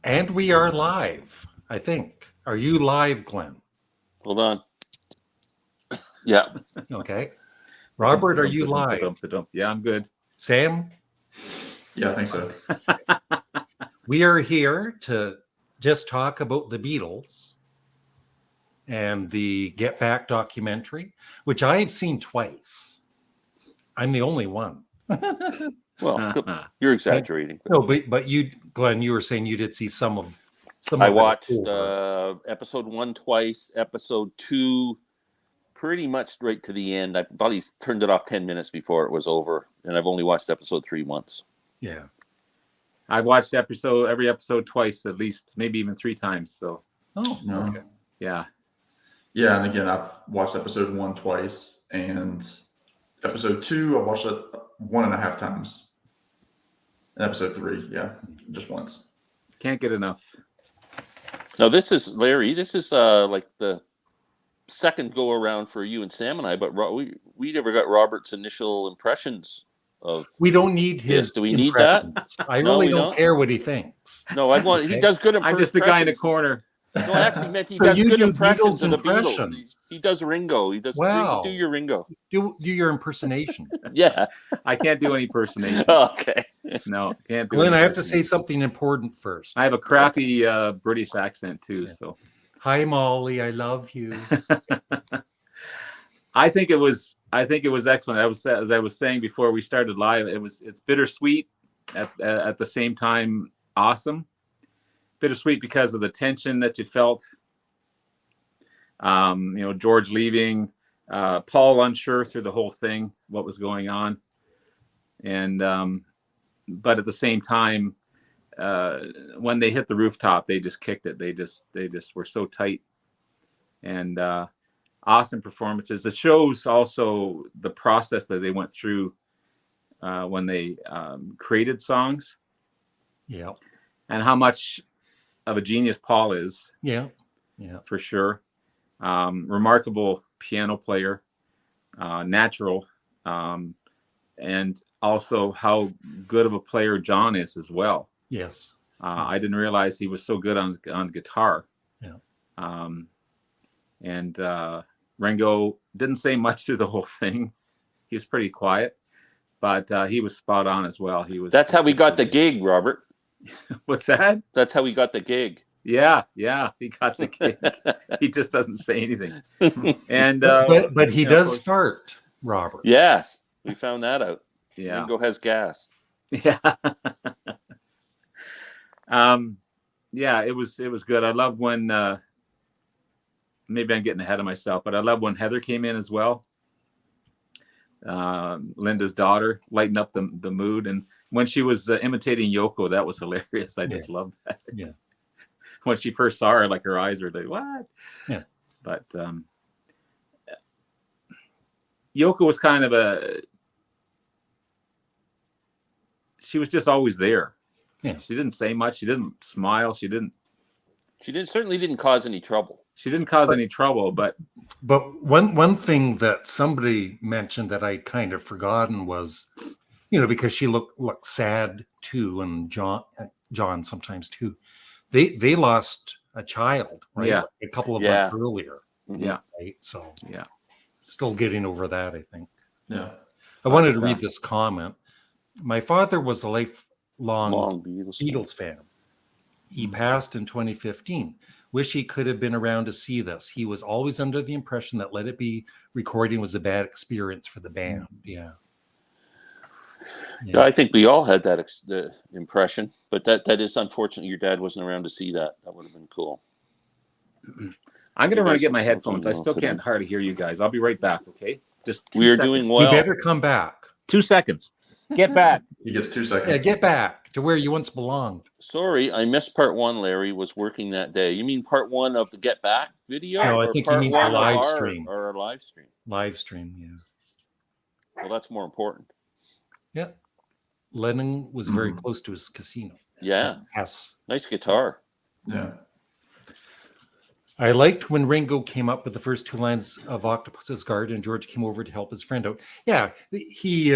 And we are live, I think. Are you live, Glenn? Hold on. Yeah. Okay. Robert, are you live? Yeah, I'm good. Sam? Yeah, I think so. We are here to just talk about the Beatles and the Get Back documentary, which I've seen twice. I'm the only one. Well, you're exaggerating. No, but you, Glenn, you were saying you did see some of I it watched over. episode 1 twice, episode 2 pretty much right to the end. I thought he turned it off 10 minutes before it was over, and I've only watched episode 3 once. Yeah. I've watched every episode twice, at least, maybe even 3 times. So, okay. Yeah. Yeah, and again, I've watched episode 1 twice, and episode 2, I watched it 1.5 times. And episode 3, yeah, just once. Can't get enough. Now, this is, Larry, this is like the second go around for you and Sam and I, but we never got Robert's initial impressions of. We don't need his. Do we need that? I really don't care what he thinks. No, I want. Okay. He does good impressions. I'm just the guy in the corner. No, I actually meant he does good impressions of the Beatles. He does Ringo. He does. Wow. Do your Ringo. Do your impersonation. Yeah, I can't do any impersonation. Okay. No, can't do. Glenn, I have to say something important first. I have a crappy British accent too. Yeah. So. Hi, Molly. I love you. I think it was excellent. As I was saying before we started live, it's bittersweet at the same time awesome. Bittersweet because of the tension that you felt. George leaving, Paul unsure through the whole thing, what was going on, and but at the same time, when they hit the rooftop, they just kicked it. They just were so tight, and awesome performances. It shows also the process that they went through when they created songs. Yeah, and how much of a genius Paul is. Yeah, for sure. Remarkable piano player, natural, and also how good of a player John is as well. Yes. I didn't realize he was so good on guitar. Yeah. And Ringo didn't say much through the whole thing. He was pretty quiet, but he was spot on as well. That's how we got the gig, Robert. What's that? That's how he got the gig. Yeah, he got the gig. He just doesn't say anything. And but he does fart, Robert. Yes, we found that out. Yeah, Ringo has gas. Yeah. Yeah, it was good. I love when maybe I'm getting ahead of myself, but I love when Heather came in as well. Linda's daughter lightened up the mood, and when she was imitating Yoko, that was hilarious. I just loved that. Yeah. When she first saw her, like her eyes were like, what? Yeah. But Yoko was kind of she was just always there. Yeah. She didn't say much. She didn't smile. She certainly didn't cause any trouble. She didn't cause any trouble, but one thing that somebody mentioned that I kind of forgotten was, because she looked sad too, and John sometimes too. They lost a child, right? Yeah. Like a couple of months earlier. Mm-hmm. Yeah. Right. So yeah, still getting over that, I think. Yeah. I wanted to read this comment. My father was a lifelong Beatles fan. He passed in 2015. Wish he could have been around to see this. He was always under the impression that Let It Be recording was a bad experience for the band. Yeah. I think we all had that the impression, but that is unfortunate. Your dad wasn't around to see that. That would have been cool. I'm going to run and get my headphones. I still can't hardly hear you guys. I'll be right back, okay? Just 2 We're seconds. doing well. You better come back. 2 seconds. Get back. He gets 2 seconds. Yeah, get back to where you once belonged. Sorry, I missed part 1. Larry was working that day. You mean part 1 of the Get Back video? No, I think he means the live stream. Or our live stream. Live stream, yeah. Well, that's more important. Yeah. Lennon was very close to his casino. Yeah. Yes. Nice guitar. Yeah. I liked when Ringo came up with the first 2 lines of Octopus's Garden and George came over to help his friend out. Yeah, he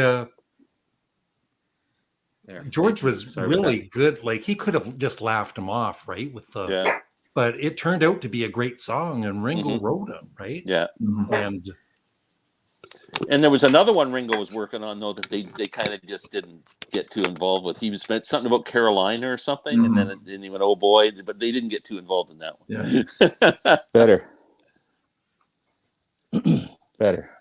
There. George was Sorry about really good. Like he could have just laughed him off, right? With the, Yeah. but it turned out to be a great song, and Ringo wrote it, right? Yeah. And there was another one Ringo was working on though that they kind of just didn't get too involved with. He was meant something about Carolina or something, and then he went, oh boy, but they didn't get too involved in that one. Yeah. Better. Better.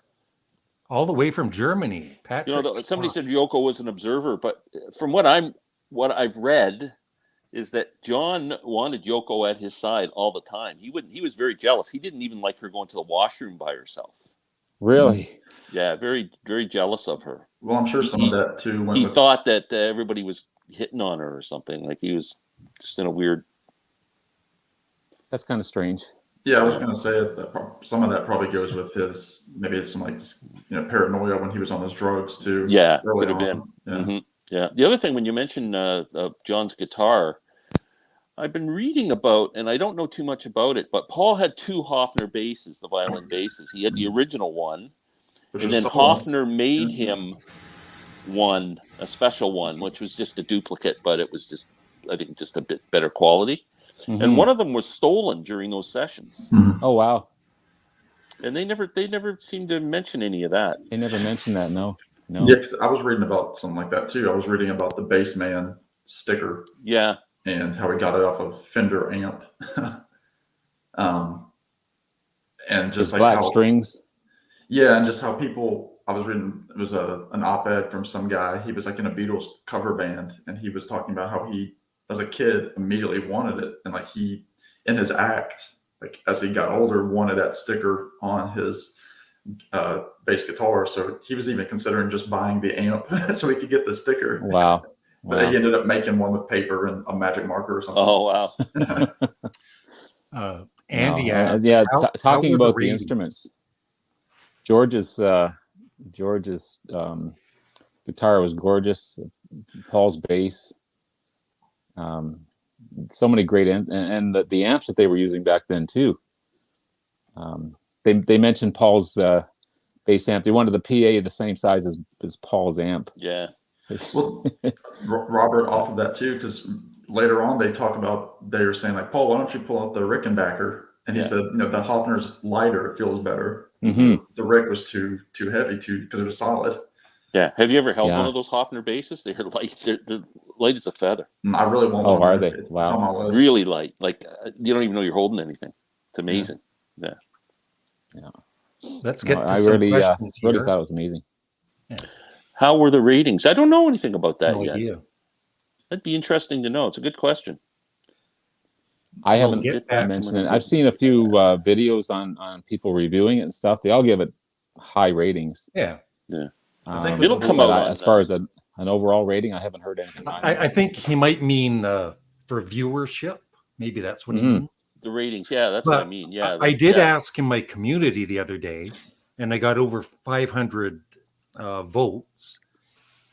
all the way from Germany, Patrick. Somebody said Yoko was an observer, but from what I've read is that John wanted Yoko at his side all the time. He was very jealous. He didn't even like her going to the washroom by herself. Really? Yeah, very, very jealous of her. Well, I'm sure some of that too went He with... thought that everybody was hitting on her or something. Like he was just in a weird... That's kind of strange. Yeah, I was going to say that some of that probably goes with his, maybe it's some paranoia when he was on his drugs too. Yeah, could have been. Yeah. Mm-hmm. Yeah. The other thing, when you mentioned John's guitar, I've been reading about, and I don't know too much about it, but Paul had two Hofner basses, the violin basses. He had the original one, and then Hofner made him a special one, which was just a duplicate, but it was just, I think, just a bit better quality. Mm-hmm. And one of them was stolen during those sessions. Mm-hmm. Oh wow! And they never seemed to mention any of that. They never mentioned that. No. Yeah, because I was reading about something like that too. I was reading about the Bassman sticker. Yeah. And how he got it off of Fender amp. And just his like black how, strings. Yeah, and just how people, I was reading, it was an op-ed from some guy. He was like in a Beatles cover band, and he was talking about how he, as a kid, immediately wanted it. And like he, in his act, like as he got older, wanted that sticker on his bass guitar. So he was even considering just buying the amp so he could get the sticker. Wow. But he ended up making one with paper and a magic marker or something. Oh, wow. Andy, talking about the instruments. George's guitar was gorgeous. Paul's bass, so many great and the amps that they were using back then too. They mentioned Paul's bass amp. They wanted the PA the same size as Paul's amp. Yeah. Well, Robert, off of that too, because later on they talk about, they were saying like, Paul, why don't you pull out the Rickenbacker? And he said, the Hofner's lighter, it feels better. Mm-hmm. The Rick was too heavy because it was solid. Yeah. Have you ever held one of those Hofner basses? They're light. They're light as a feather. I really want one. Oh, are they? Wow. Really light. Like you don't even know you're holding anything. It's amazing. Yeah. Let's get. I really thought it was amazing. Yeah. How were the ratings? I don't know anything about that yet. Idea. That'd be interesting to know. It's a good question. I haven't mentioned it. I've seen a few videos on people reviewing it and stuff. They all give it high ratings. Yeah. I think it'll come out. As far as an overall rating, I haven't heard anything. I think he might mean for viewership. Maybe that's what he means. The ratings. Yeah, that's what I mean. Yeah. I did ask in my community the other day, and I got over 500 votes.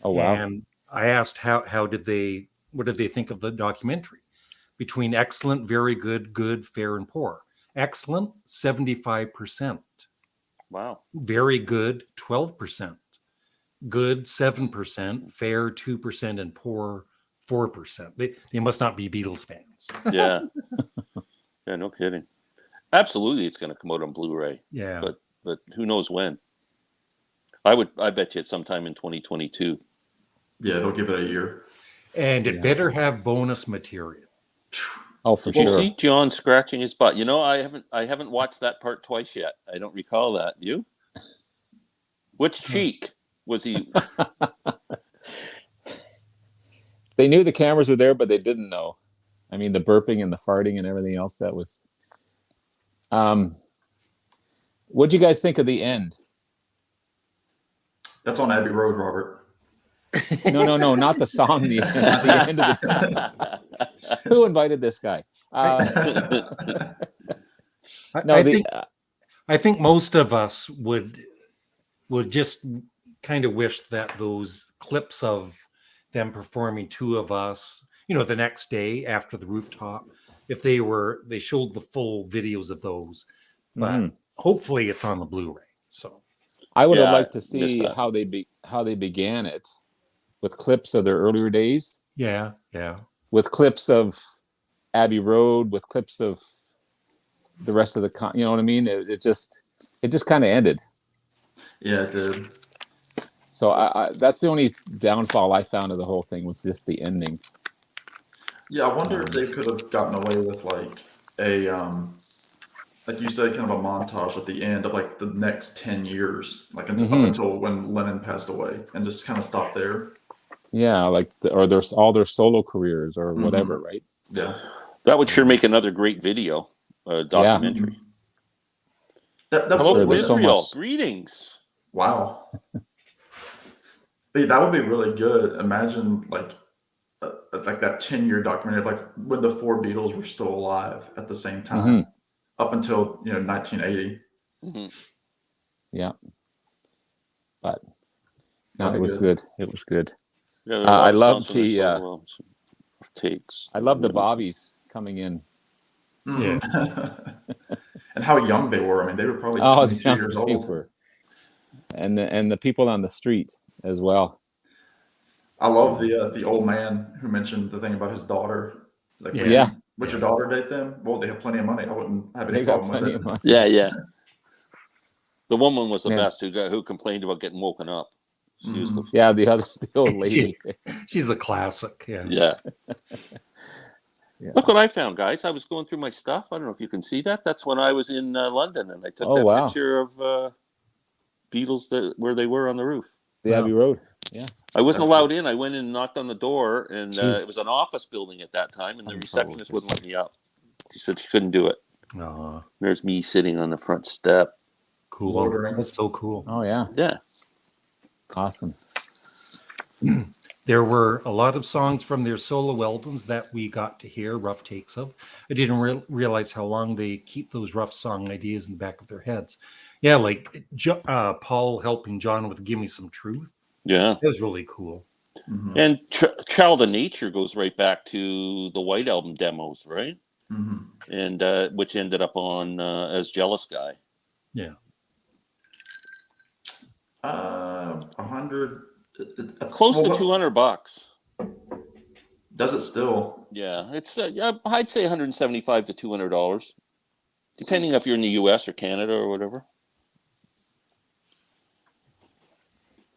Oh wow! And I asked what did they think of the documentary? Between excellent, very good, good, fair, and poor. Excellent, 75%. Wow. Very good, 12%. Good, 7%. Fair, 2%, and poor, 4%. They must not be Beatles fans. Yeah. Yeah, no kidding. Absolutely, it's going to come out on Blu-ray. Yeah. But who knows when? I bet you it's sometime in 2022. Yeah, they'll give it a year. And it better have bonus material. Oh, for sure. You see John scratching his butt. I haven't watched that part twice yet. I don't recall that. You? Which cheek was he? They knew the cameras were there, but they didn't know. I mean, the burping and the farting and everything else. That was. What'd you guys think of the end? That's on Abbey Road, Robert. No, not the song. The end of the. Who invited this guy? I think most of us would just kind of wish that those clips of them performing Two of Us, the next day after the Rooftop, if they showed the full videos of those, but hopefully it's on the Blu-ray. So I would have liked to see how they began it, with clips of their earlier days, Yeah. with clips of Abbey Road, with clips of the rest of the you know what I mean? It just kind of ended. Yeah, it did. So I that's the only downfall I found of the whole thing, was just the ending. Yeah, I wonder if they could have gotten away with like a like you said, kind of a montage at the end of like the next 10 years, like up until when Lennon passed away, and just kind of stop there. Yeah, like or there's all their solo careers or whatever, right? Yeah, That would sure make another great video, documentary. That Hello was from there's so Israel. much. Greetings. Wow. Hey, that would be really good. Imagine like that 10-year documentary, like when the four Beatles were still alive at the same time, up until 1980. Yeah, but no, That'd it be was good. It was good. Yeah, there are a lot I of love songs from their solo albums. Takes. I love the Bobbies coming in. Yeah. And how young they were. I mean, they were probably Oh, 22 years old. And the people on the street as well. I love the old man who mentioned the thing about his daughter. Like, would your daughter date them? Well, they have plenty of money. I wouldn't have any problem with it. Yeah. The woman was the best who complained about getting woken up. She was the old lady. She's a classic. Yeah. Look what I found, guys. I was going through my stuff. I don't know if you can see that. That's when I was in London, and I took picture of Beatles where they were on the roof. The Abbey Road. Yeah. I wasn't allowed in. I went in and knocked on the door, and it was an office building at that time, and the receptionist wouldn't let me up. She said she couldn't do it. There's me sitting on the front step. Cool. That's so cool. Oh, yeah. Yeah. Awesome. There were a lot of songs from their solo albums that we got to hear rough takes of. I didn't realize how long they keep those rough song ideas in the back of their heads. Yeah, like Paul helping John with Give Me Some Truth. Yeah. It was really cool. And Child of Nature goes right back to the White Album demos, right? And which ended up on as Jealous Guy. Yeah. 100. Close to $200. Does it still? Yeah, it's I'd say $175 to $200, depending if you're in the U.S. or Canada or whatever.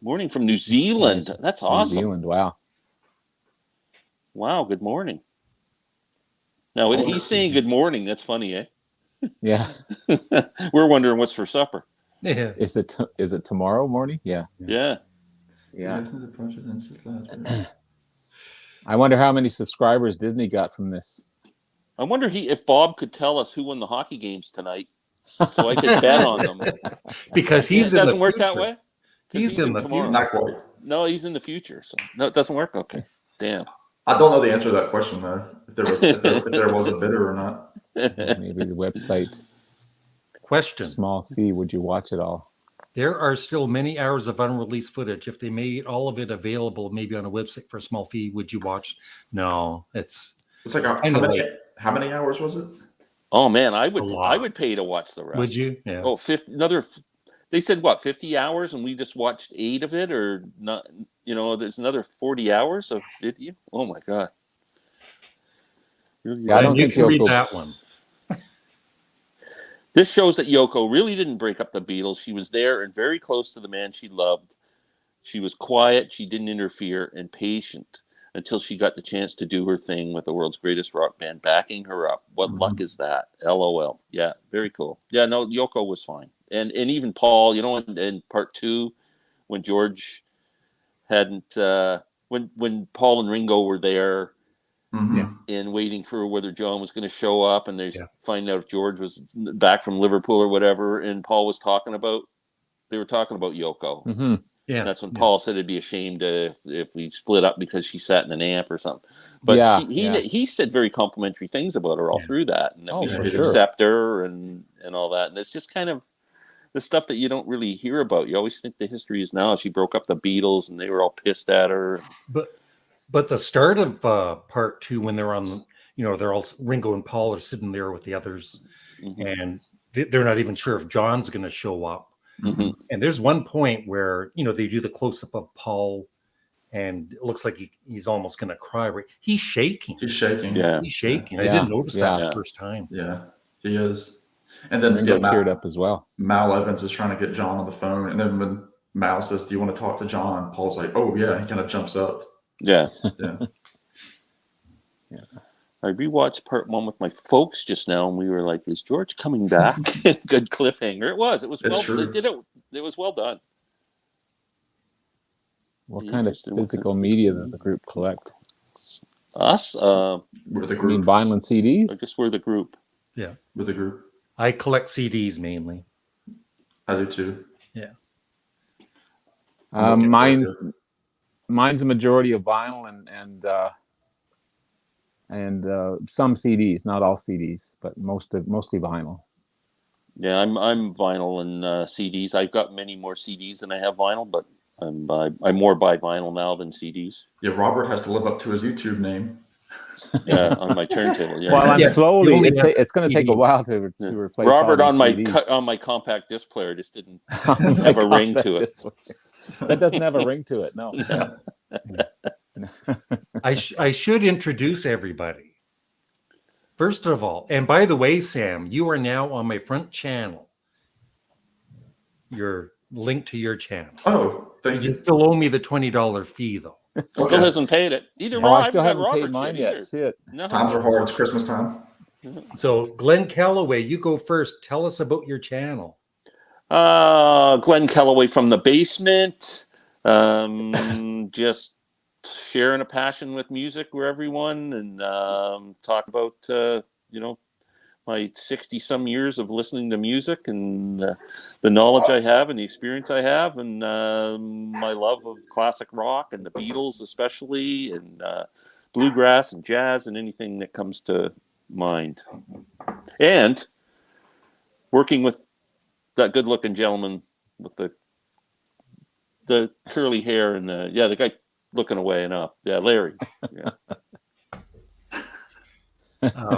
Morning from New Zealand. That's awesome. New Zealand, wow. Wow, good morning. Now, he's saying good morning. That's funny, eh? Yeah. We're wondering what's for supper. Yeah. Is it tomorrow morning? Yeah. Yeah. I wonder how many subscribers Disney got from this. I wonder if Bob could tell us who won the hockey games tonight, so I could bet on them. Because it doesn't work that way. He's in the tomorrow. Not quite. No, he's in the future. So no, it doesn't work. Okay, damn. I don't know the answer to that question though. If there was a bidder or not. Maybe the website. Question. Small fee. Would you watch it all? There are still many hours of unreleased footage. If they made all of it available, maybe on a website for a small fee, would you watch? No, it's like how many hours was it? Oh man, I would pay to watch the rest. Would you? Yeah. Oh, 50, another. They said what, 50 hours, and we just watched 8 of it, or not? There's another 40 hours of video. Oh my god. Yeah, I don't think you'll read that one. This shows that Yoko really didn't break up the Beatles. She was there and very close to the man she loved. She was quiet, she didn't interfere, and patient until she got the chance to do her thing with the world's greatest rock band backing her up. What luck is that? LOL. Yeah, very cool. Yeah, no, Yoko was fine. And even Paul, in part 2, when George hadn't, when Paul and Ringo were there, and waiting for whether John was going to show up, and they find out if George was back from Liverpool or whatever, and Paul was talking about Yoko. Yeah, that's when Paul said it'd be a shame if we split up because she sat in an amp or something. But he said very complimentary things about her all through that, and that we should accept her and all that. And it's just kind of the stuff that you don't really hear about. You always think the history is now she broke up the Beatles and they were all pissed at her. But the start of part 2, when they're on, they're all Ringo and Paul are sitting there with the others, and they're not even sure if John's going to show up. And there's one point where they do the close up of Paul and it looks like he's almost going to cry. He's shaking. He's shaking. Yeah. He's shaking. Yeah. I didn't notice that Yeah. the first time. Yeah, he is. And then Ringo teared up as well. Mal Evans is trying to get John on the phone, and then when Mal says, "Do you want to talk to John?" Paul's like, "Oh yeah." He kind of jumps up. Yeah. Yeah. Yeah. I rewatched part 1 with my folks just now, and we were like, "Is George coming back?" Good cliffhanger. It was. It was It's well. true. They did it. It was well done. What kind of physical media does the group collect? Us? We're the I mean, group. vinyl and CDs? I guess we're the group. Yeah. We're the group. I collect CDs mainly. I do too. Yeah. Mine's a majority of vinyl and some CDs, not all CDs, but mostly vinyl. Yeah, I'm vinyl and CDs. I've got many more CDs than I have vinyl, but I more buy vinyl now than CDs. Yeah, Robert has to live up to his YouTube name. Yeah, on my turntable. Yeah. Well, I'm Yeah, slowly. you only have It's going to take a CD. while to replace Robert all on these my CDs. on my compact disc player just didn't On my have a ring to it. That doesn't have a ring to it. No. I should introduce everybody. First of all, and by the way, Sam, you are now on my front channel. Your link to your channel. Oh, thank You you. still owe me the $20 fee, though. Still Okay. hasn't paid it. Either Oh, I still got haven't paid Robert's mine either. yet. See it? No. Times are hard. It's Christmas time. So, Glenn Calloway, you go first. Tell us about your channel. Glenn Calloway from the basement. Just sharing a passion with music with everyone, and talk about my 60-some years of listening to music and the knowledge I have and the experience I have, and my love of classic rock and the Beatles especially, and bluegrass and jazz and anything that comes to mind. And working with that good-looking gentleman with the curly hair and the guy looking away and up. Yeah, Larry. Yeah.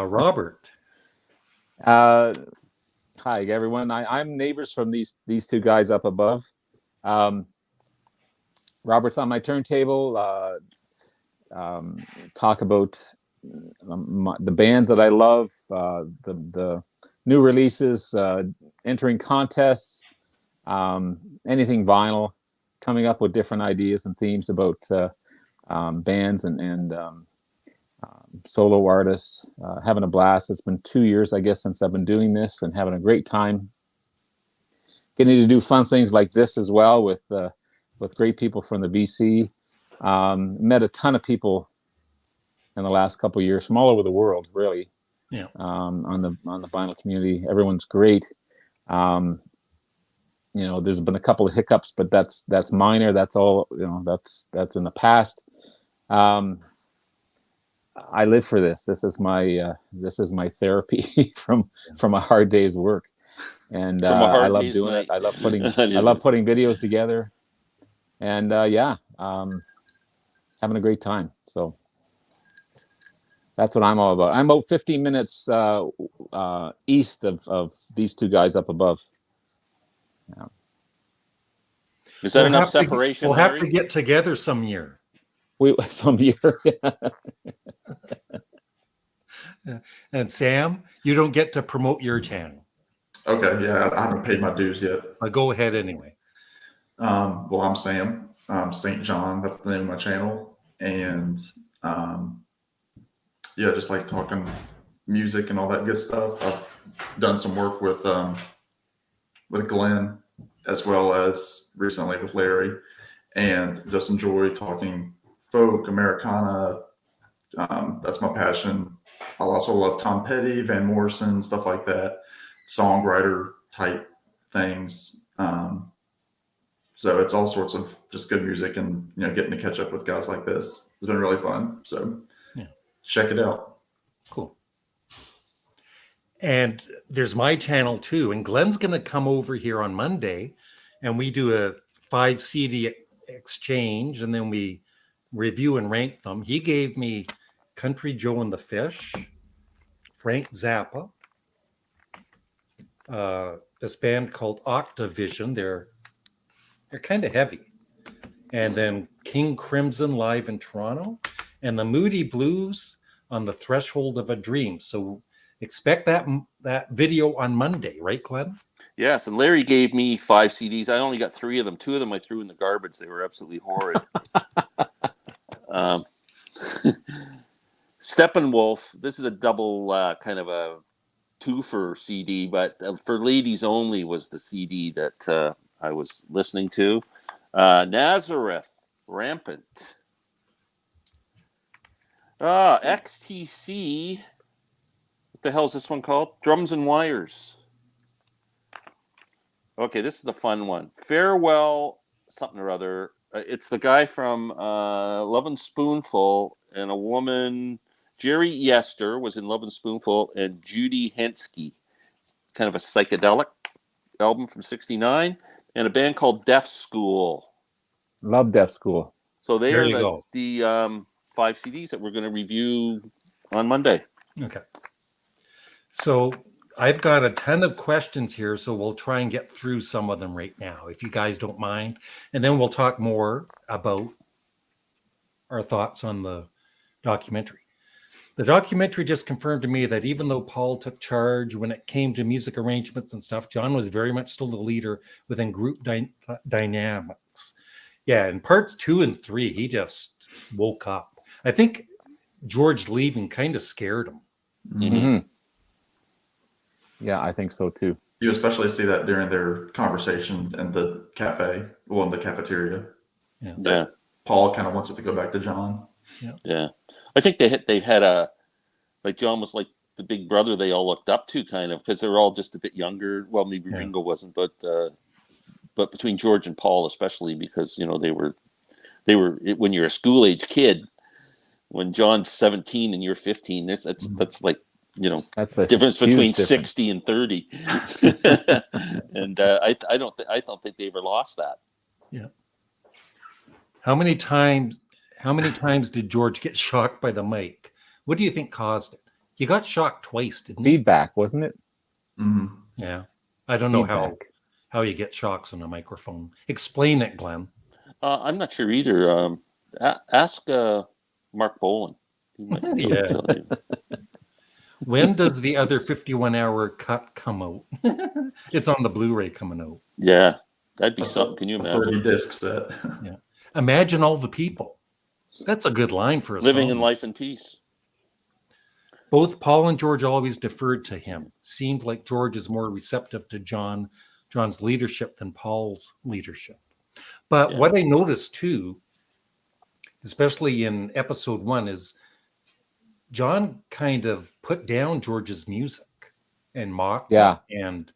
Robert. Hi, everyone. I'm neighbors from these two guys up above. Robert's on my turntable. Talk about the bands that I love, the new releases, entering contests, anything vinyl, coming up with different ideas and themes about bands and solo artists, having a blast. It's been 2 years, I guess, since I've been doing this and having a great time. Getting to do fun things like this as well with great people from the BC. Met a ton of people in the last couple of years from all over the world, really. Yeah. On the vinyl community, everyone's great. There's been a couple of hiccups, but that's minor. That's all. That's in the past. I live for this. This is my therapy from a hard day's work, and I love doing it. I love putting videos together, and having a great time. So that's what I'm all about. I'm about 15 minutes east of these two guys up above. Yeah. Is that enough separation? We'll have to get together some year. Some year. And Sam, you don't get to promote your channel. Okay, yeah, I haven't paid my dues yet. Go ahead anyway. Well, I'm Sam. St. John, that's the name of my channel. And just like talking music and all that good stuff. I've done some work with Glenn as well as recently with Larry, and just enjoy talking folk, Americana. That's my passion. I also love Tom Petty, Van Morrison, stuff like that, songwriter type things. So it's all sorts of just good music, and getting to catch up with guys like this has been really fun. So check it out. Cool. And there's my channel too. And Glenn's going to come over here on Monday, and we do a 5 CD exchange, and then we review and rank them. He gave me Country Joe and the Fish, Frank Zappa, this band called Octavision. They're kind of heavy. and then King Crimson live in Toronto, and the Moody Blues on the Threshold of a Dream. So expect that video on Monday, right, Glenn? Yes, and Larry gave me 5 CDs. I only got 3 of them. 2 of them I threw in the garbage. They were absolutely horrid. Steppenwolf, this is a double kind of a twofer CD, but for ladies only was the CD that I was listening to. Nazareth, Rampant. XTC, what the hell is this one called? Drums and Wires. Okay, this is a fun one. Farewell, something or other. It's the guy from Love and Spoonful and a woman, Jerry E.S.T was in Love and Spoonful, and Judy Henske. Kind of a psychedelic album from '69, and a band called Deaf School. Love Deaf School. So they are the 5 CDs that we're going to review on Monday. Okay. So I've got a ton of questions here, so we'll try and get through some of them right now, if you guys don't mind. And then we'll talk more about our thoughts on the documentary. The documentary just confirmed to me that even though Paul took charge when it came to music arrangements and stuff, John was very much still the leader within group dynamics. Yeah, in parts 2 and 3, he just woke up. I think George leaving kind of scared him. Mm-hmm. Yeah, I think so too. You especially see that during their conversation in the cafe, well, in the cafeteria. Yeah. Paul kind of wants it to go back to John. Yeah. I think they had a, like, John was like the big brother they all looked up to, kind of, because they were all just a bit younger. Well, maybe Ringo wasn't, but between George and Paul especially, because, you know, they were when you're a school age kid, when John's 17 and you're 15, that's like, you know, that's the difference between difference. 60 and 30. And I don't think they ever lost that. Yeah. How many times did George get shocked by the mic? What do you think caused it? He got shocked twice, didn't he? Feedback, wasn't it? Mm-hmm. Yeah. I don't know how you get shocks on a microphone. Explain it, Glenn. I'm not sure either. Ask Mark Boland. He might be able to tell you. When does the other 51-hour cut come out? It's on the Blu-ray coming out. Yeah, that'd be something. Can you imagine? 30 disc set. Yeah. Imagine all the people. That's a good line for a living song. in life in peace. Both Paul and George always deferred to him. Seemed like George is more receptive to John's leadership than Paul's leadership. But what I noticed too, especially in episode 1, is John kind of put down George's music and mocked it and,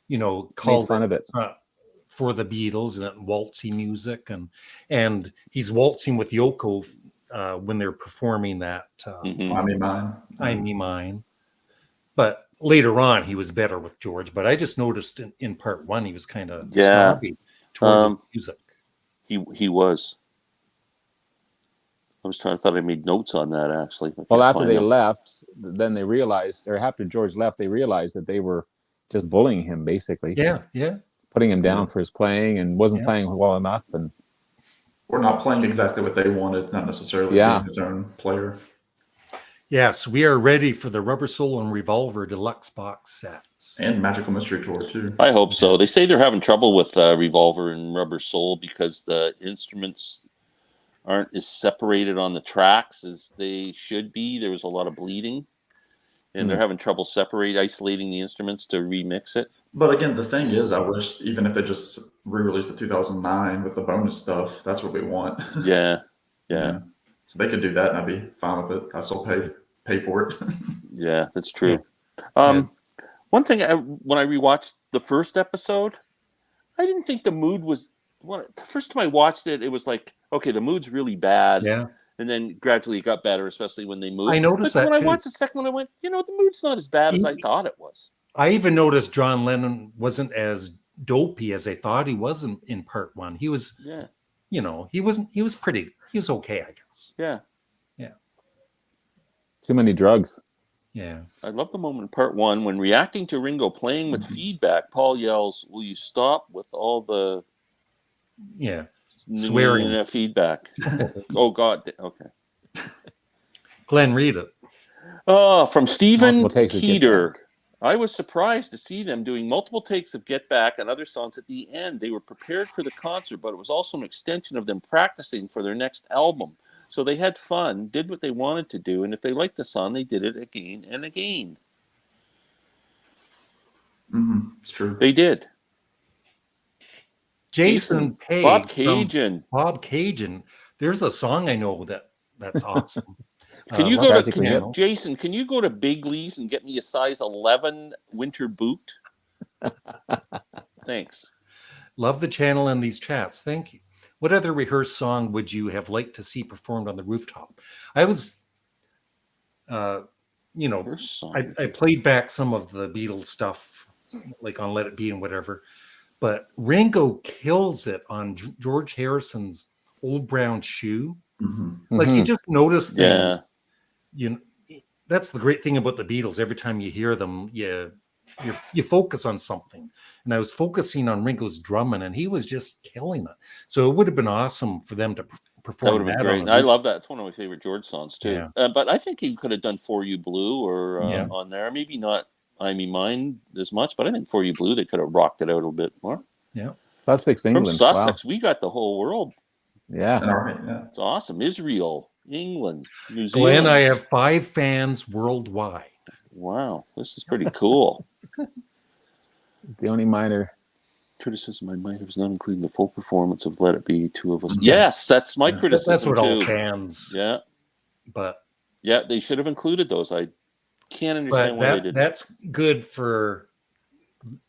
you know, called fun of it for the Beatles and waltzy music, and he's waltzing with Yoko when they're performing that I Me Mine. But later on, he was better with George. But I just noticed in part 1, he was kind of snobby towards music. He was. I thought I made notes on that, actually. Well, after they left, then they realized, or after George left, they realized that they were just bullying him, basically. Yeah. Putting him down for his playing and wasn't playing well enough. And or not playing exactly what they wanted, not necessarily being his own player. Yes, we are ready for the Rubber Soul and Revolver deluxe box sets. And Magical Mystery Tour, too. I hope so. They say they're having trouble with Revolver and Rubber Soul because the instruments aren't as separated on the tracks as they should be. There was a lot of bleeding, and they're having trouble isolating the instruments to remix it. But again, the thing is, I wish, even if they just re-released the 2009 with the bonus stuff, that's what we want. Yeah. So they could do that, and I'd be fine with it. I still pay for it. Yeah, that's true. One thing, when I rewatched the first episode, I didn't think the mood was... the first time I watched it, it was like, okay, the mood's really bad. Yeah. And then gradually it got better, especially when they moved. I noticed that when too. I watched the second one, I went, the mood's not as bad as I thought it was. I even noticed John Lennon wasn't as dopey as I thought he was in part 1. He was, he was okay, I guess. Yeah. Too many drugs. Yeah. I love the moment in part 1 when reacting to Ringo playing with feedback, Paul yells, "Will you stop with all the..." Yeah. Swearing. Feedback. Oh, God. Okay. Glenn, read it. Oh, from Stephen Multiple takes of Get Keeter. Back. I was surprised to see them doing multiple takes of Get Back and other songs at the end. They were prepared for the concert, but it was also an extension of them practicing for their next album. So they had fun, did what they wanted to do, and if they liked the song, they did it again and again. It's true. They did. Jason Page. Bob Cajun. Bob Cajun. There's a song I know that's awesome. Can you go Magically to Jason? Can you go to Bigley's and get me a size 11 winter boot? Thanks. Love the channel and these chats. Thank you. What other rehearsed song would you have liked to see performed on the rooftop? I was, I played back some of the Beatles stuff, like on Let It Be and whatever, but Ringo kills it on George Harrison's Old Brown Shoe. Like you just notice things. That's the great thing about the Beatles. Every time you hear them, you focus on something. And I was focusing on Ringo's drumming, and he was just killing it. So it would have been awesome for them to perform. That would have been great. I love that. It's one of my favorite George songs too. Yeah. But I think he could have done For You Blue or on there. Maybe not I Me Mine as much, but I think For You Blue they could have rocked it out a little bit more. Yeah. Sussex, England. From Sussex, we got the whole world. Yeah. All right. Yeah. It's awesome. Israel, England, New Zealand. Glenn, I have 5 fans worldwide. Wow, this is pretty cool. The only minor criticism I might have is not including the full performance of Let It Be, Two of Us. Yes, that's my criticism. That's what too. all fans. Yeah. But yeah, they should have included those. I can't understand why they didn't. That's good for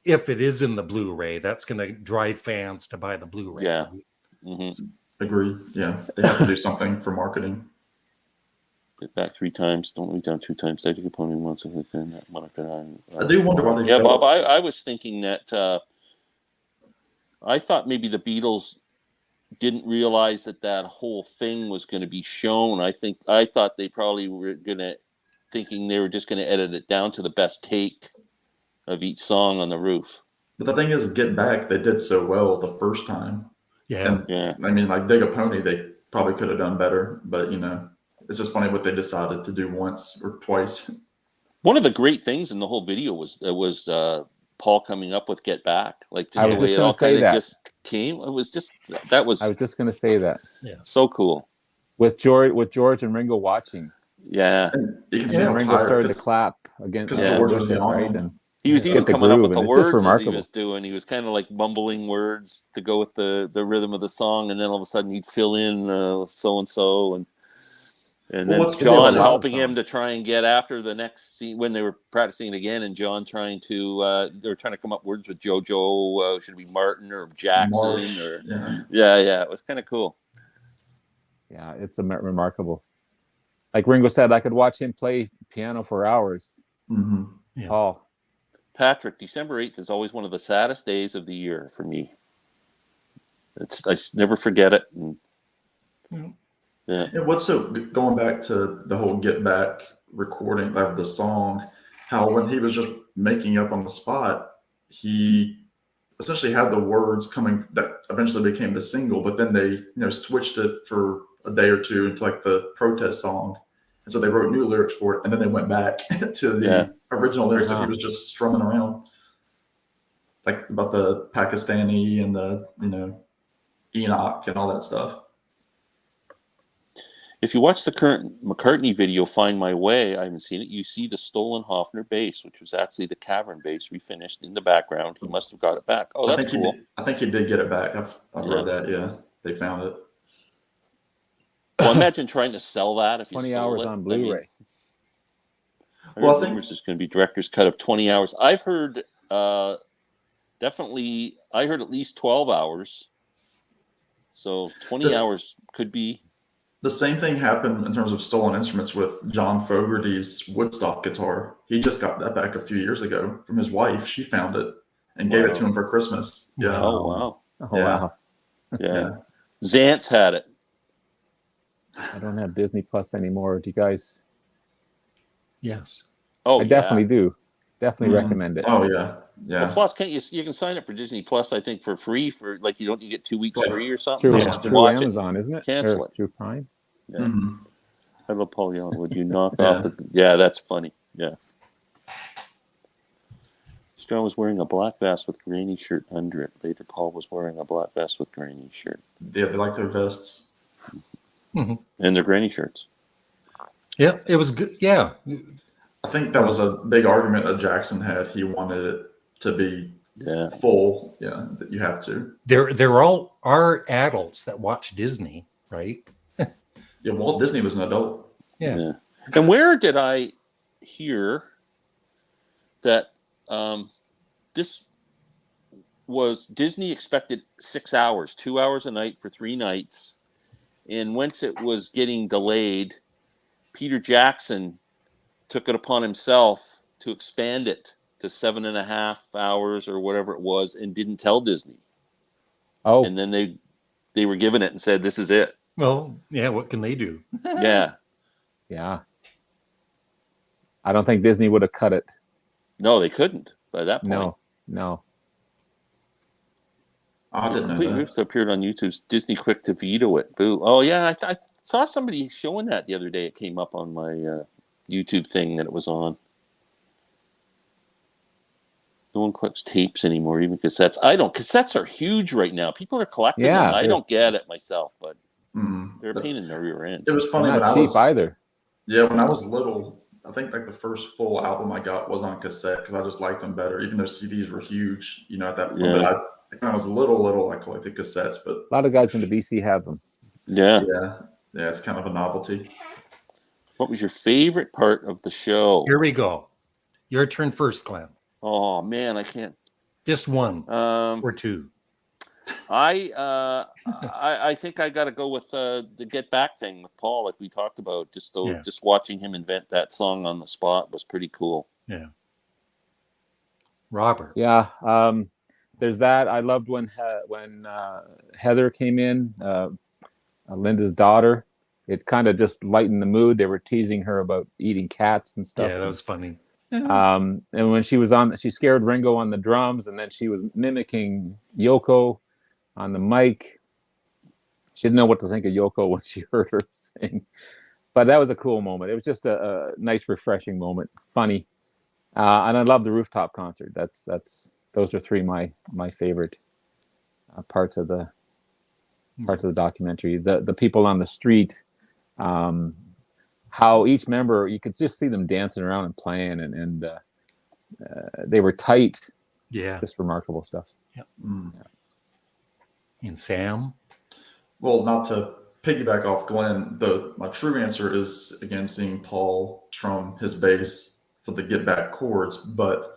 if it is in the Blu-ray. That's going to drive fans to buy the Blu-ray. Yeah. Agreed. Yeah, they have to do something for marketing. Get back 3 times. Don't let me down 2 times. Take a component once. I do wonder why they. Yeah, Bob. I was thinking that. I thought maybe the Beatles didn't realize that whole thing was going to be shown. I thought they probably were thinking they were just going to edit it down to the best take of each song on the roof. But the thing is, Get Back, they did so well the first time. Yeah. I mean, like Dig a Pony, they probably could have done better, but it's just funny what they decided to do once or twice. One of the great things in the whole video was Paul coming up with Get Back, like just the way it all kind of just came. It was just I was just going to say that. Yeah, so cool with George and Ringo watching. Yeah, and you can see Ringo started to clap against George was right, and he was even coming up with the words as he was doing. He was kind of like mumbling words to go with the rhythm of the song, and then all of a sudden he'd fill in so and so, and then John helping him to try and get after the next scene when they were practicing again, and John trying to they were trying to come up words with JoJo. Should it be Martin or Jackson? Marsh, or yeah, it was kind of cool. Yeah, it's remarkable. Like Ringo said, I could watch him play piano for hours. Yeah. Paul. Patrick, December 8th is always one of the saddest days of the year for me. I never forget it. Yeah. What's so going back to the whole Get Back recording of the song, how when he was just making up on the spot, he essentially had the words coming that eventually became the single, but then they switched it for a day or two into like the protest song. And so they wrote new lyrics for it, and then they went back to the original lyrics that he was just strumming around, like about the Pakistani and the Enoch and all that stuff. If you watch the current McCartney video, Find My Way, I haven't seen it, you see the stolen Hofner bass, which was actually the cavern bass refinished in the background. He must have got it back. Oh, that's cool. I think he did get it back. I've read that. Yeah, they found it. Well, imagine trying to sell that if you 20 stole hours it. on Blu-ray. I think there's going to be director's cut of 20 hours. I've heard definitely. I heard at least 12 hours. So 20 hours could be. The same thing happened in terms of stolen instruments with John Fogerty's Woodstock guitar. He just got that back a few years ago from his wife. She found it and gave it to him for Christmas. Yeah. Oh wow. Oh wow. Yeah. Zantz had it. I don't have Disney Plus anymore. Do you guys? Yes. Oh, I definitely do. Definitely recommend it. Oh yeah. Well, plus, can't you can sign up for Disney Plus? I think for free for like you get 2 weeks free or something. Through, And you can through watch Amazon, isn't it? Cancel or it through Prime. Yeah. Mm-hmm. Hello, Paul Young. Would you knock off the? Yeah, that's funny. Yeah. John was wearing a black vest with granny shirt under it. Later, Paul was wearing a black vest with granny shirt. Yeah, they like their vests. Mm-hmm. And their granny shirts. Yeah, it was good. Yeah. I think that was a big argument that Jackson had. He wanted it to be full. Yeah, that you have to. There all are adults that watch Disney, right? Yeah, Walt Disney was an adult. Yeah. And where did I hear that this was Disney expected 6 hours, 2 hours a night for 3 nights, and once it was getting delayed, Peter Jackson took it upon himself to expand it to 7.5 hours or whatever it was, and didn't tell Disney. Oh, and then they were given it and said, "This is it." Well, yeah. What can they do? Yeah. I don't think Disney would have cut it. No, they couldn't by that point. No. I didn't know that. It appeared on YouTube's Disney Quick to veto it. Boo. Oh yeah, I saw somebody showing that the other day. It came up on my YouTube thing that it was on. No one collects tapes anymore, even cassettes. Cassettes are huge right now. People are collecting them. I don't get it myself, but they're a pain in the rear end. It was funny when not cheap either. Yeah, when I was little, I think like the first full album I got was on cassette because I just liked them better, even though CDs were huge, at that point. Yeah. But when I was little, I collected cassettes. But a lot of guys in the BC have them. Yeah. It's kind of a novelty. What was your favorite part of the show? Here we go. Your turn first, Glenn. Oh man, I can't. Just one or two. I think I got to go with the Get Back thing with Paul, like we talked about. Just watching him invent that song on the spot was pretty cool. Yeah. Robert. Yeah. There's that. I loved when Heather came in, Linda's daughter. It kind of just lightened the mood. They were teasing her about eating cats and stuff. Yeah, that was funny. And when she was she scared Ringo on the drums, and then she was mimicking Yoko on the mic. She didn't know what to think of Yoko when she heard her sing, but that was a cool moment. It was just a nice, refreshing moment, funny, and I love the Rooftop concert. Those are three my favorite parts of the documentary. The people on the street. How each member, you could just see them dancing around and playing, and they were tight. Yeah, just remarkable stuff. Yeah. And Sam? Well, not to piggyback off Glenn, my true answer is again seeing Paul strum his bass for the Get Back chords, but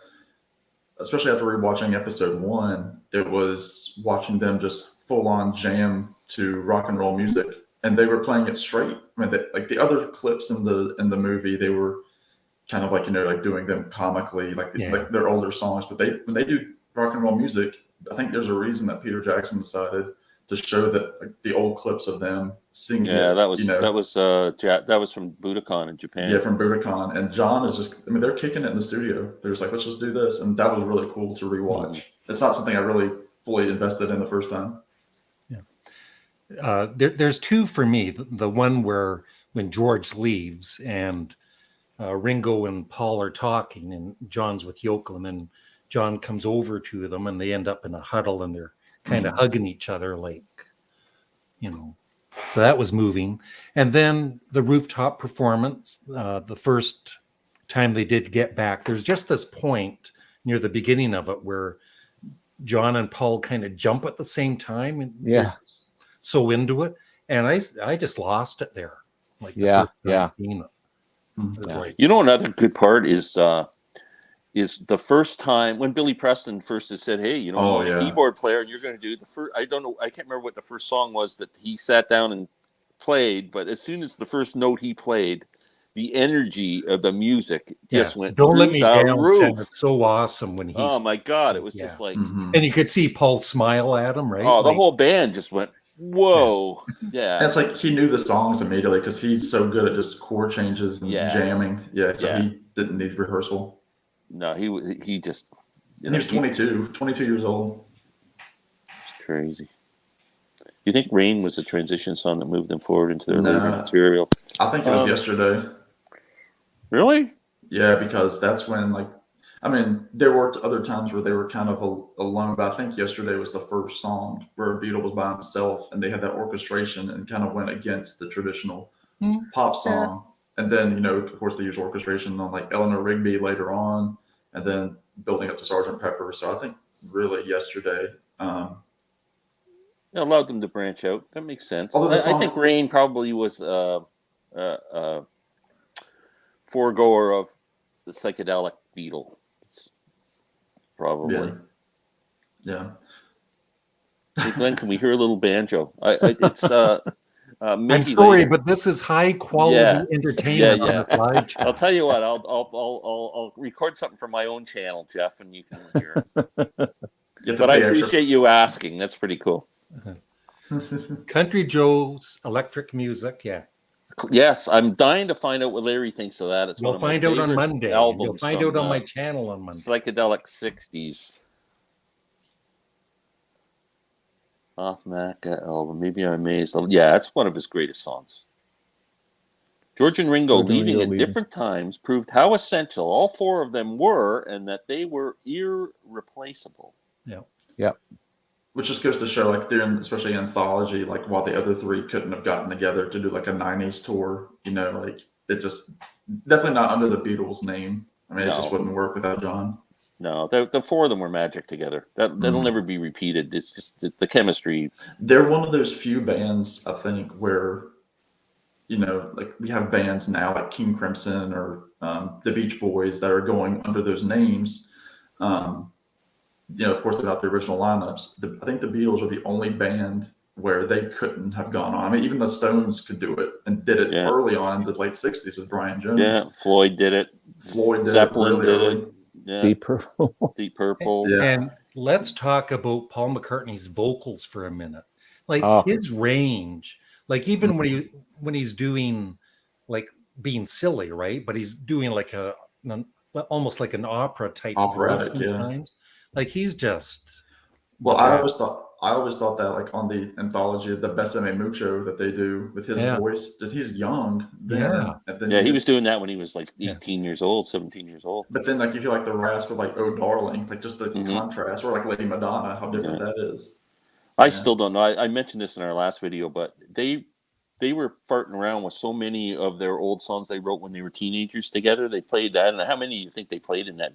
especially after rewatching episode 1, it was watching them just full on jam to rock and roll music. And they were playing it straight. I mean, like the other clips in the movie, they were kind of like like doing them comically, like their older songs. But when they do rock and roll music, I think there's a reason that Peter Jackson decided to show that the old clips of them singing. Yeah, that was from Budokan in Japan. Yeah, from Budokan. And John is just, they're kicking it in the studio. They're just like, let's just do this, and that was really cool to rewatch. Mm-hmm. It's not something I really fully invested in the first time. There's two for me. The one when George leaves and Ringo and Paul are talking and John's with Yoko, and then John comes over to them and they end up in a huddle and they're kind of hugging each other so that was moving. And then the Rooftop performance, the first time they did Get Back, there's just this point near the beginning of it where John and Paul kind of jump at the same time. And so into it, and I just lost it there. Like another good part is the first time when Billy Preston first has said, "Hey, I'm a keyboard player, and you're going to do the first." I don't know, I can't remember what the first song was that he sat down and played, but as soon as the first note he played, the energy of the music just went. Don't let me down. It's so awesome when he's. Oh my God! It was just like, and you could see Paul smile at him, right? Oh, the whole band just went. Whoa! Yeah, and it's like he knew the songs immediately because he's so good at just chord changes and jamming. So he didn't need rehearsal. No, he And he was 22 years old. It's crazy. You think Rain was a transition song that moved them forward into their No. later material? I think it was Yesterday. Really? Yeah, because that's when, like, I mean, there were other times where they were kind of alone, but I think Yesterday was the first song where Beatle was by himself and they had that orchestration and kind of went against the traditional pop song. And then, you know, of course, they used orchestration on like Eleanor Rigby later on, and then building up to Sgt. Pepper. So I think really Yesterday. It allowed them to branch out. That makes sense. Although the I think Rain probably was a foregoer of the psychedelic Beatles. Probably. Yeah. Hey, Glenn, can we hear a little banjo? It's I'm sorry, but this is high quality entertainment on this live chat. I'll tell you what. I'll record something from my own channel, Jeff, and you can hear it. But I appreciate you asking. That's pretty cool. Country Joe's Electric Music, yeah. Yes, I'm dying to find out what Larry thinks of that. It's You'll find out on Monday. You'll find out on my channel on Monday. Psychedelic 60s. Off Macca album. Maybe I'm amazed. Yeah, it's one of his greatest songs. George and Ringo leaving at different times proved how essential all four of them were and that they were irreplaceable. Yeah. Yeah. Which just goes to show, like, during, especially Anthology, like, while the other three couldn't have gotten together to do, like, a 90s tour, you know, like, it just, definitely not under the Beatles name. I mean, it just wouldn't work without John. No, the four of them were magic together. That'll never be repeated. It's just the chemistry. They're one of those few bands, I think, where, you know, like, we have bands now like King Crimson or the Beach Boys that are going under those names. You know, of course, without the original lineups. I think the Beatles are the only band where they couldn't have gone on. I mean, even the Stones could do it and did it early on in the late 60s with Brian Jones. Yeah, Floyd did it. Zeppelin did it. Yeah. Deep Purple. Deep Purple. Yeah. And let's talk about Paul McCartney's vocals for a minute. Like his range, like even when he's doing, like, being silly, right? But he's doing like almost like an opera type voice sometimes. Like, he's just. Well, I always thought that, like, on the Anthology, the Besame Mucho that they do with his voice, that he's young. Then, and then he was doing that when he was like 18 years old, 17 years old. But then, like, you feel like the rasp of, like, Oh Darling, like, just the contrast, or like Lady Madonna, how different that is. I still don't know. I mentioned this in our last video, but they were farting around with so many of their old songs they wrote when they were teenagers together. They played that, and how many do you think they played in that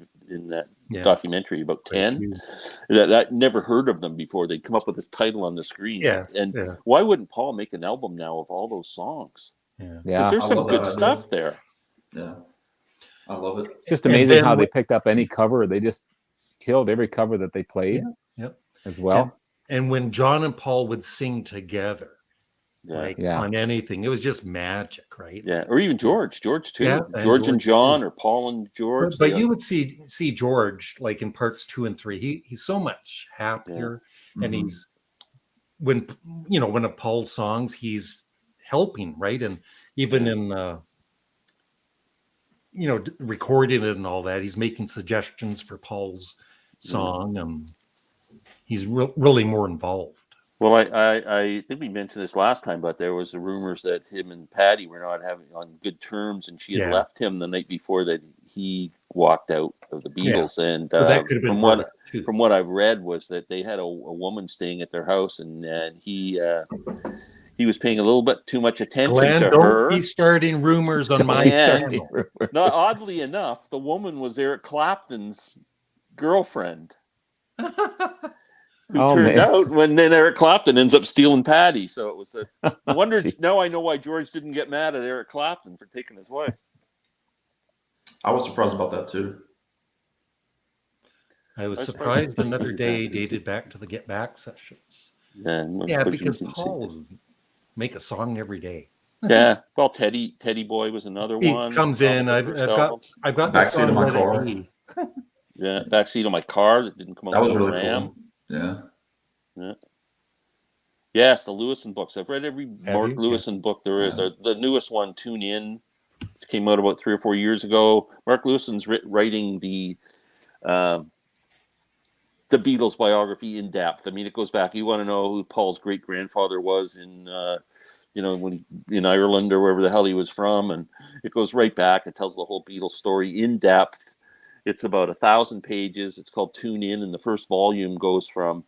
documentary? About 10. That I never heard of them before. They'd come up with this title on the screen. Why wouldn't Paul make an album now of all those songs? Because there's some good stuff there. Yeah, I love it. It's just amazing how they picked up any cover. They just killed every cover that they played as well. And when John and Paul would sing together, on anything, it was just magic, right? Yeah, or even George too. George and John, or Paul and George. But you would see George, like, in parts 2 and 3. He's so much happier, and he's when of Paul's songs, he's helping, right? And even in recording it and all that, he's making suggestions for Paul's song, and he's really more involved. Well, I think we mentioned this last time, but there was the rumors that him and Patty were not having on good terms, and she had left him the night before that he walked out of the Beatles. And so that could have been from what I've read was that they had a woman staying at their house, and he was paying a little bit too much attention to her. He's starting rumors on my channel. Not oddly enough, the woman was Eric Clapton's girlfriend. Who turned out when then Eric Clapton ends up stealing Patty. So it was I wonder. Now I know why George didn't get mad at Eric Clapton for taking his wife. I was surprised about that too. I was surprised Another Day dated back to the Get Back sessions. Yeah, because Paul make a song every day. Yeah, well, Teddy Boy was another one. He comes in. I've got Backseat of My Car. Yeah, Backseat of My Car that didn't come out. That was really cool. Yeah. Yes, the Lewison books. I've read every Mark Lewison book there is. The newest one, Tune In, which came out about 3 or 4 years ago. Mark Lewison's writing the the Beatles biography in depth. I mean, it goes back. You want to know who Paul's great grandfather was in, when he, in Ireland or wherever the hell he was from, and it goes right back. It tells the whole Beatles story in depth. It's about 1,000 pages. It's called Tune In, and the first volume goes from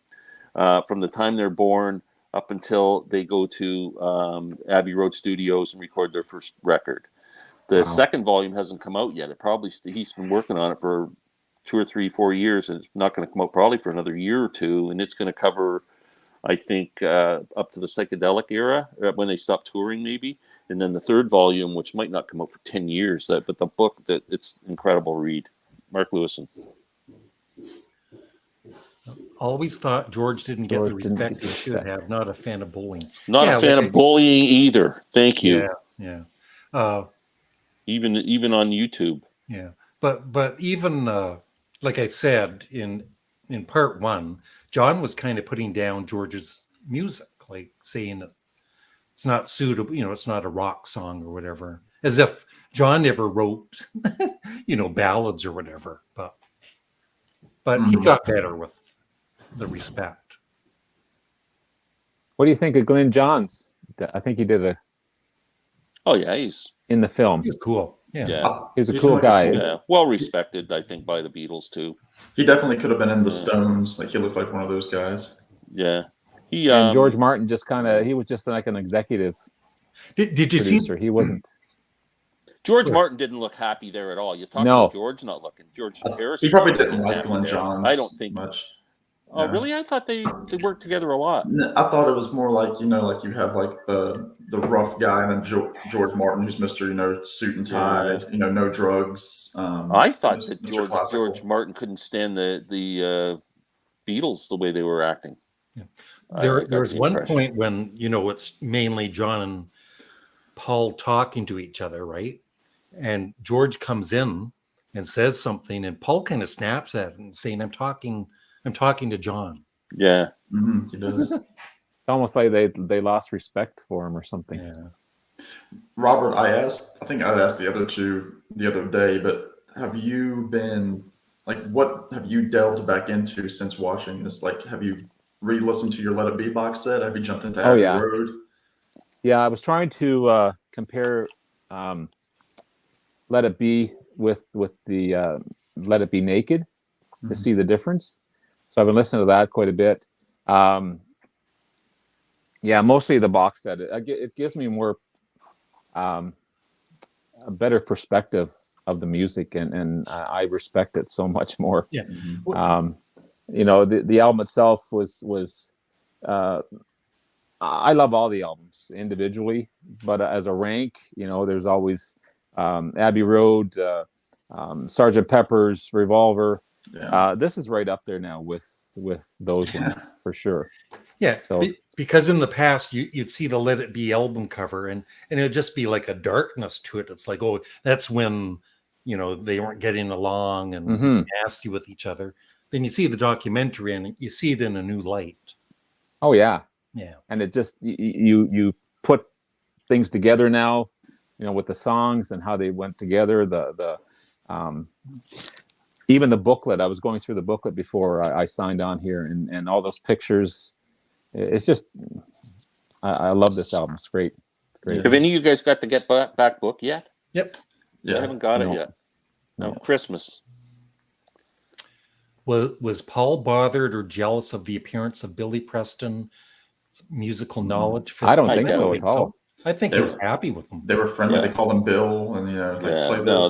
the time they're born up until they go to Abbey Road Studios and record their first record. The second volume hasn't come out yet. He's been working on it for 2 or 3, 4 years, and it's not going to come out probably for another year or two. And it's going to cover, I think, up to the psychedelic era when they stopped touring, maybe. And then the third volume, which might not come out for 10 years, but the book, it's incredible read. Mark Lewison. Always thought George didn't get the respect he should have. Not a fan of bullying. Not a fan of bullying either. Thank you. Yeah. Even on YouTube. Yeah, but even like I said in part one, John was kind of putting down George's music, like saying it's not suitable. It's not a rock song or whatever, as if John never wrote, ballads or whatever. But he got better with the respect. What do you think of Glenn Johns? I think he did a. Oh yeah, he's in the film. He was cool. Yeah. He's a cool guy. Yeah, well respected, I think, by the Beatles too. He definitely could have been in the Stones. Like he looked like one of those guys. Yeah. And George Martin he was just like an executive. Did you producer. see? He wasn't. George Martin didn't look happy there at all. You talk about George not looking. George Harrison. He probably didn't like Glenn Johns. I don't think much. Oh, really? I thought they worked together a lot. I thought it was more like, like you have like the rough guy and then George Martin, who's Mr. Suit and tie, no drugs. I thought that George Martin couldn't stand the Beatles the way they were acting. Yeah. There was one point when, it's mainly John and Paul talking to each other, right? And George comes in and says something, and Paul kind of snaps at him, saying, I'm talking to John. Yeah. Mm-hmm, he does. It's almost like they lost respect for him or something. Yeah. Robert, I think I asked the other two the other day, but have you been, what have you delved back into since watching this? Have you re-listened to your Let It Be box set? Have you jumped into Abbey Road? Yeah, I was trying to compare Let It Be with the Let It Be Naked to see the difference. So I've been listening to that quite a bit. Mostly the box set. It gives me more a better perspective of the music, and I respect it so much more. Yeah. The album itself was I love all the albums individually, but as a rank, there's always Abbey Road, Sgt. Pepper's, Revolver. Yeah. This is right up there now with those ones for sure. Yeah. So because in the past you'd see the Let It Be album cover and it'd just be like a darkness to it. It's like, oh, that's when they weren't getting along and nasty with each other. Then you see the documentary and you see it in a new light. Oh yeah. Yeah. And it just you put things together now, with the songs and how they went together. The even the booklet, I was going through the booklet before I signed on here, and all those pictures. It's just, I love this album. It's great. It's great. Have any of you guys got the Get Back book yet? Yep. Yeah. I haven't got it yet. No, Christmas. Was Paul bothered or jealous of the appearance of Billy Preston's musical knowledge? I don't think so at all. I think he was happy with him. They were friendly. Yeah. They called him Bill, and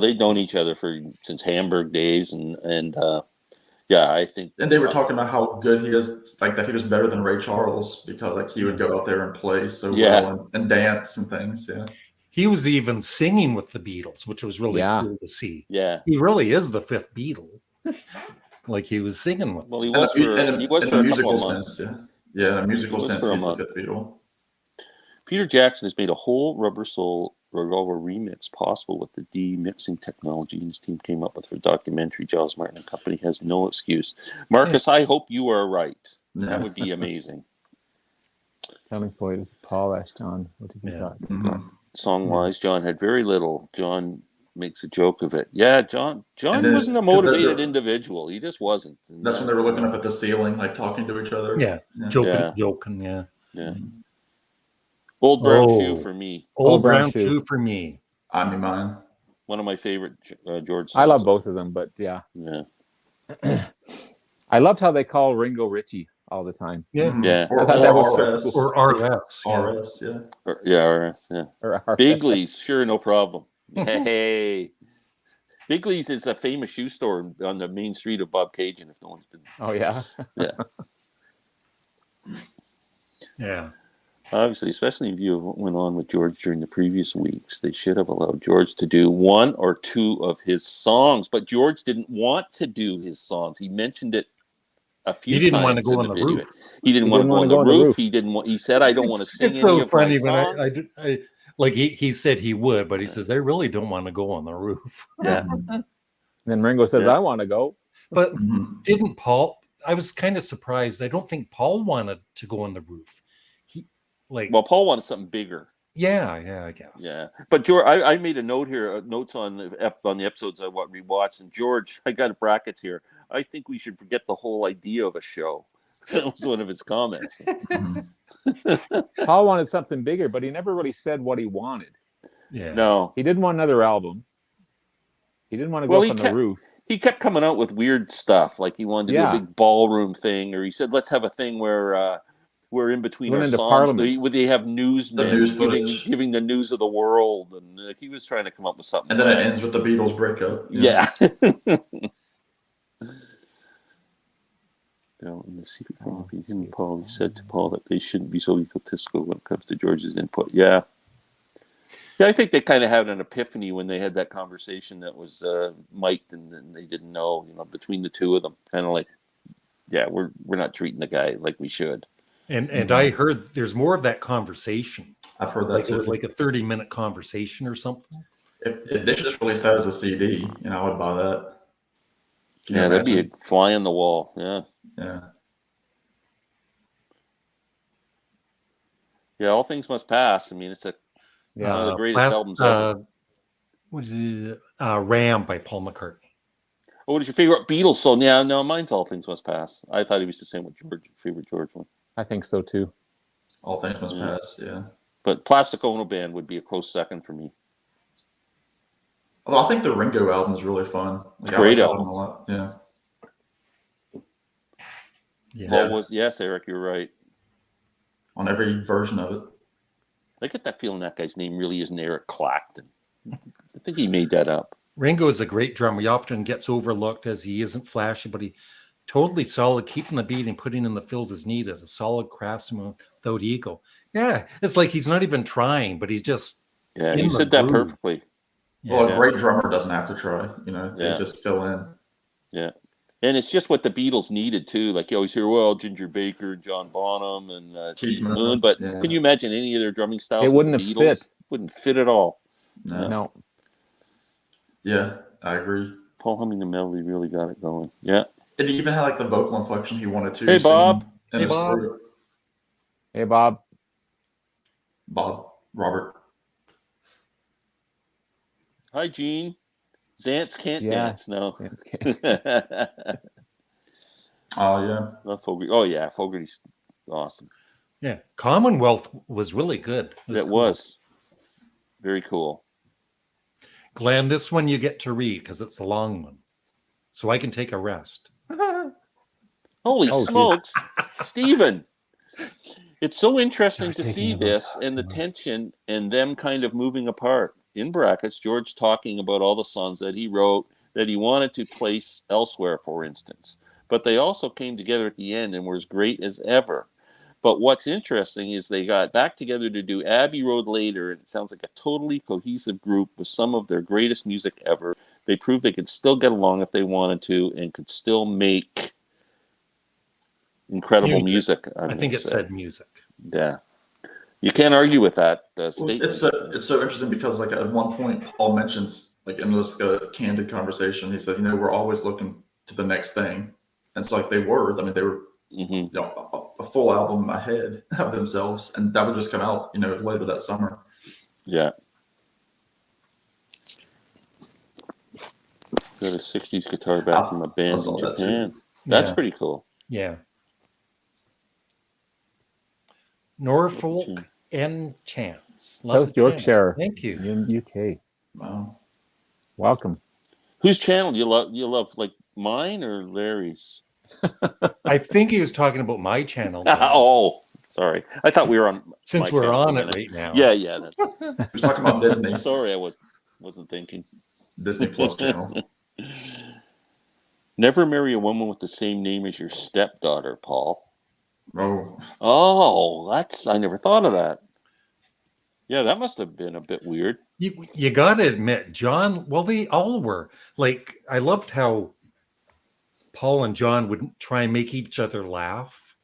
they'd known each other since Hamburg days, and I think. And they were talking about how good he is, that he was better than Ray Charles because he would go out there and play so well and dance and things. Yeah. He was even singing with the Beatles, which was really cool to see. Yeah. He really is the fifth Beatle. He was singing with. Well, he was for a couple of months. Yeah, in a musical sense, he's the fifth Beatle. Peter Jackson has made a whole Rubber Soul Revolver remix possible with the de-mixing technology his team came up with for documentary. Giles Martin and Company has no excuse. Marcus, I hope you are right. That would be amazing. Telling point is Paul asked John, what did you thought? Song-wise, John had very little. John makes a joke of it. Yeah, John then, wasn't a 'cause motivated individual. He just wasn't. And that's when they were looking up at the ceiling, like talking to each other. Yeah, joking. Yeah. Old Brown Shoe for me. Old Brown Shoe for me. I mean, mine. One of my favorite George songs. I love both of them, but yeah. I loved how they call Ringo Ritchie all the time. Yeah. Yeah. I thought that was RS. so cool. Or RS. RS, yeah. RS, yeah. Or RS. Bigley's, sure, no problem. Hey. Bigley's is a famous shoe store on the main street of Bob Cajun, if no one's been. Oh, yeah. Yeah. Yeah. Obviously, especially in view of what went on with George during the previous weeks, they should have allowed George to do one or two of his songs. But George didn't want to do his songs. He mentioned it a few times. He didn't want to go on the roof. He didn't want to go on the roof. He didn't want. He said, "I don't want to sing it's any so of funny my when songs." I like he said he would, but he says I really don't want to go on the roof. Yeah. Then Ringo says, "I want to go." But didn't Paul? I was kind of surprised. I don't think Paul wanted to go on the roof. Well, Paul wanted something bigger. Yeah, I guess. Yeah, but George, I made a note here, notes on the episodes I rewatched, and George, I got brackets here. I think we should forget the whole idea of a show. That was one of his comments. Paul wanted something bigger, but he never really said what he wanted. Yeah. No, he didn't want another album. He didn't want to go up on the roof. He kept coming out with weird stuff, like he wanted to do a big ballroom thing, or he said, "Let's have a thing where." We're in between our songs. They have newsmen giving the news of the world, and he was trying to come up with something. And then it ends with the Beatles breakup. Yeah. In the secret copy, Paul said to Paul that they shouldn't be so egotistical when it comes to George's input. Yeah. Yeah, I think they kind of had an epiphany when they had that conversation that was mic'd, and they didn't know, between the two of them, kind of like, yeah, we're not treating the guy like we should. And I heard there's more of that conversation. I've heard that too. It was like a 30-minute conversation or something. If they should just release that as a CD, I would buy that. Yeah, that'd be a fly on the wall. Yeah. Yeah. Yeah, All Things Must Pass. I mean, it's one of the greatest albums ever. What is it? Ram by Paul McCartney. What is your favorite Beatles song? Yeah, no, mine's All Things Must Pass. I thought he was the same with favorite George one. I think so too. All Things Must Pass, yeah. But Plastic Ono Band would be a close second for me. Although I think the Ringo album is really fun. Great album. A lot. Yeah. Yes, Eric, you're right. On every version of it. I get that feeling that guy's name really isn't Eric Clapton. I think he made that up. Ringo is a great drummer. He often gets overlooked as he isn't flashy, but he totally solid, keeping the beat and putting in the fills as needed. A solid craftsman without ego. Yeah, it's like he's not even trying, but he's just. Yeah, you said that perfectly. Well, a great drummer doesn't have to try. They just fill in. Yeah, and it's just what the Beatles needed too. Like you always hear, well, Ginger Baker, John Bonham, and Keith Moon. But can you imagine any of their drumming styles? It wouldn't have fit. Wouldn't fit at all. No. Yeah, I agree. Paul humming the melody really got it going. Yeah. And he even had like the vocal inflection he wanted to. Hey, Bob. Hey, Bob. Hey, Bob. Robert. Hi, Gene. Zantz can't dance. No. Zantz can't. Oh, yeah. Not Fogerty. Oh, yeah. Fogerty's awesome. Yeah. Commonwealth was really good. It was. Very cool. Glenn, this one you get to read because it's a long one. So I can take a rest. Holy smokes. Stephen. It's so interesting to see this and the tension and them kind of moving apart. In brackets, George talking about all the songs that he wrote that he wanted to place elsewhere, for instance. But they also came together at the end and were as great as ever. But what's interesting is they got back together to do Abbey Road later, and it sounds like a totally cohesive group with some of their greatest music ever. They proved they could still get along if they wanted to and could still make incredible music. I think it said music. Yeah. You can't argue with that statement. It's so interesting because like at one point Paul mentions, like in this candid conversation, he said, we're always looking to the next thing. And it's like they were. I mean, they were a full album ahead of themselves, and that would just come out, later that summer. Yeah. Got a 60s guitar back from a band in Japan. That's pretty cool. Yeah. Norfolk Enchants. South Yorkshire. Thank you. In UK. Wow. Welcome. Whose channel do you love? You love like mine or Larry's? I think he was talking about my channel. Oh, sorry. I thought we were on. Since we're on it right now. Yeah, yeah. That's... He was talking about Disney. Sorry, I wasn't thinking. Disney Plus channel. Never marry a woman with the same name as your stepdaughter, Paul. Oh, I never thought of that. Yeah, that must have been a bit weird. You got to admit, John, well, they all were. Like, I loved how Paul and John would try and make each other laugh.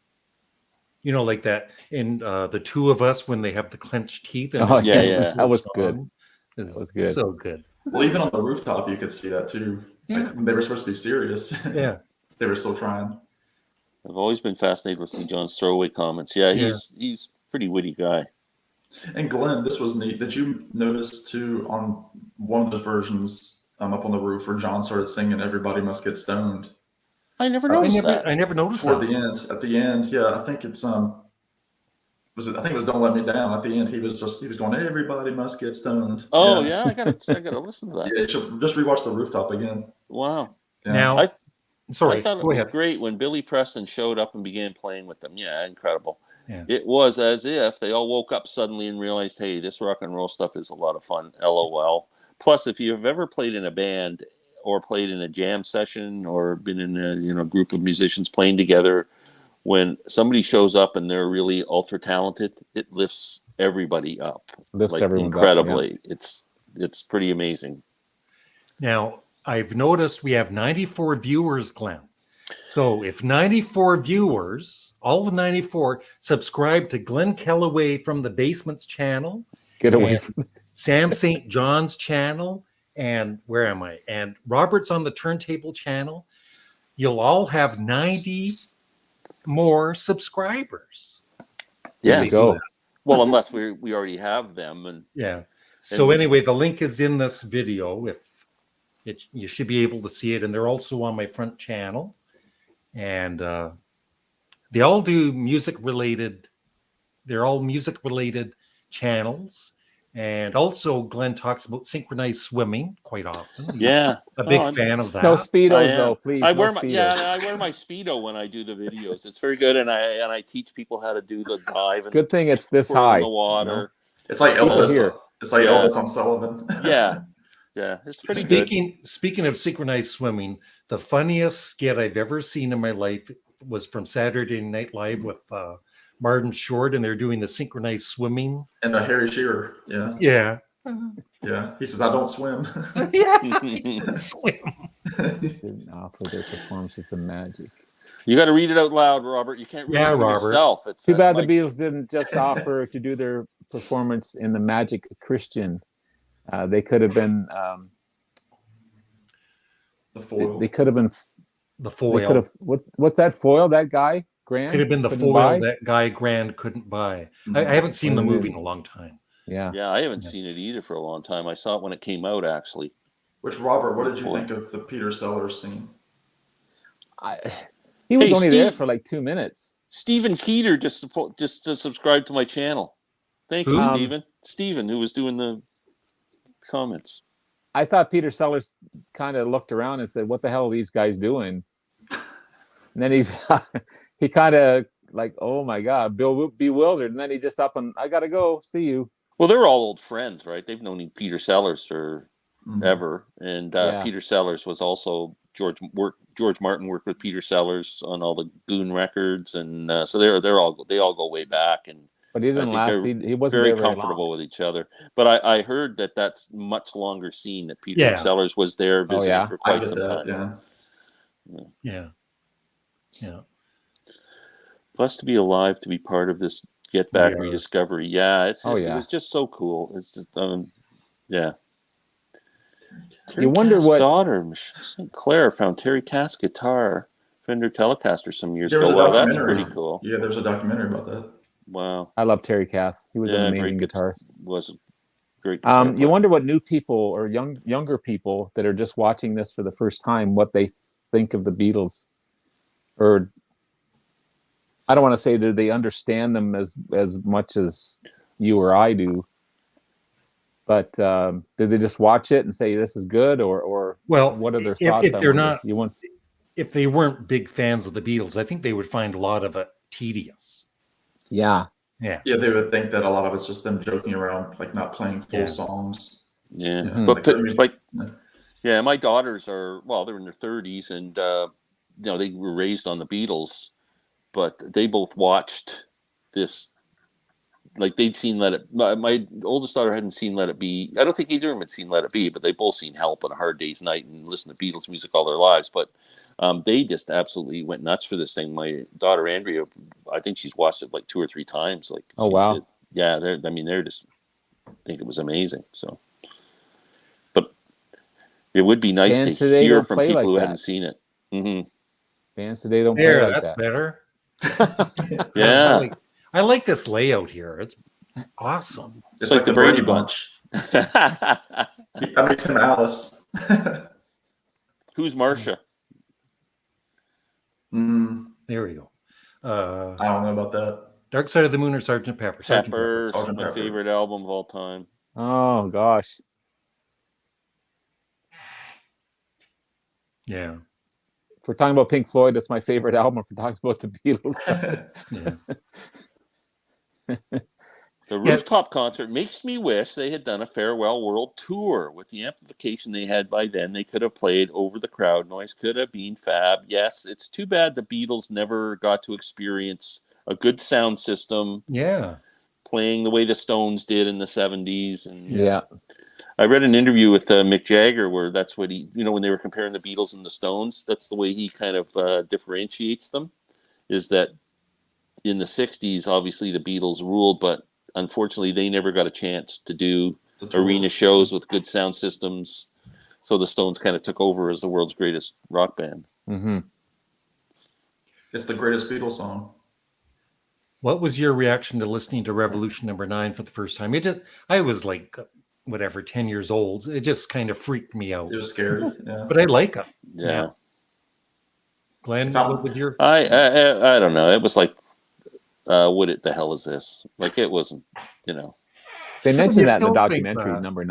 You know, like that in The Two of Us when they have the clenched teeth. And yeah. That was good. That was good. So good. Well, even on the rooftop, you could see that too. Yeah. Like, when they were supposed to be serious. Yeah. They were still trying. I've always been fascinated listening to John's throwaway comments. Yeah, he's a pretty witty guy. And Glenn, this was neat. Did you notice too on one of the versions up on the roof where John started singing "Everybody Must Get Stoned"? I never noticed that. I never noticed Toward that. the end. At the end, yeah, I think it's I think it was "Don't Let Me Down." At the end, he was going, "Everybody must get stoned." Oh yeah, I gotta listen to that. Yeah, just rewatch the rooftop again. Wow. Yeah. Now, I sorry, thought it go was ahead. great when Billy Preston showed up and began playing with them. Yeah, incredible. Yeah. It was as if they all woke up suddenly and realized, hey, this rock and roll stuff is a lot of fun. LOL. Plus, if you've ever played in a band or played in a jam session or been in a group of musicians playing together, when somebody shows up and they're really ultra talented, it lifts everybody up. Lifts everyone incredibly. Up, yeah. It's pretty amazing. Now, I've noticed we have 94 viewers, Glenn. So if 94 viewers, all the 94, subscribe to Glenn Kellaway from the Basements channel. Get away from Sam St. John's channel. And where am I? And Robert's on the Turntable channel. You'll all have 90 more subscribers. Yeah. Go. Well, unless we already have them. And yeah. So anyway, the link is in this video. You should be able to see it. And they're also on my front channel. And they all do music-related. They're all music-related channels. And also, Glenn talks about synchronized swimming quite often. He's a big fan of that. No Speedos, though, please. I wear my Speedo when I do the videos. It's very good, and I teach people how to do the dive. Good thing it's this high. In the water. You know? It's like Elvis. Here. It's like Elvis on Sullivan. Yeah, it's pretty good. Speaking of synchronized swimming, the funniest skit I've ever seen in my life was from Saturday Night Live with Martin Short, and they're doing the synchronized swimming. And Harry Shearer, yeah. Yeah. Yeah. He says, "I don't swim." Yeah, he doesn't swim. Didn't offer their performances the magic. You got to read it out loud, Robert. You can't read it for yourself. It's too bad the Beatles didn't just offer to do their performance in the Magic Christian. They could have been the foil. They could have been the foil. They could have, what's that foil? That guy Grand could have been the foil that guy Grand couldn't buy. Mm-hmm. I haven't seen the movie in a long time. Yeah, I haven't seen it either for a long time. I saw it when it came out, actually. Which, Robert, what did you think of the Peter Sellers scene? He was only there for like 2 minutes. Stephen Keeter just subscribed to my channel. Thank you, Stephen. Stephen, who was doing the comments. I thought Peter Sellers kind of looked around and said, "What the hell are these guys doing?" And then he kind of like, "Oh my God," bewildered. And then he just up and, "I gotta go. See you." Well, they're all old friends, right? They've known Peter Sellers for ever, and Peter Sellers was also George Martin worked with Peter Sellers on all the Goon records, and so they all go way back. And but he didn't last. He wasn't very comfortable with each other. But I heard that's much longer scene that Peter Sellers was there visiting for quite some time. Yeah. Blessed to be alive to be part of this Get Back rediscovery. Yeah, it was just so cool. It's just You wonder what daughter St. Clair found Terry Cass guitar Fender Telecaster some years ago. Wow, that's pretty cool. Yeah, there's a documentary about that. Wow, I love Terry Kath. He was an amazing guitarist. Was Great guitar You player. wonder what new people or younger people that are just watching this for the first time, what they think of the Beatles, or I don't want to say do they understand them as much as you or I do, but do they just watch it and say this is good, or Well, what are their thoughts? if they're not, You want if they weren't big fans of the Beatles, I think they would find a lot of it tedious. yeah. Yeah. Yeah, they would think that a lot of it's just them joking around, like not playing full Yeah. songs. Yeah, Mhm. but Like, they're- like, yeah, my daughters are they're in their 30s, and you know, they were raised on the Beatles, but they both watched this. Like, they'd seen Let It. My oldest daughter hadn't seen Let It Be. I don't think either of them had seen Let It Be, but they both seen Help on a Hard Day's Night and listened to Beatles music all their lives. But they just absolutely went nuts for this thing. My daughter Andrea, I think she's watched it like 2 or 3 times. Like, Oh, wow. yeah, they're just think it was amazing. So, but it would be nice Bands to today hear don't from play people like who that. hadn't seen it. Mm-hmm. Bands today don't play There, like that's that. better. Yeah, I like this layout here. It's awesome. it's like the Brady Bunch. That makes him Alice. Who's Marcia? There we go. I don't know about that. Dark Side of the Moon or Sergeant Pepper? Sergeant Pepper, Sergeant my Pepper. favorite album of all time. Oh gosh. Yeah. If we're talking about Pink Floyd, that's my favorite album. If we're talking about the Beatles, Yeah. The Rooftop concert makes me wish they had done a farewell world tour. With the amplification they had by then, they could have played over the crowd noise, could have been fab. Yes, it's too bad the Beatles never got to experience a good sound system, Yeah. playing the way the Stones did in the 70s. And yeah. I read an interview with Mick Jagger where that's what he, when they were comparing the Beatles and the Stones, that's the way he kind of differentiates them, is that in the 60s, obviously the Beatles ruled, but unfortunately they never got a chance to do arena shows with good sound systems. So the Stones kind of took over as the world's greatest rock band. Mm-hmm. It's the greatest Beatles song. What was your reaction to listening to Revolution Number 9 for the first time? I was like, whatever, 10 years old. It just kind of freaked me out. It was scary. Yeah. But I like it. Yeah. Glenn, what was your... I don't know. It was like, what the hell is this? Like, it wasn't, They mentioned You that in the still think documentary, that. number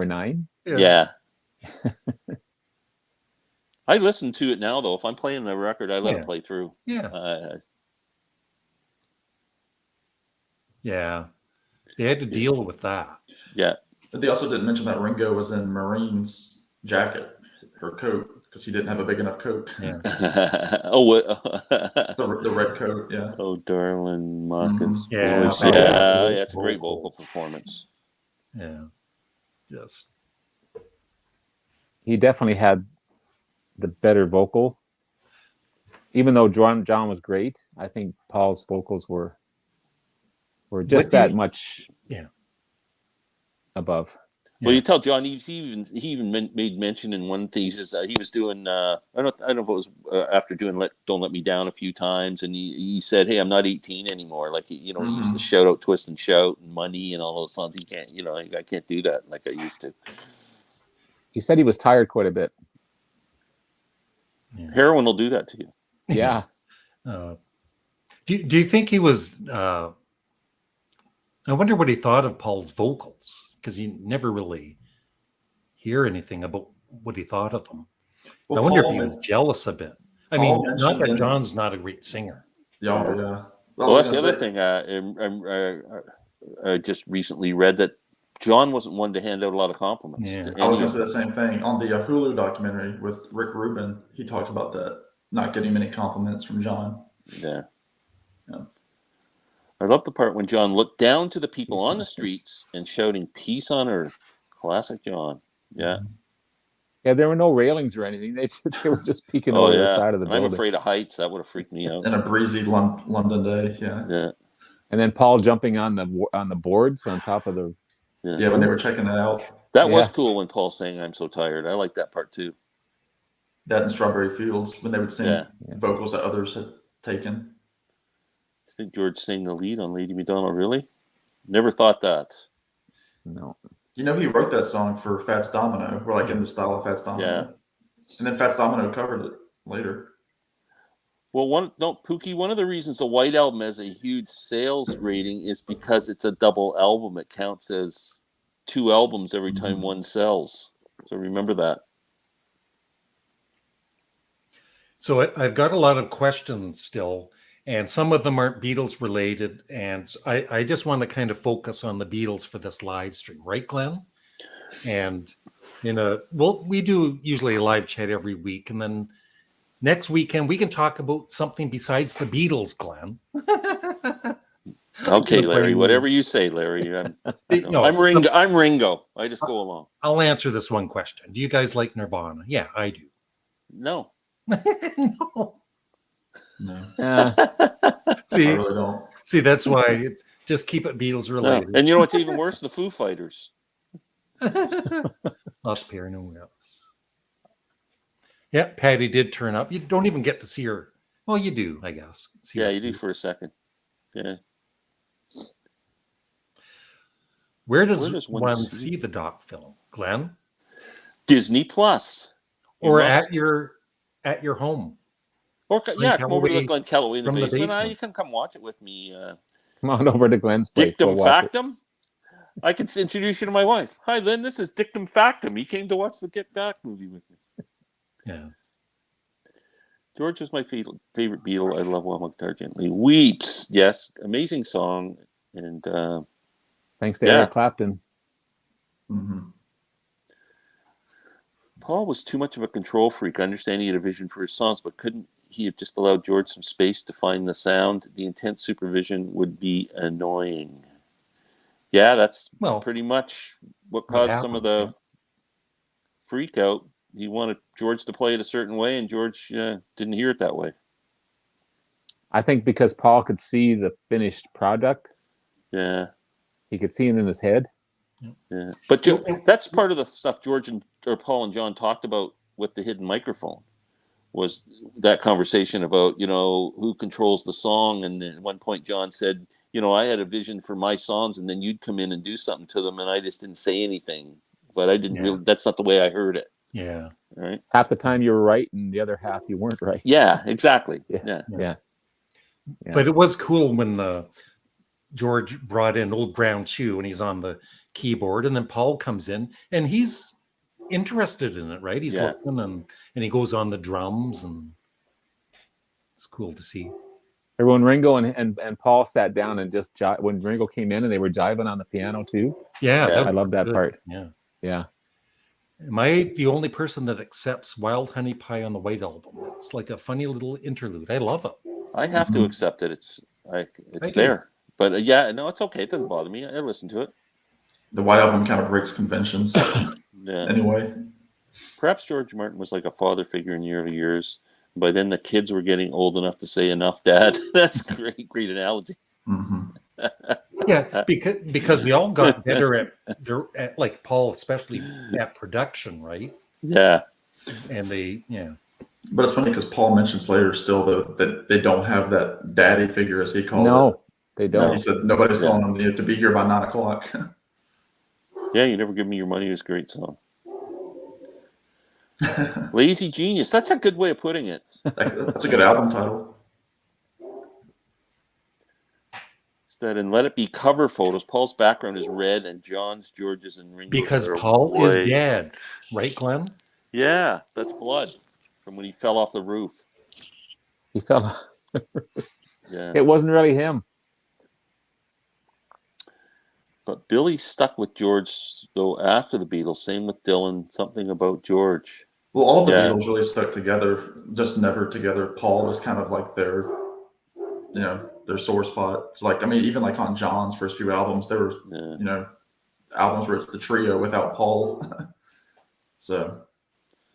nine. Yeah. I listen to it now, though. If I'm playing the record, I let it play through. Yeah. Yeah. They had to deal with that. Yeah. But they also didn't mention that Ringo was in Marine's jacket, her coat, because he didn't have a big enough coat. Yeah. Oh, what? The red coat, yeah. Oh, darling Marcus. Yeah. Voice. Yeah, it's a great vocal performance. Yeah. Yes. He definitely had the better vocal. Even though John was great, I think Paul's vocals were just that much above. Well, you tell John, he even made mention in one thesis he was doing. I don't know if it was after doing "Don't Let Me Down" a few times, and he said, "Hey, I'm not 18 anymore." Like, he used to shout out "Twist and Shout" and "Money" and all those songs. He can't, I can't do that like I used to. He said he was tired quite a bit. Yeah. Heroin will do that to you. Yeah. Do you think he was? I wonder what he thought of Paul's vocals, because you never really hear anything about what he thought of them. Well, I wonder Paul if he was jealous a bit. I Paul mean, not that mentioned- John's not a great singer. Yeah. Well, that's the other thing. I just recently read that John wasn't one to hand out a lot of compliments. Yeah. To I was any going of to say the same thing. On the Hulu documentary with Rick Rubin, he talked about that, not getting many compliments from John. Yeah. Yeah. I love the part when John looked down to the people on the streets and shouting "Peace on Earth." Classic John. Yeah. Yeah, there were no railings or anything. They were just peeking over the side of the building. I'm afraid of heights. That would have freaked me out. In a breezy London day, yeah. And then Paul jumping on the boards on top of the. Yeah, when they were checking that out. That was cool when Paul sang "I'm So Tired." I like that part too. That in Strawberry Fields, when they would sing vocals that others had taken. I think George sang the lead on Lady Madonna. Really? Never thought that. No. You know, he wrote that song for Fats Domino. We're like in the style of Fats Domino. Yeah. And then Fats Domino covered it later. Well, Pookie, one of the reasons the White Album has a huge sales rating is because it's a double album. It counts as 2 albums every time one sells. So remember that. So I've got a lot of questions still, and some of them aren't Beatles related. And I just want to kind of focus on the Beatles for this live stream, right, Glenn? And we do usually a live chat every week, and then next weekend we can talk about something besides the Beatles, Glenn. Okay, Larry. Whatever you say, Larry. I'm Ringo. I'm Ringo. I just go along. I'll answer this one question. Do you guys like Nirvana? Yeah, I do. No. No. I really don't. See, that's why just keep it Beatles related. No. And you know what's even worse? The Foo Fighters. Los Paranoias. Yeah, Patty did turn up. You don't even get to see her. Well, you do, I guess. Yeah, you do for a second. Yeah. Where does one see the doc film, Glenn? Disney Plus. Or at your home. Or come over to the Glen Calloway in the basement. You can come watch it with me. Come on over to Glenn's place. Dictum Factum. I can introduce you to my wife. Hi, Lynn. This is Dictum Factum. He came to watch the Get Back movie with me. Yeah. George is my favorite Beatle. I love While My Guitar Gently Weeps. Yes, amazing song. And thanks to Eric Clapton. Mm-hmm. Paul was too much of a control freak. I understand he had a vision for his songs, but couldn't he have just allowed George some space to find the sound? The intense supervision would be annoying. Yeah, that's pretty much what caused some of the freak out. He wanted George to play it a certain way, and George didn't hear it that way. I think because Paul could see the finished product. Yeah. He could see it in his head. Yeah. But that's part of the stuff Paul and John talked about with the hidden microphone, was that conversation about, who controls the song. And at one point John said, I had a vision for my songs, and then you'd come in and do something to them, and I just didn't say anything. But I didn't really, that's not the way I heard it. Yeah. Right. Half the time you were right, and the other half you weren't right. Yeah, exactly. Yeah. But it was cool when George brought in Old Brown Shoe, and he's on the keyboard, and then Paul comes in, and he's interested in it, right? He's looking, and he goes on the drums, and it's cool to see. When Ringo and Paul sat down and just when Ringo came in and they were jiving on the piano too. Yeah, I love that part. Yeah. Am I the only person that accepts Wild Honey Pie on the White Album? It's like a funny little interlude. I love it. I have to accept it. It's there. But it's okay. It doesn't bother me. I listen to it. The White Album kind of breaks conventions. Anyway. Perhaps George Martin was like a father figure in the early years. By then the kids were getting old enough to say enough, Dad. That's great analogy. Mm-hmm. Yeah, because we all got better at like Paul, especially at production, right? Yeah. And But it's funny because Paul mentions later still that they don't have that daddy figure, as he called it. No, they don't. He said nobody's telling them you have to be here by 9:00. Yeah, You Never Give Me Your Money is a great song. Lazy Genius. That's a good way of putting it. That's a good album title. That and Let It Be cover photos. Paul's background is red, and John's, George's, and Ringo's. Because Paul is dead, right, Glenn? Yeah, that's blood from when he fell off the roof. He fell off. Yeah. It wasn't really him. But Billy stuck with George though after the Beatles. Same with Dylan. Something about George. Well, all the Beatles really stuck together, just never together. Paul was kind of like their sore spot. It's like, even like on John's first few albums, there were, albums where it's the trio without Paul. So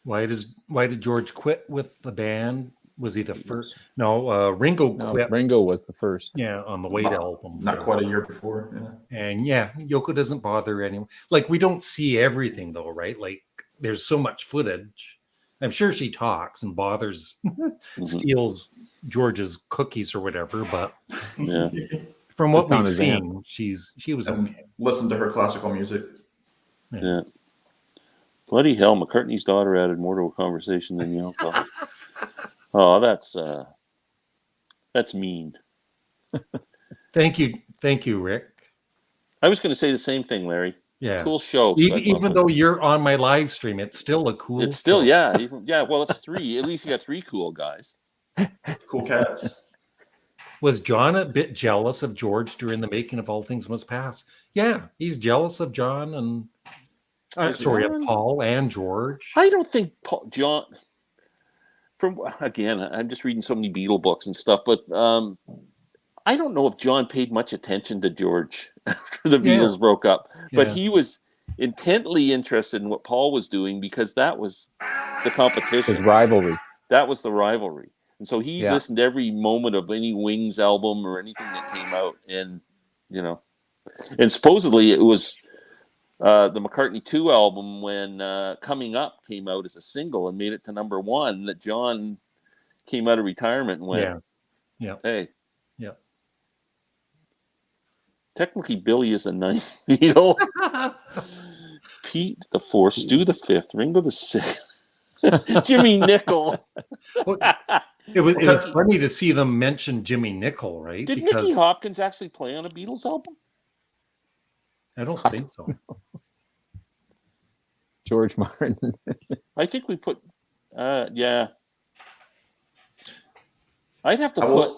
why did George quit with the band? Was he the first? No, Ringo quit. Ringo was the first. Yeah, on the White Album. Not quite a year before. Yeah. And Yoko doesn't bother anyone. Like, we don't see everything though, right? Like, there's so much footage. I'm sure she talks and bothers, steals George's cookies or whatever, but from what we've seen, she was okay. Listen to her classical music. Yeah. Bloody hell, McCartney's daughter added more to a conversation than Yoko. Oh, that's mean. Thank you, Rick. I was going to say the same thing, Larry. Yeah. Cool show. Even though you're on my live stream, it's still a cool It's still, show. yeah. Well, it's 3. At least you got 3 cool guys. Cool cats. Was John a bit jealous of George during the making of All Things Must Pass? Yeah, he's jealous of John and of Paul and George. I don't think John. Again, I'm just reading so many Beatle books and stuff, but I don't know if John paid much attention to George after the Beatles broke up. But he was intently interested in what Paul was doing because that was the competition. His rivalry. That was the rivalry. And so he listened to every moment of any Wings album or anything that came out. And, and supposedly it was the McCartney 2 album when Coming Up came out as a single and made it to number 1 that John came out of retirement and went, hey. Yeah. Technically, Billy is the 9th Beatle. Pete the 4th, Stu the 5th, Ringo the 6th, Jimmy Nickel. It's funny to see them mention Jimmy Nickel, right? Did Nicky Hopkins actually play on a Beatles album? I don't think so. George Martin. I think we put, I'd have to put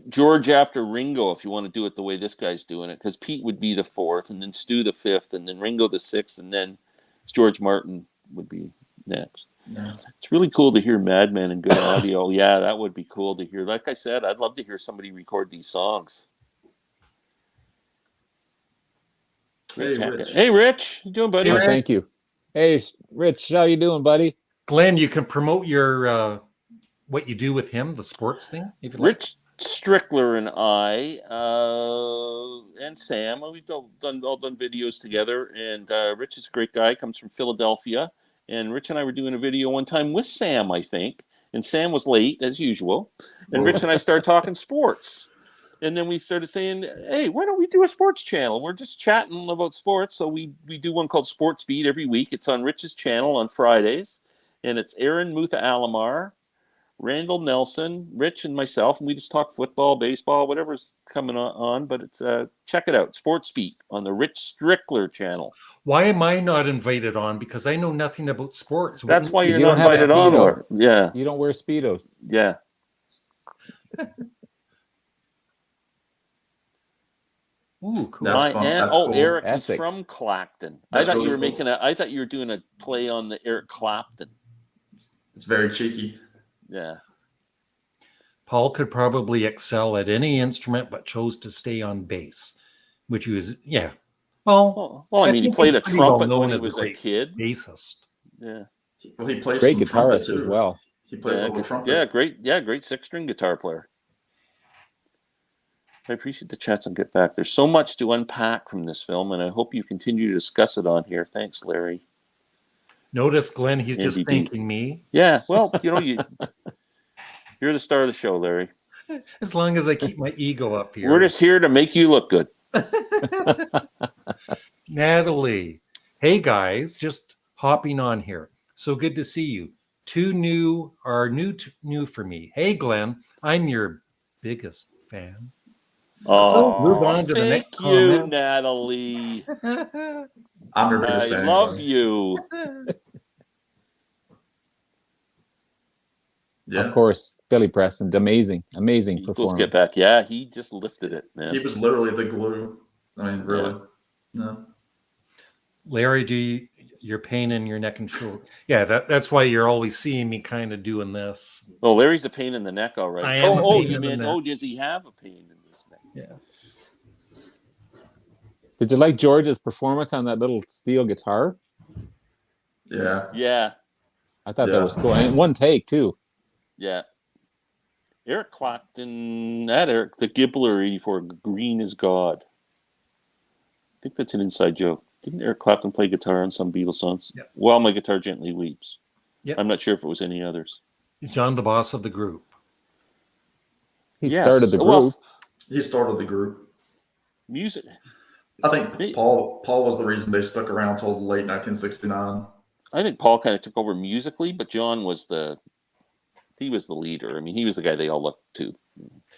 George after Ringo if you want to do it the way this guy's doing it, because Pete would be the 4th, and then Stu the 5th, and then Ringo the 6th, and then George Martin would be next. Yeah. It's really cool to hear Madman in good audio. Yeah, that would be cool to hear. Like I said, I'd love to hear somebody record these songs. Hey, Rich. Hey, Rich. You doing, buddy? Oh, thank you. Hey, Rich. How you doing, buddy? Glenn, you can promote your what you do with him, the sports thing, if you like. Rich Strickler and I and Sam, we've all done videos together. And Rich is a great guy. Comes from Philadelphia. And Rich and I were doing a video one time with Sam, I think. And Sam was late, as usual. And Rich and I started talking sports. And then we started saying, hey, why don't we do a sports channel? We're just chatting about sports. So we do one called Sports Beat every week. It's on Rich's channel on Fridays. And it's Aaron Mutha Alamar, Randall Nelson, Rich, and myself. And we just talk football, baseball, whatever's coming on. But it's check it out, Sports Beat on the Rich Strickler channel. Why am I not invited on? Because I know nothing about sports. That's why you're not invited on. Or, yeah. You don't wear Speedos. Yeah. Ooh, cool. Cool. Eric is Essex. from Clacton. That's I thought really you were cool. I thought you were doing a play on the Eric Clapton. It's very cheeky. Yeah. Paul could probably excel at any instrument, but chose to stay on bass, which he was, Well, I mean, he played a he's pretty well trumpet known when he as was a great kid. bassist. Yeah. Well, he plays Great some trumpet guitarist too. as well. He plays a little trumpet. Yeah, great 6-string guitar player. I appreciate the chats and get back. There's so much to unpack from this film, and I hope you continue to discuss it on here. Thanks, Larry. Notice, Glenn, he's just MVP. thanking me. Yeah, well, you're the star of the show, Larry. As long as I keep my ego up here. We're just here to make you look good. Natalie. Hey, guys, just hopping on here. So good to see you. Two new are new for me. Hey, Glenn, I'm your biggest fan. Oh, move on to the next thank you, comment. Natalie. I'm your biggest I fan. love you. Yeah. Of course, Billy Preston, amazing Eagles performance. get back. Yeah, he just lifted it, man. He was literally the glue. I mean, really. Yeah. No. Larry, your pain in your neck and shoulder. Yeah, that's why you're always seeing me kind of doing this. Oh, Larry's a pain in the neck, all right. I am a pain you in the mean, neck. does he have a pain in his neck? Yeah. Did you like George's performance on that little steel guitar? Yeah. Yeah, I thought that was cool. And one take too. yeah. Eric Clapton, Eric, the Gibbler 84, Green is God. I think that's an inside joke. Didn't Eric Clapton play guitar on some Beatles songs? Yep. While My Guitar Gently Weeps. Yep. I'm not sure if it was any others. Is John the boss of the group? He Yes. started the group. Well, He started the group. music. I think Paul was the reason they stuck around till late 1969. I think Paul kind of took over musically, but John was the leader. I mean, he was the guy they all looked to.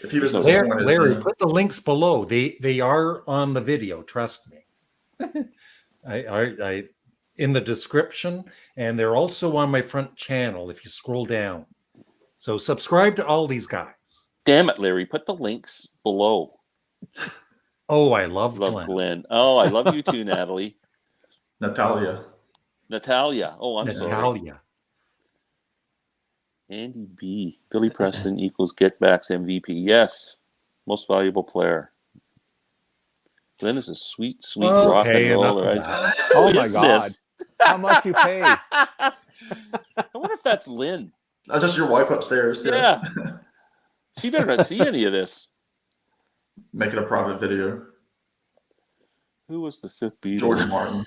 If he was Larry, put the links below. They are on the video. Trust me. I in the description, and they're also on my front channel if you scroll down. So subscribe to all these guys. Damn it, Larry! Put the links below. Oh, I love Glenn. Oh, I love you too, Natalie. Natalia. Oh, I'm sorry. Natalia. Andy B. Billy Preston equals Get Back's MVP. Yes. Most valuable player. Glenn is a sweet rock and roller. Oh my God. How much you pay? I wonder if that's Lynn. That's just your wife upstairs. Yeah. She better not see any of this. Make it a private video. Who was the fifth Beatle? George Martin.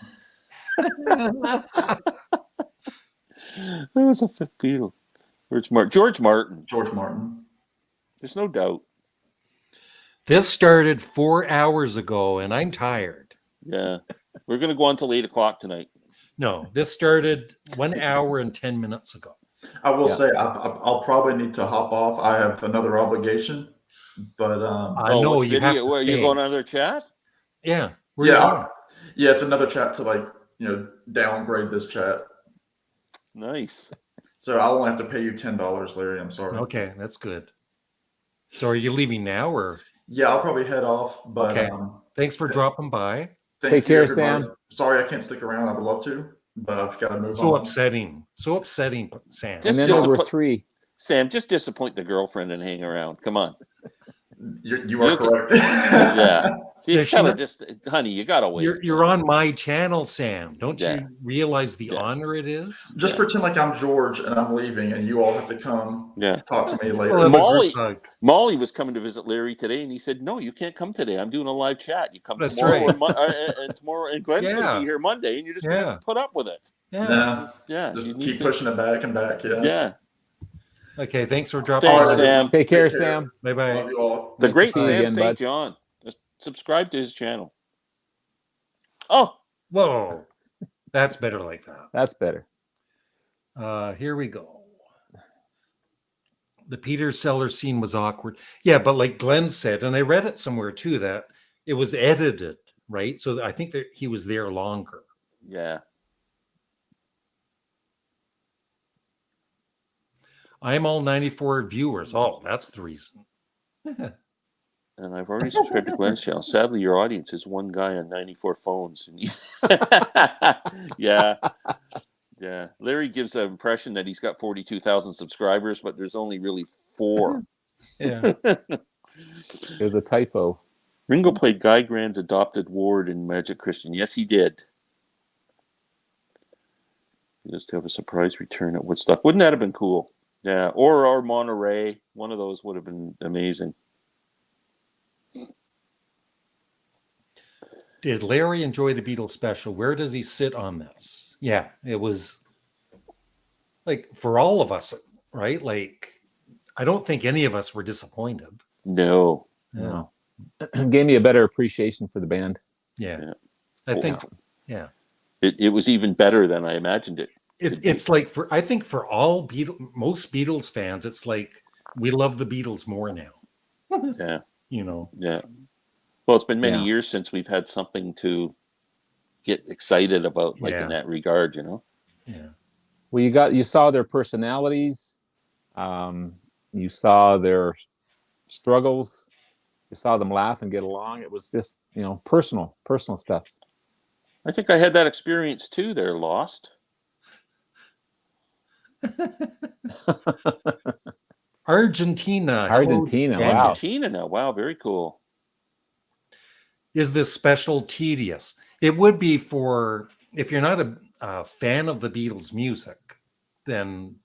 Who was the fifth Beatle? George Martin. George Martin. There's no doubt. This started 4 hours ago, and I'm tired. Yeah. We're going to go on till 8 o'clock tonight. No, this started 1 hour and 10 minutes ago. I will say I'll probably need to hop off. I have another obligation, but I know you have to Are you going on their chat? Yeah. Yeah, it's another chat to downgrade this chat. Nice. So I'll only have to pay you $10, Larry. I'm sorry. Okay, that's good. So are you leaving now or? Yeah, I'll probably head off. But okay. Thanks for dropping by. Take care, Sam. Sorry, I can't stick around. I would love to, but I've got to move on. So upsetting, Sam. And then number 3. Sam, just disappoint the girlfriend and hang around. Come on. You are correct. Yeah. You gotta honey, you gotta wait. You're on my channel, Sam. Don't you realize the honor it is? Just pretend like I'm George and I'm leaving, and you all have to come talk to me later. Well, Molly was coming to visit Larry today, and he said, "No, you can't come today. I'm doing a live chat. You come tomorrow, and tomorrow, and Glenn's gonna be here Monday, and you're just gonna have to put up with it." Just keep pushing it back and back. Yeah. Okay, thanks for dropping by. Sam. Take care, Sam. Bye-bye. Love you all. The great Sam St. John. Subscribe to his channel. Oh, whoa. That's better like that. That's better. Here we go. The Peter Sellers scene was awkward. Yeah, but like Glenn said, and I read it somewhere too, that it was edited, right? So I think that he was there longer. Yeah. I'm all 94 viewers. Oh, that's the reason. And I've already subscribed to Glenn's channel. Sadly, your audience is one guy on 94 phones. Yeah. Larry gives the impression that he's got 42,000 subscribers, but there's only really 4. Yeah. There's a typo. Ringo played Guy Grant's adopted ward in Magic Christian. Yes, he did. He used to have a surprise return at Woodstock. Wouldn't that have been cool? Yeah, or Monterey. One of those would have been amazing. Did Larry enjoy the Beatles special? Where does he sit on this? Yeah, it was like for all of us, right? Like, I don't think any of us were disappointed. No. Gave me a better appreciation for the band. Yeah. I think, It was even better than I imagined it. It's like I think for all most Beatles fans, it's like we love the Beatles more now. Yeah. Yeah. Well, it's been many years since we've had something to get excited about, like in that regard, Yeah. Well, you saw their personalities, you saw their struggles, you saw them laugh and get along. It was just, personal stuff. I think I had that experience too. They're Lost. Argentina. Wow. Argentina now. Wow, very cool. Is this special tedious? It would be if you're not a fan of the Beatles music, then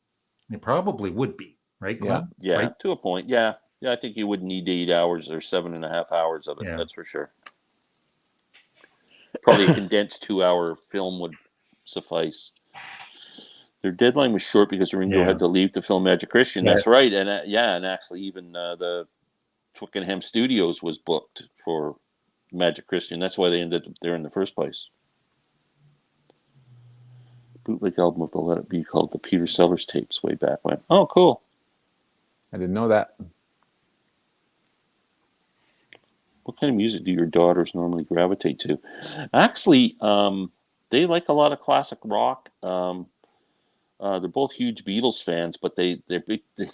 it probably would be, right, Glenn? Yeah, right? To a point. Yeah, I think you would need 8 hours or 7.5 hours of it. Yeah. That's for sure. Probably a condensed 2-hour film would suffice. Their deadline was short because Ringo had to leave to film Magic Christian. That's right. And and actually even the Twickenham Studios was booked for Magic Christian. That's why they ended up there in the first place. Bootleg album of the Let It Be called the Peter Sellers tapes way back when. Oh, cool. I didn't know that. What kind of music do your daughters normally gravitate to? Actually, they like a lot of classic rock. They're both huge Beatles fans, but they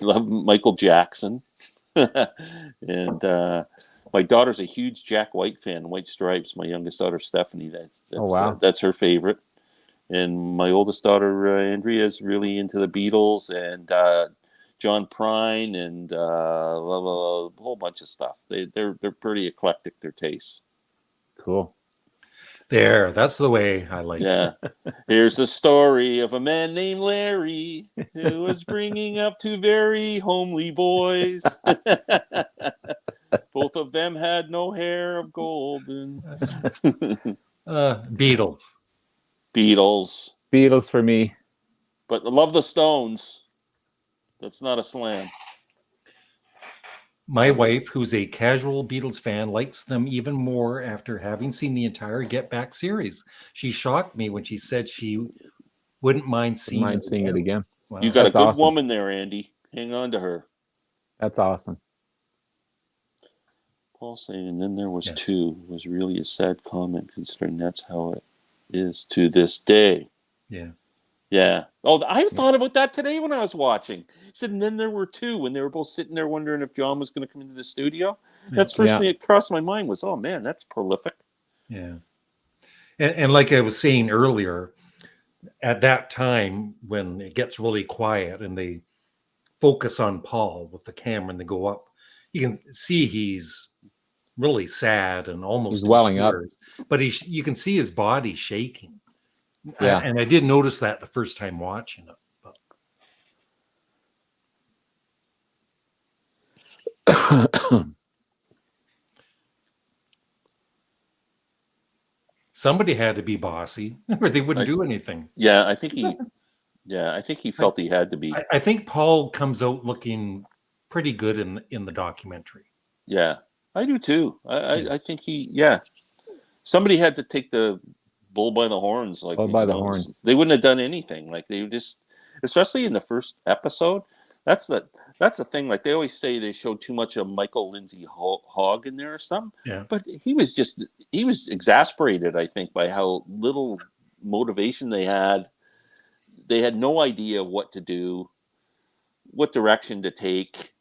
love Michael Jackson. And my daughter's a huge Jack White fan, White Stripes. My youngest daughter, Stephanie, that's her favorite. And my oldest daughter, Andrea, is really into the Beatles and John Prine and a whole bunch of stuff. They're pretty eclectic, their tastes. Cool. That's the way I like it. Here's the story of a man named Larry who was bringing up two very homely boys. Both of them had no hair of gold. Beatles. Beatles for me. But I love the Stones. That's not a slam. My wife, who's a casual Beatles fan, likes them even more after having seen the entire Get Back series. She shocked me when she said she wouldn't mind seeing it again. Wow. You got a good woman there, Andy. Hang on to her. That's awesome. Paul saying, and then there was two, was really a sad comment considering that's how it is to this day. Yeah. Oh, I thought about that today when I was watching. He said, and then there were two when they were both sitting there wondering if John was going to come into the studio. That's the first thing that crossed my mind was, oh man, that's prolific. Yeah. And like I was saying earlier, at that time when it gets really quiet and they focus on Paul with the camera and they go up, you can see he's really sad and almost welling up. But you can see his body shaking. Yeah. And I did notice that the first time watching it. But... Somebody had to be bossy or they wouldn't do anything. Yeah, I think he felt he had to be. I think Paul comes out looking pretty good in the documentary. Yeah, I do too. I think somebody had to take the bull by the horns. Like bull by the horns. They wouldn't have done anything. Like they just, especially in the first episode. That's the thing. Like they always say, they showed too much of Michael Lindsay Hogg in there or something. Yeah. But he was exasperated, I think, by how little motivation they had. They had no idea what to do, what direction to take.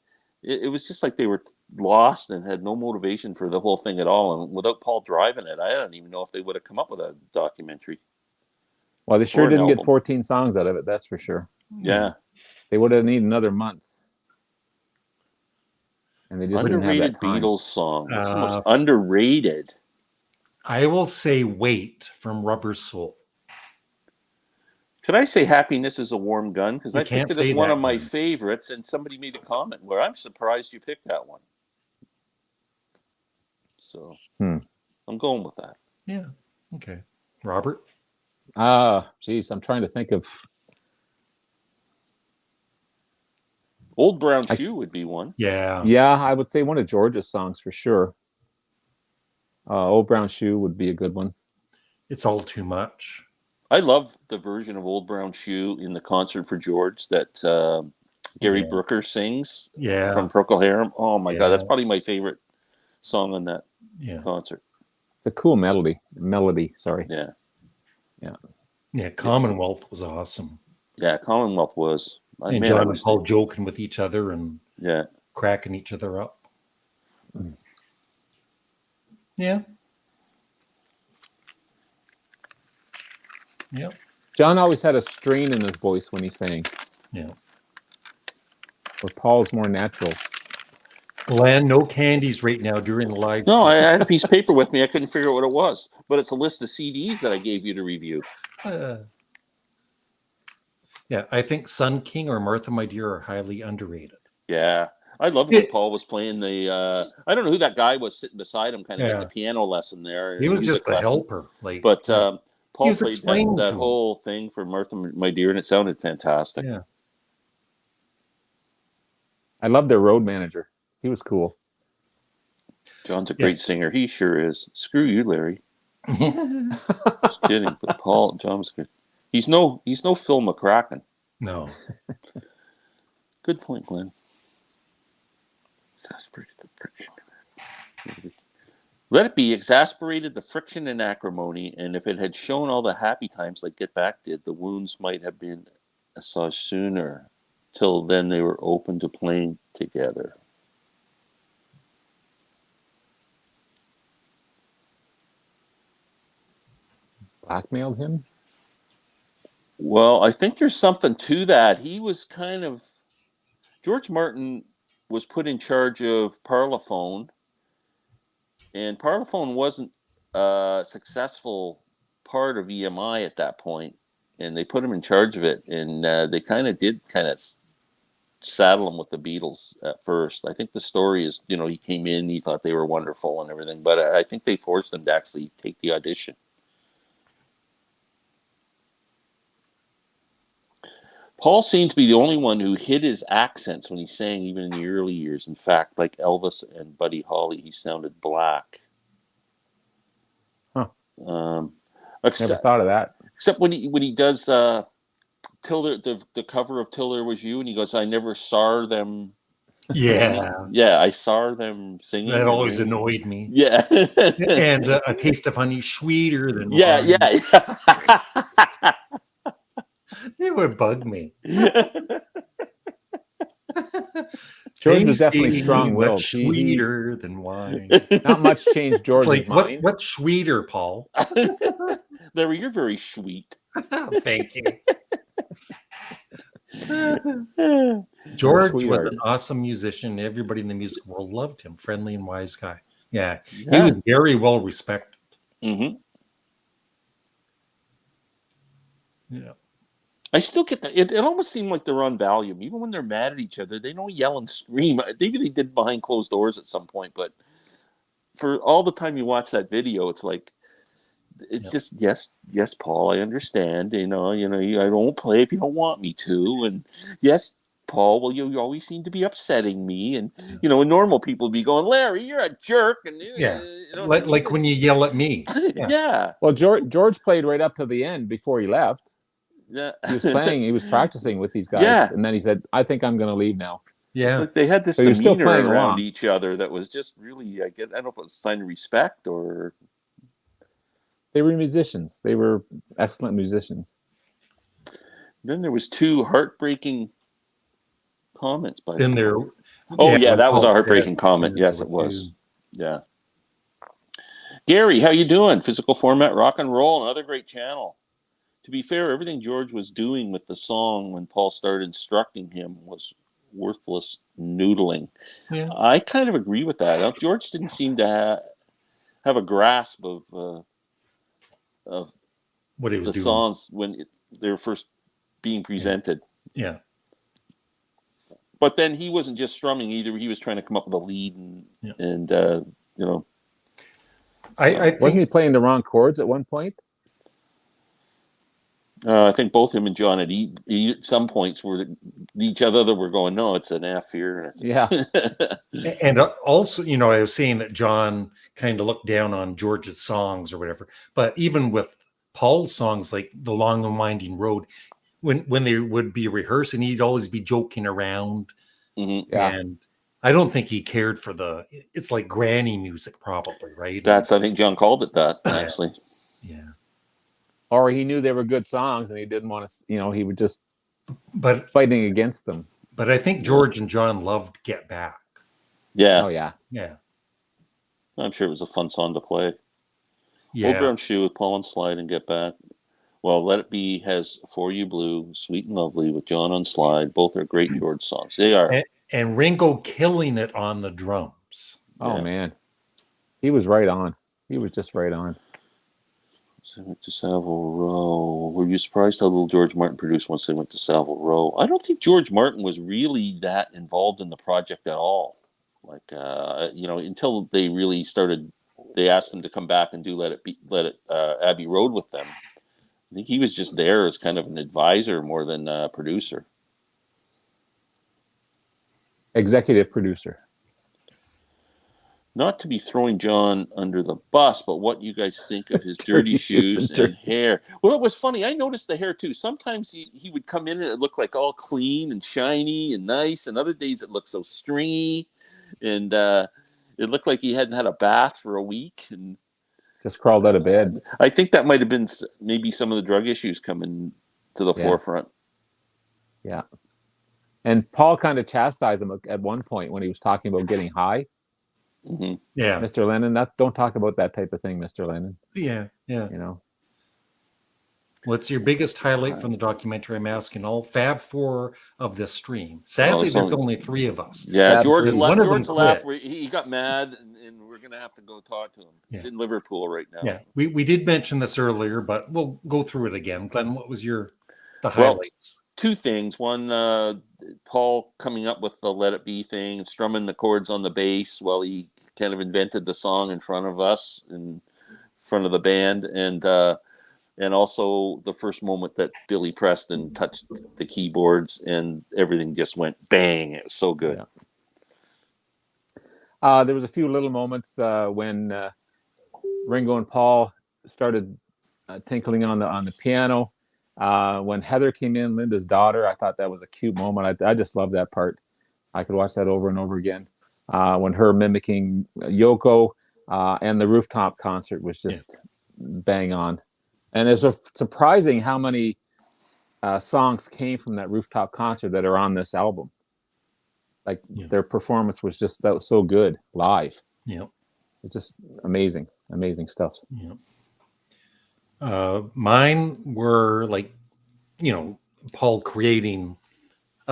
It was just like they were lost and had no motivation for the whole thing at all. And without Paul driving it, I don't even know if they would have come up with a documentary. Well, they sure didn't get 14 songs out of it. That's for sure. Yeah. They would have needed another month. And they just underrated didn't have that time. Beatles song. It's the most underrated. I will say Wait from Rubber Soul. Could I say Happiness is a Warm Gun? Because I picked it as one of my one. favorites, and somebody made a comment where I'm surprised you picked that one. So I'm going with that. Yeah. Okay. Robert? Geez, I'm trying to think of... Old Brown Shoe would be one. Yeah. Yeah, I would say one of George's songs for sure. Old Brown Shoe would be a good one. It's All Too Much. I love the version of Old Brown Shoe in the concert for George that Gary Brooker sings from Procol Harum. Oh my God, that's probably my favorite song on that concert. It's a cool melody. Sorry. Yeah, Commonwealth was awesome. Yeah, Commonwealth was. And John and Paul joking with each other and cracking each other up. Yeah. Yeah. John always had a strain in his voice when he sang. Yeah. But Paul's more natural. Glenn, no candies right now during the live. No, I had a piece of paper with me. I couldn't figure out what it was. But it's a list of CDs that I gave you to review. Yeah, I think Sun King or Martha My Dear are highly underrated. Yeah. I loved when Paul was playing the I don't know who that guy was sitting beside him, kind of in the piano lesson there. He was just a helper. But Paul played that whole thing for Martha My Dear, and it sounded fantastic. Yeah. I love their road manager. He was cool. John's a great singer. He sure is. Screw you, Larry. Just kidding. But John's good. He's no Phil McCracken. No. Good point, Glenn. Let it be exasperated the friction and acrimony, and if it had shown all the happy times like Get Back did, the wounds might have been assuaged sooner. Till then, they were open to playing together. Blackmailed him? Well, I think there's something to that. He was kind of... George Martin was put in charge of Parlophone, and Parlophone wasn't a successful part of EMI at that point, and they put him in charge of it, and they did saddle him with the Beatles at first. I think the story is, he came in, he thought they were wonderful and everything, but I think they forced him to actually take the audition. Paul seemed to be the only one who hid his accents when he sang, even in the early years. In fact, like Elvis and Buddy Holly, he sounded black. Huh. Never thought of that. Except when he does Till the cover of Till There Was You, and he goes, "I never saw them." Yeah. Yeah, I saw them singing. That always annoyed me. Yeah. And A Taste of Honey sweeter than yeah, wine. yeah. It would bug me. George was definitely strong-willed. Much sweeter than wine. Not much changed George's mind. What's sweeter, Paul? Larry, you're very sweet. Thank you. George was an awesome musician. Everybody in the music world loved him. Friendly and wise guy. Yeah. He was very well respected. Mm-hmm. Yeah. I still get that. It almost seemed like they're on Valium. Even when they're mad at each other, they don't yell and scream. Maybe they did behind closed doors at some point, but for all the time you watch that video, it's like, it's just, yes, Paul, I understand. I don't play if you don't want me to. And yes, Paul, well, you always seem to be upsetting me. And, and normal people would be going, Larry, you're a jerk. And like when you yell at me. Yeah. Well, George played right up to the end before he left. Yeah. He was playing, he was practicing with these guys. Yeah. And then he said, I think I'm going to leave now. Yeah. It's like they had this demeanor around each other that was just really, I don't know if it was a sign of respect or... They were musicians. They were excellent musicians. Then there was 2 heartbreaking comments by in there. Oh yeah, that was a heartbreaking comment. Yes, it was. Yeah. Gary, how you doing? Physical Format, Rock and Roll, another great channel. To be fair, everything George was doing with the song when Paul started instructing him was worthless noodling. Yeah. I kind of agree with that. George didn't seem to have a grasp of what he was doing. Songs when they were first being presented. Yeah. But then he wasn't just strumming either. He was trying to come up with a lead and I think, wasn't he playing the wrong chords at one point? I think both him and John at some points were each other were going, no, it's an F here. Yeah. And also, I was saying that John kind of looked down on George's songs or whatever. But even with Paul's songs, like The Long and Winding Road, when they would be rehearsing, he'd always be joking around. Mm-hmm. Yeah. And I don't think he cared for it's like granny music, probably, right? I think John called it that, actually. Yeah. Or he knew they were good songs and he didn't want to, he would just fighting against them. But I think George and John loved Get Back. Yeah. Oh, yeah. Yeah. I'm sure it was a fun song to play. Yeah. Old Brown Shoe with Paul on slide and Get Back. Well, Let It Be has For You Blue, Sweet and Lovely with John on slide. Both are great George songs. They are. And Ringo killing it on the drums. Oh, man. He was right on. He was just right on. So went to Savile Row. Were you surprised how little George Martin produced once they went to Savile Row? I don't think George Martin was really that involved in the project at all. Like, until they really started, they asked him to come back and do Let It Abbey Road with them. I think he was just there as kind of an advisor more than a producer. Executive producer. not to be throwing John under the bus, but what you guys think of his dirty shoes and hair. Well, it was funny. I noticed the hair too. Sometimes he would come in and it looked like all clean and shiny and nice, and other days it looked so stringy, and it looked like he hadn't had a bath for a week and just crawled out of bed. I think that might have been maybe some of the drug issues coming to the forefront. Yeah. And Paul kind of chastised him at one point when he was talking about getting high. Mm-hmm. Yeah. Mr. Lennon, don't talk about that type of thing, Mr. Lennon. Yeah. You know. What's your biggest highlight from the documentary? I'm asking all Fab Four of this stream. Sadly, there's only 3 of us. Yeah, Fab George three. left. George left. He got mad, and we're gonna have to go talk to him. He's in Liverpool right now. Yeah, we did mention this earlier, but we'll go through it again. Glenn, what was the highlights? 2 things. One, Paul coming up with the Let It Be thing, strumming the chords on the bass while he kind of invented the song in front of us, in front of the band, and also the first moment that Billy Preston touched the keyboards and everything just went bang. It was so good. Yeah. There was a few little moments when Ringo and Paul started tinkling on the piano. When Heather came in, Linda's daughter, I thought that was a cute moment. I just love that part. I could watch that over and over again. When her mimicking Yoko, and the Rooftop concert was just bang on. And it's surprising how many songs came from that Rooftop concert that are on this album. Like their performance was just so good live. Yeah, it's just amazing stuff. Yeah. Mine were like, Paul creating,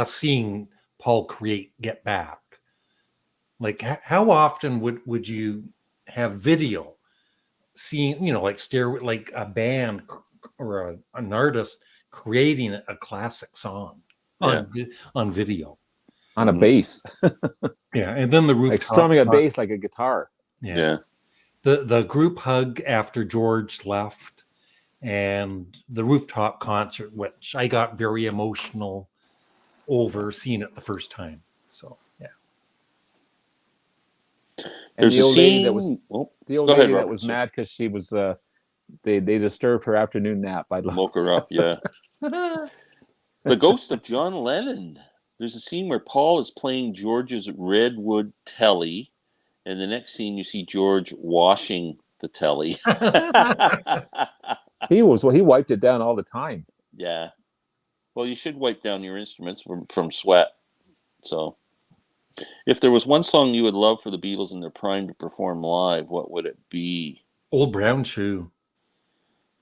seeing Paul create Get Back. Like, how often would you have video seeing, like a band or an artist creating a classic song on video on a bass? Yeah, and then the Rooftop, like strumming a bass like a guitar. Yeah. The group hug after George left, and the Rooftop concert, which I got very emotional over seeing it the first time. So yeah. And the old lady that was mad because she was they disturbed her afternoon nap. Woke her up, yeah. The ghost of John Lennon. There's a scene where Paul is playing George's redwood telly, and the next scene you see George washing the telly. He wiped it down all the time. Yeah. Well, you should wipe down your instruments from sweat. So, if there was one song you would love for the Beatles in their prime to perform live, what would it be? Old Brown Shoe.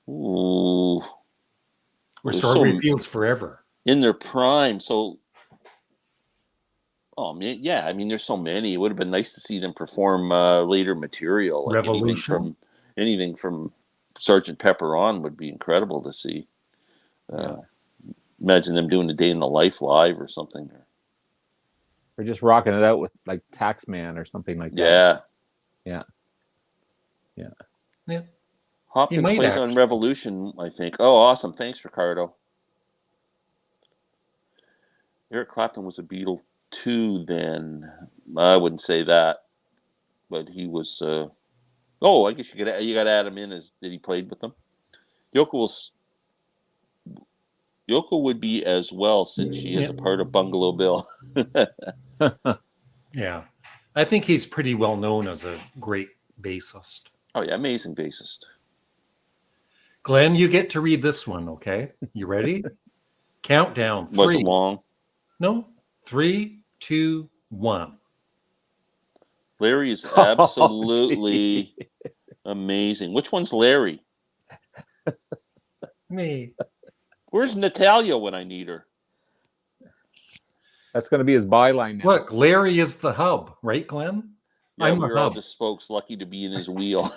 Ooh. Or Strawberry Fields Forever. In their prime. So, oh, man, yeah. I mean, there's so many. It would have been nice to see them perform later material. Like Revolution. Anything from Sgt. Pepper on would be incredible to see. Imagine them doing a Day in the Life live or something. Or just rocking it out with like Taxman or something like that. Yeah. Hopkins plays on Revolution, I think. Oh, awesome. Thanks, Ricardo. Eric Clapton was a Beatle too then. I wouldn't say that. But he was... I guess you got to add him in as that he played with them. Yoko would be as well, since she is a part of Bungalow Bill. Yeah. I think he's pretty well known as a great bassist. Oh, yeah. Amazing bassist. Glenn, you get to read this one, okay? You ready? Countdown. 3. Wasn't long. No. 3, 2, 1. Larry is absolutely amazing. Which one's Larry? Me. Where's Natalia when I need her? That's going to be his byline now. Look, Larry is the hub, right, Glenn? Yeah, we're all just spokes, lucky to be in his wheel.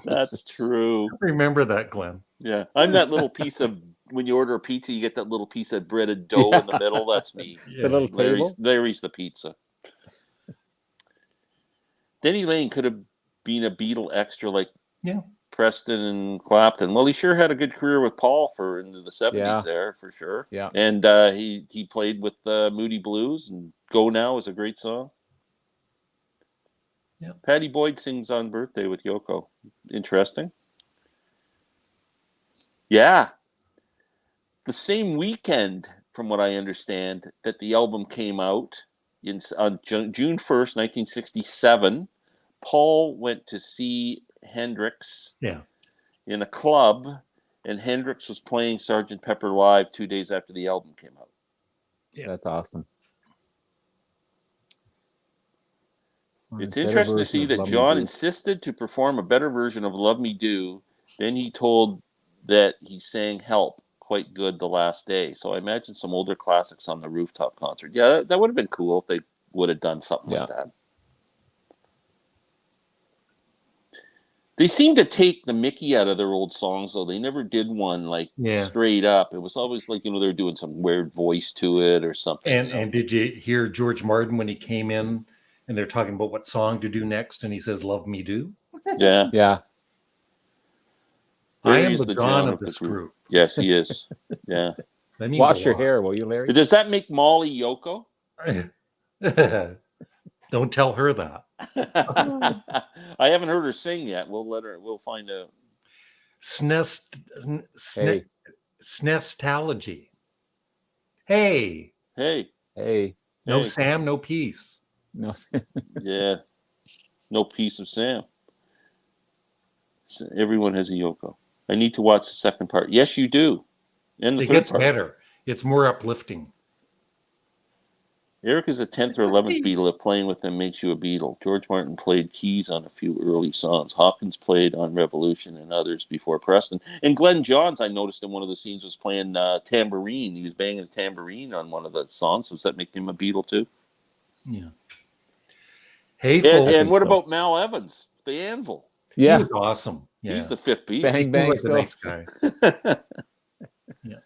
That's true. Remember that, Glenn. Yeah, I'm that little piece of, when you order a pizza, you get that little piece of breaded dough in the middle. That's me. The little table. Larry's the pizza. Denny Lane could have been a Beatle extra like Preston and Clapton. Well, he sure had a good career with Paul for into the 70s there, for sure. Yeah. And he played with Moody Blues and Go Now is a great song. Yeah. Patty Boyd sings on Birthday with Yoko. Interesting. Yeah. The same weekend, from what I understand, that the album came out, on June 1st, 1967, Paul went to see Hendrix in a club, and Hendrix was playing Sgt. Pepper Live 2 days after the album came out. Yeah. That's awesome. It's interesting to see that John insisted to perform a better version of Love Me Do. Then he told that he sang Help quite good the last day. So I imagine some older classics on the Rooftop concert. Yeah, that would have been cool if they would have done something like that. They seem to take the mickey out of their old songs, though. They never did one like straight up. It was always like, you know, they're doing some weird voice to it or something. And did you hear George Martin when he came in and they're talking about what song to do next, and he says, "Love Me Do"? Yeah. Yeah. I am the John of this group. Yes, he is. Yeah. That means wash your hair, will you, Larry? Does that make Molly Yoko? Don't tell her that. I haven't heard her sing yet. We'll find out. Snestology. Hey. No Sam, no peace. No. Yeah. No piece of Sam. Everyone has a Yoko. I need to watch the second part. Yes, you do. And the it third gets part. better. It's more uplifting. Eric is a 10th or 11th Beatle. If playing with them makes you a Beatle. George Martin played keys on a few early songs. Hopkins played on Revolution and others before Preston. And Glenn Johns, I noticed in one of the scenes, was playing tambourine. He was banging a tambourine on one of the songs. So does that make him a Beatle too? Yeah. Hey, folks. And what about Mal Evans, the anvil? Yeah. He was awesome. Yeah. He's the fifth Beatle. Bang, bang, a nice guy. Yeah.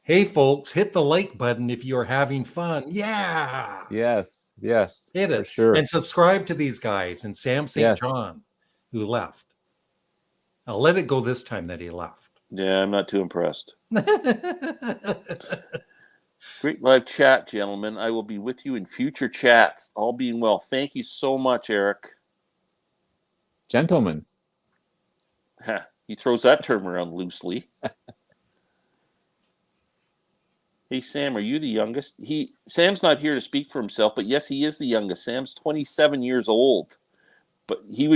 Hey, folks, hit the like button if you're having fun. Yeah. Yes. Hit it. For sure. And subscribe to these guys and Sam St. John, who left. I'll let it go this time that he left. Yeah, I'm not too impressed. Great live chat, gentlemen. I will be with you in future chats. All being well. Thank you so much, Eric. Gentlemen. He throws that term around loosely. Hey, Sam, are you the youngest? Sam's not here to speak for himself, but yes, he is the youngest. Sam's 27 years old. But he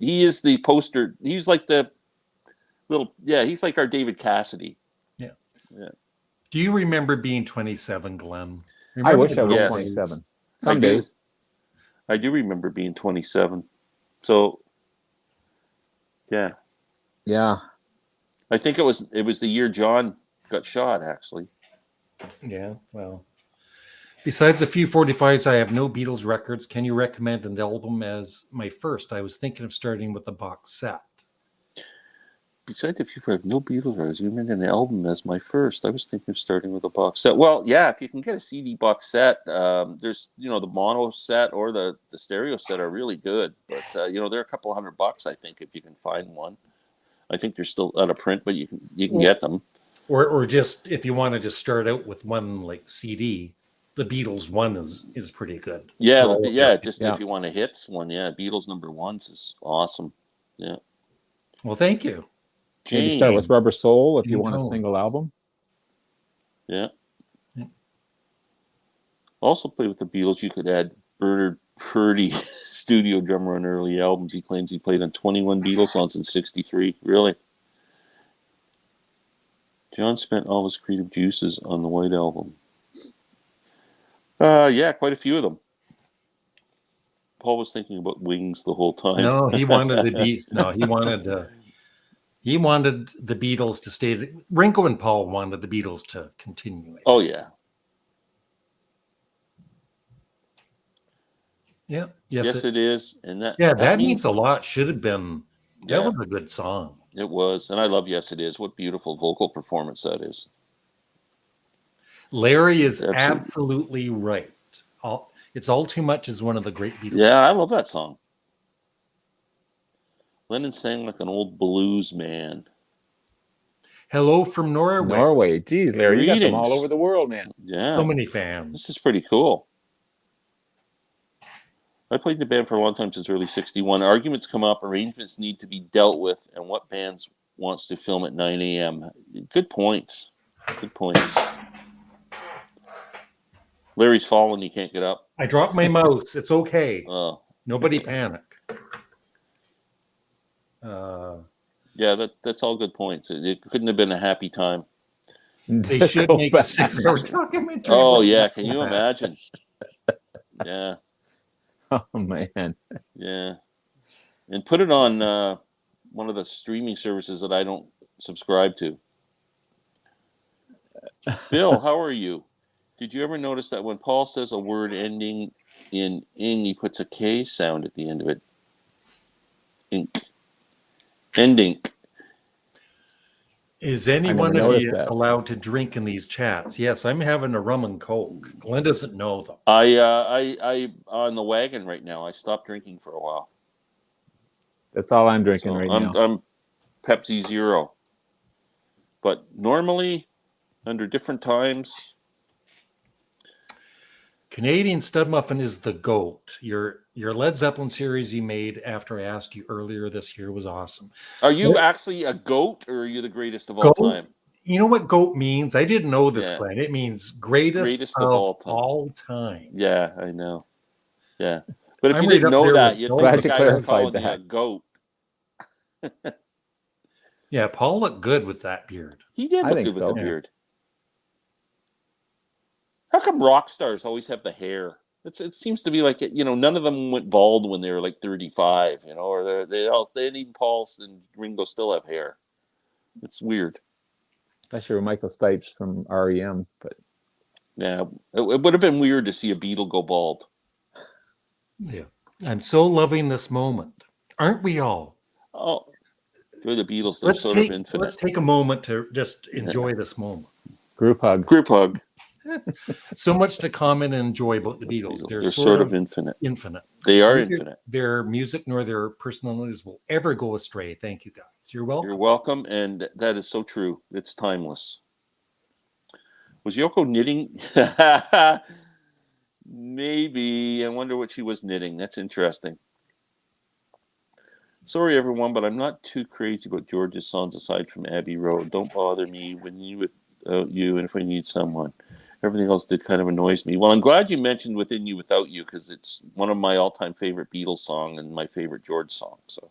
is the poster. He's like the he's like our David Cassidy. Yeah. Yeah. Do you remember being 27, Glenn? I wish I was 27. Some days. I do remember being 27. So, yeah. Yeah. I think it was the year John got shot, actually. Yeah, well. Besides a few 45s, I have no Beatles records. Can you recommend an album as my first? I was thinking of starting with a box set. Besides a few, I have no Beatles records. You meant an album as my first. I was thinking of starting with a box set. Well, yeah, if you can get a CD box set, there's the mono set or the stereo set are really good. But they're a couple $100, I think, if you can find one. I think they're still out of print, but you can get them. Or just if you want to just start out with one like CD, the Beatles one is pretty good. Yeah, if you want a hits one, Beatles number ones is awesome. Yeah. Well, thank you. Maybe start with Rubber Soul if you want a single album. Yeah. Also play with the Beatles. You could add Bernard Purdy, studio drummer on early albums. He claims he played on 21 Beatles songs in '63. Really? John spent all his creative juices on the White Album. Yeah, quite a few of them. Paul was thinking about Wings the whole time. No, he wanted to be. No, he wanted the Beatles to stay. Ringo and Paul wanted the Beatles to continue. Oh yeah. Yeah. Yes, it is. And that means a lot. Should have been. That was a good song. It was, and I love Yes It Is. What beautiful vocal performance that is. Larry is absolutely right. It's All Too Much is one of the great Beatles. Yeah, I love that song. Lennon sang like an old blues man. Hello from Norway. Geez, Larry, you got them all over the world, man. Yeah. So many fans. This is pretty cool. I played in the band for a long time, since early '61. Arguments come up, arrangements need to be dealt with, and what bands wants to film at 9 a.m.? Good points. Good points. Larry's fallen. He can't get up. I dropped my mouse. It's okay. Oh, Nobody panic. yeah, that's all good points. It couldn't have been a happy time. They should make a 6-hour documentary. Oh, yeah. Can you imagine? Yeah. Oh, man. Yeah. And put it on one of the streaming services that I don't subscribe to. Bill, how are you? Did you ever notice that when Paul says a word ending in ing, he puts a K sound at the end of it? Ink. Ending. Is any one of noticed you that. allowed to drink in these chats? Yes, I'm having a rum and coke. Glenn doesn't know though. I on the wagon right now. I stopped drinking for a while. That's all I'm drinking So right I'm now. I'm Pepsi Zero. But normally, under different times, Canadian Studmuffin is the GOAT. Your Led Zeppelin series you made after I asked you earlier this year was awesome. are you actually a goat, or are you the greatest of all GOAT? time? You know what GOAT means? I didn't know this, Yeah. Glenn. It means greatest of all time. Yeah, I know. Yeah, but if I'm you right didn't up know there that, with you'd Paul. think Glad the you guy was clarified calling you that. a goat. Yeah, Paul looked good with that beard. He did I look think good with so. the beard. How come rock stars always have the hair? It seems to be like, none of them went bald when they were like 35, or they need Paul and Ringo still have hair. It's weird. Not sure Michael Stipes from REM, but Yeah, it would have been weird to see a Beatle go bald. Yeah. I'm so loving this moment. Aren't we all? Oh, they're the Beatles. They're sort of infinite. Let's take a moment to just enjoy this moment. group hug. Group hug. So much to comment and enjoy about the Beatles. They're sort of infinite. Infinite. They are Neither infinite. their music nor their personalities will ever go astray. Thank you, guys. You're welcome. You're welcome, and that is so true. It's timeless. Was Yoko knitting? Maybe. I wonder what she was knitting. That's interesting. Sorry, everyone, but I'm not too crazy about George's songs aside from Abbey Road. Don't bother me when you without you, and if I need someone. Everything else did kind of annoys me. Well, I'm glad you mentioned Within You Without You, because it's one of my all-time favorite Beatles song and my favorite George song. So,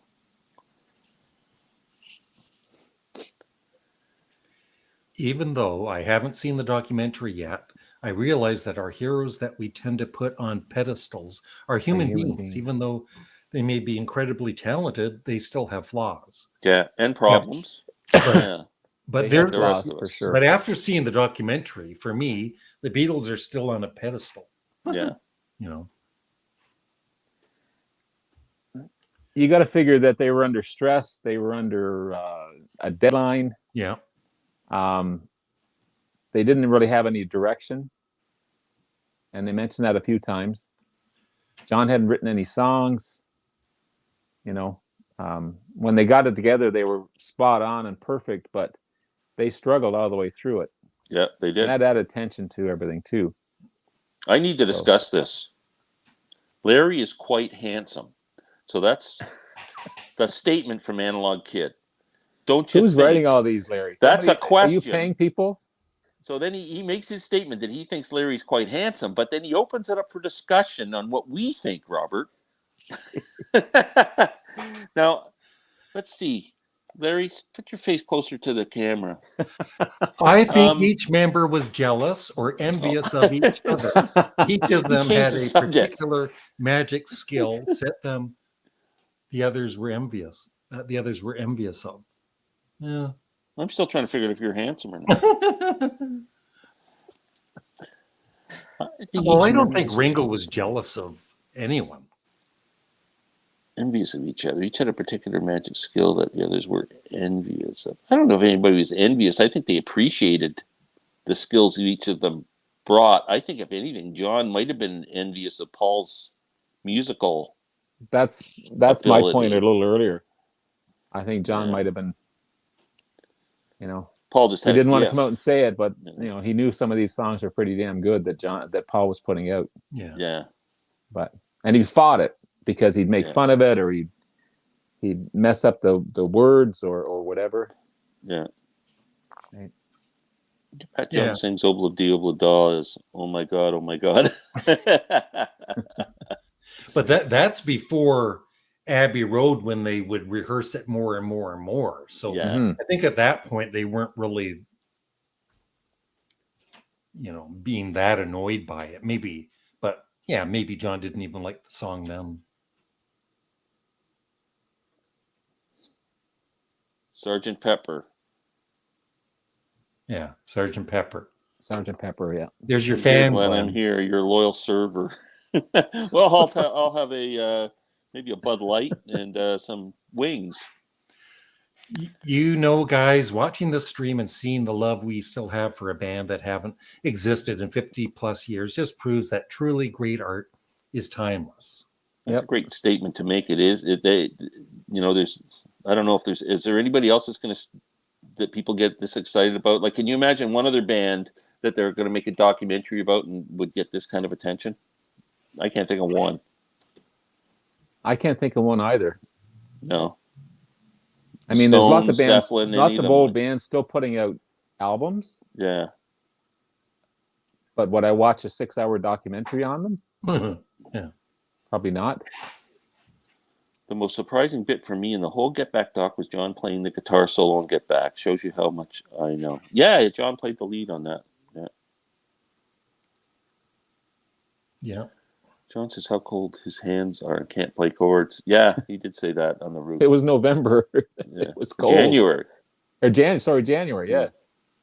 Even though I haven't seen the documentary yet, I realize that our heroes that we tend to put on pedestals are human beings. Even though they may be incredibly talented, they still have flaws. yeah, and problems. Yeah. But They they're have flaws for sure. But after seeing the documentary, for me, the Beatles are still on a pedestal. Yeah. You got to figure that they were under stress. They were under a deadline. Yeah. They didn't really have any direction. And they mentioned that a few times. John hadn't written any songs. When they got it together, they were spot on and perfect, but they struggled all the way through it. Yeah, they did. And that added tension to everything too. I need to discuss this. Larry is quite handsome. So that's the statement from Analog Kid. Don't you Who's think? writing all these, Larry? That's a question. Are you paying people? So then he makes his statement that he thinks Larry's quite handsome, but then he opens it up for discussion on what we think, Robert. Now, let's see. Larry, put your face closer to the camera. I think each member was jealous or envious of each other. Each of them had a particular magic skill set them. The others were envious. Of. Yeah. I'm still trying to figure out if you're handsome or not. Well, I don't think Ringo was jealous of anyone. Envious of each other. Each had a particular magic skill that the others were envious of. I don't know if anybody was envious. I think they appreciated the skills that each of them brought. I think, if anything, John might have been envious of Paul's musical. That's ability. my point a little earlier. I think John might have been, Paul just he had didn't a want to gift. come out and say it, but he knew some of these songs are pretty damn good that Paul was putting out. Yeah. Yeah. But and he fought it because he'd make fun of it, or he'd mess up the words or whatever. Yeah. Right. Pat Jones sings Obla Di Obla Da is, oh my God, oh my God. But that's before Abbey Road, when they would rehearse it more and more and more. So yeah. I think at that point they weren't really, being that annoyed by it. Maybe, but yeah, maybe John didn't even like the song then. Sergeant Pepper. Yeah, Sergeant Pepper. Sergeant Pepper, yeah. There's your fan, Glenn. Glenn. I'm here, your loyal server. Well, I'll have a maybe a Bud Light and some wings. Guys, watching this stream and seeing the love we still have for a band that haven't existed in 50 plus years just proves that truly great art is timeless. That's a great statement to make. It is. There's. I don't know if is there anybody else that people get this excited about? Like, can you imagine one other band that they're going to make a documentary about and would get this kind of attention? I can't think of one. I can't think of one either. No. I mean, there's lots of bands, Zeppelin, lots of old bands still putting out albums. Yeah. But would I watch a 6-hour documentary on them? Yeah. Probably not. The most surprising bit for me in the whole Get Back doc was John playing the guitar solo on Get Back. Shows you how much I know. Yeah, John played the lead on that. Yeah. Yeah. John says how cold his hands are and can't play chords. Yeah, he did say that on the roof. It was November. Yeah. It was cold. January. January, yeah.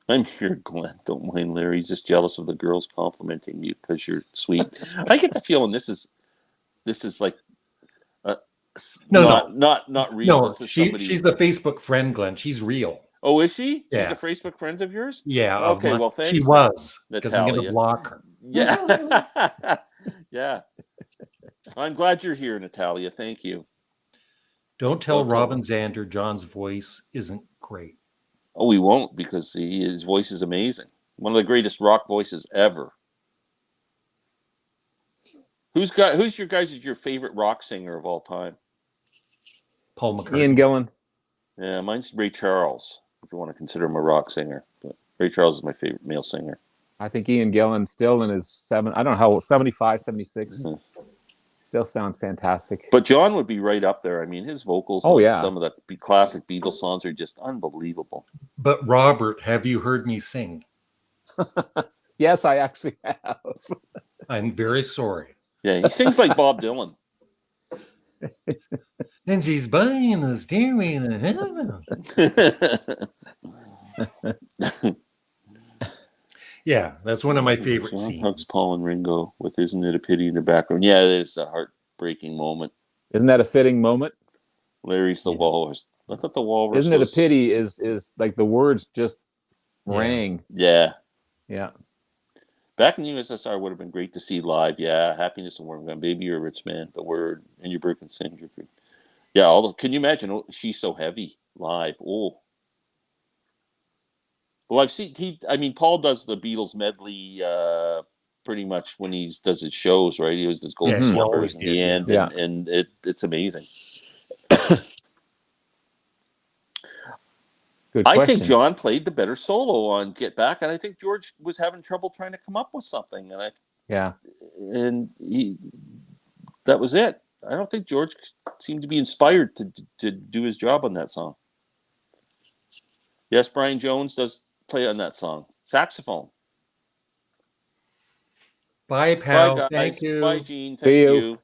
I'm here, Glenn. Don't mind Larry. He's just jealous of the girls complimenting you because you're sweet. I get the feeling this is like not real. No, this is she's the Facebook friend, Glenn. She's real. Oh, is she? Yeah. She's a Facebook friend of yours? Yeah. Okay, well, thanks. She was, because I'm going to Natalia. block her. Yeah. Yeah. I'm glad you're here, Natalia. Thank you. Don't tell Robin Zander John's voice isn't great. Oh, we won't, because his voice is amazing. One of the greatest rock voices ever. Who's your favorite rock singer of all time? Paul McCartney. Ian Gillan. Yeah, mine's Ray Charles, if you want to consider him a rock singer. But Ray Charles is my favorite male singer. I think Ian Gillan still in his 75, 76. Mm-hmm. Still sounds fantastic. But John would be right up there. I mean, his vocals on some of the classic Beatles songs are just unbelievable. But Robert, have you heard me sing? Yes, I actually have. I'm very sorry. Yeah, he sings like Bob Dylan. And she's buying the stairway to heaven. Yeah, that's one of my favorite scenes. Hugs Paul and Ringo with "Isn't It a Pity" in the background. Yeah, it is a heartbreaking moment. Isn't that a fitting moment? Larry's the walrus. I thought the walrus. Isn't it a pity? Is like the words just rang. Yeah. Yeah. Back in the USSR would have been great to see live. Yeah, Happiness and Warm Gun, Baby, You're a Rich Man, The Word, and Your Bird Can Sing. Yeah, can you imagine? Oh, She's So Heavy live. Oh. Well, I've seen Paul does the Beatles medley pretty much when he does his shows, right? He always does Golden Slumbers in the end, and it's amazing. Good question. I think John played the better solo on Get Back, and I think George was having trouble trying to come up with something, and that was it. I don't think George seemed to be inspired to do his job on that song. Yes, Brian Jones does play on that song. Saxophone. Bye, pal. Bye, guys. Thank you. Bye, Gene. See you.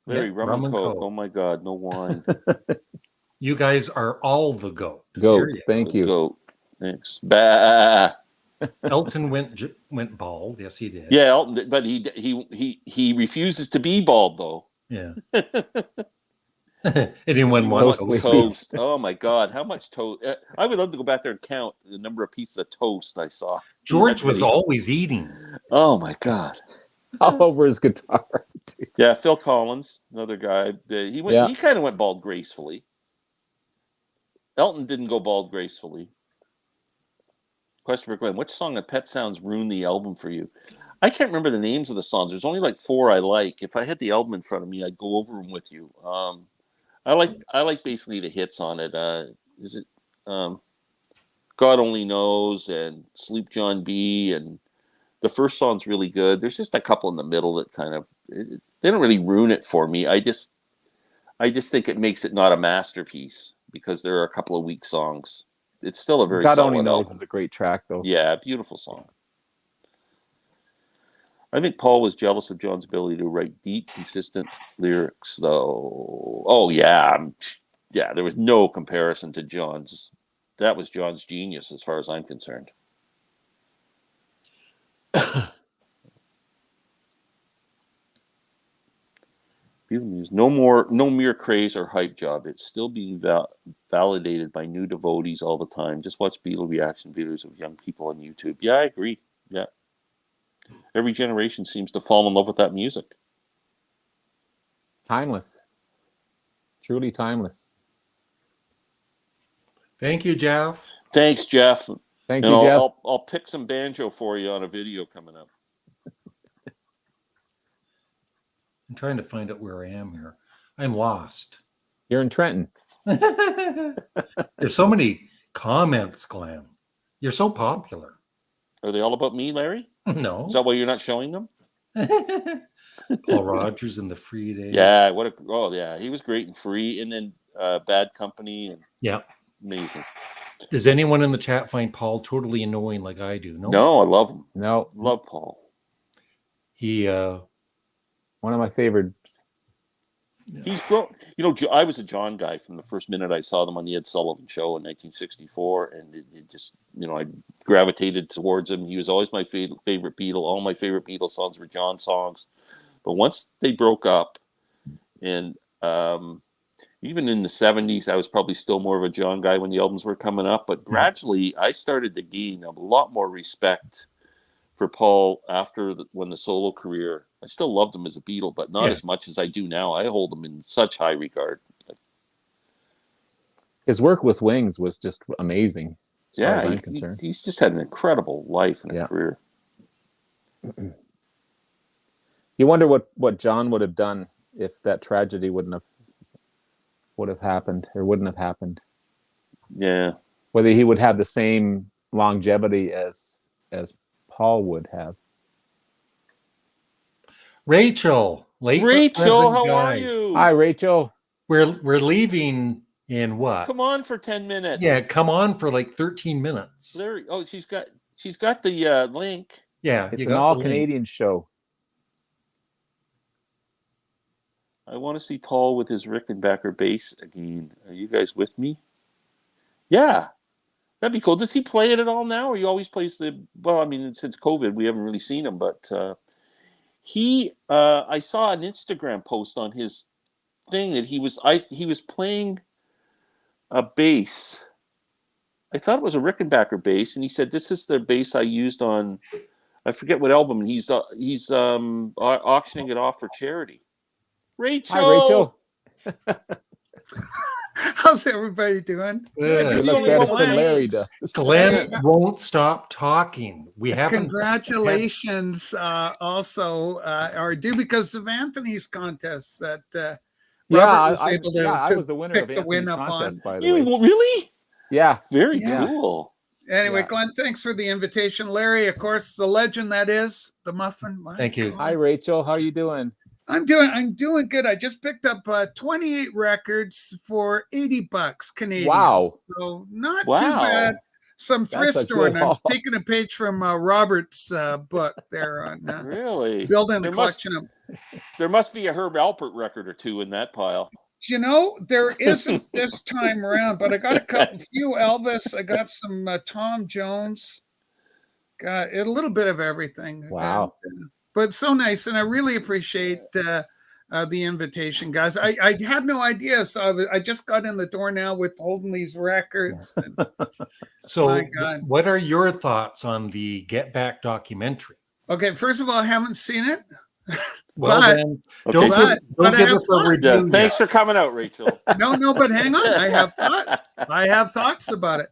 Larry, rum and Coke. Oh, my God. No wine. You guys are all the GOAT. Thank you. GOAT. Thanks. Bah. Elton went bald. Yes, he did. Yeah, Elton, but he refuses to be bald, though. Yeah. Anyone want toast? Oh my God, how much toast? I would love to go back there and count the number of pieces of toast I saw. George was always eating. Oh my God, all over his guitar. Yeah, Phil Collins, another guy. He kind of went bald gracefully. Elton didn't go bald gracefully. Question for Glenn: which song of Pet Sounds ruined the album for you? I can't remember the names of the songs. There's only like 4 I like. If I had the album in front of me, I'd go over them with you. I like basically the hits on it. Is it God Only Knows and Sleep John B, and the first song's really good. There's just a couple in the middle that kind of they don't really ruin it for me. I just think it makes it not a masterpiece because there are a couple of weak songs. It's still a very God solid Only Knows album. is a great track, though. Yeah, beautiful song. I think Paul was jealous of John's ability to write deep, consistent lyrics, though. Oh, yeah. Yeah, there was no comparison to John's. That was John's genius, as far as I'm concerned. No mere craze or hype job. It's still being validated by new devotees all the time. Just watch Beatle reaction videos of young people on YouTube. Yeah, I agree. Yeah. Every generation seems to fall in love with that music. Timeless. Truly timeless. Thank you, Jeff. Thanks, Jeff. Thank you, Jeff. I'll pick some banjo for you on a video coming up. I'm trying to find out where I am here. I'm lost. You're in Trenton. There's so many comments, Glenn. You're so popular. Are they all about me, Larry? No. Is that why you're not showing them? Paul Rogers in the Free Day. Yeah, he was great and Free, and then Bad Company. And yeah. Amazing. Does anyone in the chat find Paul totally annoying like I do? No, I love him. No. Love Paul. He one of my favorites. He's grown. I was a John guy from the first minute I saw them on the Ed Sullivan Show in 1964, and it just, I gravitated towards him. He was always my favorite Beatle. All my favorite Beatles songs were John songs. But once they broke up, and even in the 70s, I was probably still more of a John guy when the albums were coming up. But gradually, I started to gain a lot more respect for Paul after when the solo career. I still loved him as a Beatle, but not as much as I do now. I hold him in such high regard. His work with Wings was just amazing. As far as I'm concerned. He's just had an incredible life and a career. You wonder what John would have done if that tragedy would have happened or wouldn't have happened. Yeah. Whether he would have the same longevity as Paul would have. Rachel, how are you? Hi, Rachel. We're leaving in what? Come on for 10 minutes. Yeah, come on for like 13 minutes. Larry, she's got the link. Yeah, it's an all Canadian show. I want to see Paul with his Rickenbacker bass again. Are you guys with me? Yeah. That'd be cool. Does he play it at all now, or he always plays since COVID, we haven't really seen him, but I saw an Instagram post on his thing that he was playing a bass. I thought it was a Rickenbacker bass, and he said, "This is the bass I used on, I forget what album." And he's auctioning it off for charity. Rachel. Hi, Rachel. How's everybody doing? You look better than Larry does. Glenn won't stop talking. We haven't. Congratulations also are due because of Anthony's contest that Robert was able to I was the winner of Anthony's contest, by the way. Really? Yeah. Very cool. Anyway, Glenn, thanks for the invitation. Larry, of course, the legend that is the Muffin. Thank you. Hi, Rachel. How are you doing? I'm doing good. I just picked up 28 records for $80 Canadian. Wow. So not too bad. Some thrift store, and I'm taking a page from Robert's book there on really building a collection of. There must be a Herb Alpert record or two in that pile. There isn't this time around, but I got a few Elvis. I got some Tom Jones. Got a little bit of everything. Wow. But so nice, and I really appreciate the invitation, guys. I had no idea, so I just got in the door now with holding these records. And, so, what are your thoughts on the Get Back documentary? Okay, first of all, I haven't seen it. Well, then, don't give us a review. Thanks for coming out, Rachel. No, but hang on. I have thoughts about it.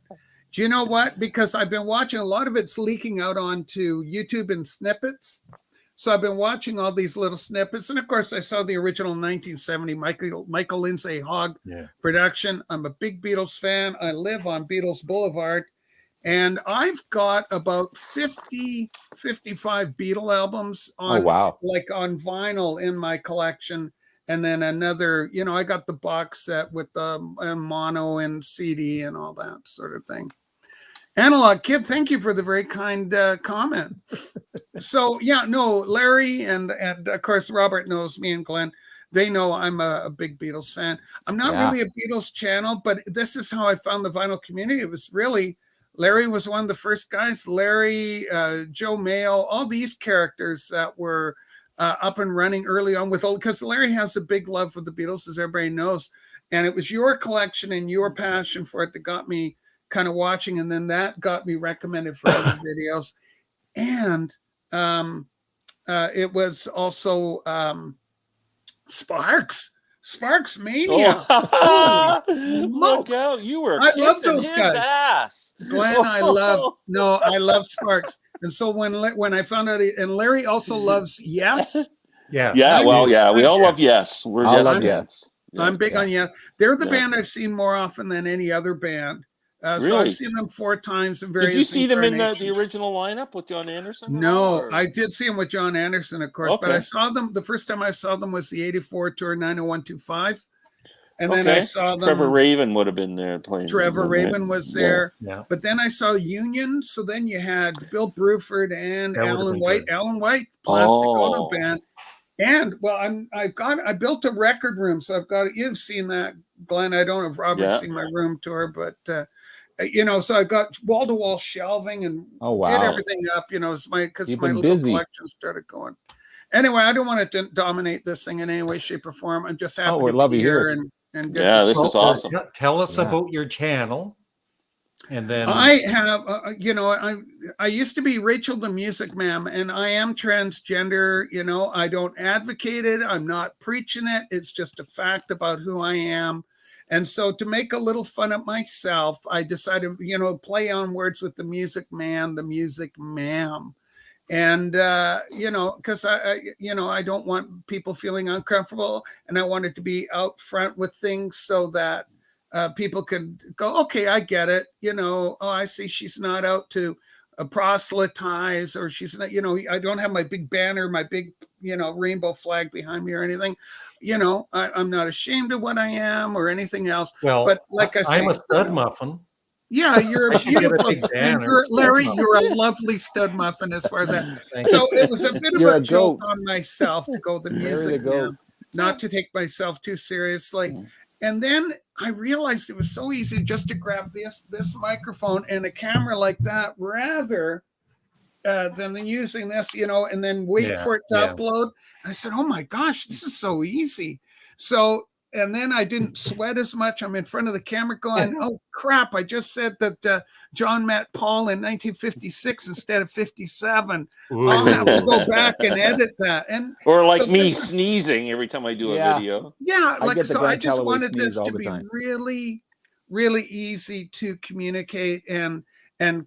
Do you know what? Because I've been watching a lot of it's leaking out onto YouTube in snippets. So I've been watching all these little snippets, and of course, I saw the original 1970 Michael Lindsay Hogg production. I'm a big Beatles fan. I live on Beatles Boulevard, and I've got about 50, 55 Beatle albums on, like on vinyl in my collection, and then another. You know, I got the box set with the mono and CD and all that sort of thing. Analog Kid, thank you for the very kind comment. So yeah, no, Larry and of course Robert knows me, and Glenn, they know I'm a big Beatles fan. I'm not really a Beatles channel, but this is how I found the vinyl community. It was really, Larry was one of the first guys. Larry, Joe Mayo, all these characters that were up and running early on with, because Larry has a big love for the Beatles, as everybody knows, and it was your collection and your passion for it that got me kind of watching, and then that got me recommended for other videos. And it was also Sparks Mania. Oh. Look out, you were I love kissing those his guys. ass. Glenn, I love Sparks. And so when I found out, and Larry also loves Yes. Yeah, well, yeah, we all love Yes. We're I love Yes. I'm big on Yes. They're the band I've seen more often than any other band. Really? So I've seen them 4 times in various. Did you see them in the original lineup with John Anderson? No, I did see them with John Anderson, of course, but I saw them, the first time I saw them was the 84 tour 90125. And then I saw them. Trevor Rabin would have been there playing. Trevor Rabin was there. Yeah. But then I saw Union. So then you had Bill Bruford and Alan White. Alan White, Plastic Auto Band. And well, I built a record room, so I've got, you've seen that, Glenn. I don't know if Robert's seen my room tour, but you know, so I got wall-to-wall shelving and did everything up, you know, because my little collection started going. Anyway, I don't want to dominate this thing in any way, shape, or form. I'm just happy to be here and get this is awesome. Tell us about your channel. And then I have, you know, I used to be Rachel the Music Ma'am, and I am transgender. You know, I don't advocate it. I'm not preaching it. It's just a fact about who I am. And so to make a little fun of myself, I decided, you know, play on words with the Music Man, the Music Ma'am. And, you know, because I don't want people feeling uncomfortable, and I wanted to be out front with things so that people could go, okay, I get it. You know, oh, I see she's not out to proselytize, or she's not, you know, I don't have my big banner, my big, you know, rainbow flag behind me or anything. You know, I'm not ashamed of what I am or anything else. Well, but like I say, I'm a stud muffin. Yeah, you're a beautiful Larry, you're a lovely stud muffin as far as that. So it was a bit of a joke on myself to go the music man, not to take myself too seriously. And then I realized it was so easy just to grab this microphone and a camera like that rather than using this, you know, and then wait for it to upload. I said, oh my gosh, this is so easy. So, and then I didn't sweat as much. I'm in front of the camera going, oh crap, I just said that John met Paul in 1956 instead of 57. I'll have to go back and edit that. And or like so me sneezing every time I do a video. Yeah, like so I just wanted this to be really, really easy to communicate and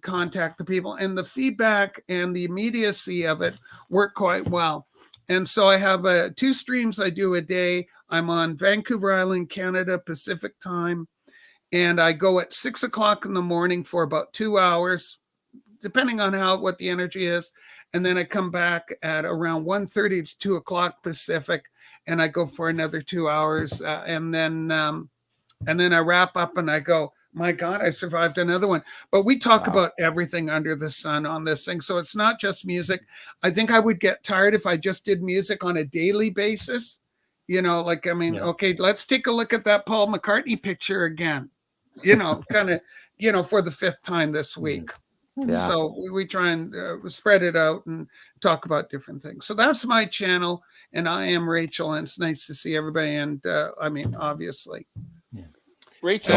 contact the people. And the feedback and the immediacy of it work quite well. And so I have 2 streams I do a day. I'm on Vancouver Island, Canada, Pacific time. And I go at 6 o'clock in the morning for about 2 hours, depending on what the energy is. And then I come back at around 1:30 to 2 o'clock Pacific, and I go for another 2 hours. And then I wrap up and I go, my God, I survived another one. But we talk about everything under the sun on this thing. So it's not just music. I think I would get tired if I just did music on a daily basis. You know, like, I mean, okay, let's take a look at that Paul McCartney picture again, you know, kind of, you know, for the 5th time this week. Yeah. So we try and spread it out and talk about different things. So that's my channel, and I am Rachel, and it's nice to see everybody. And I mean, obviously. Rachel,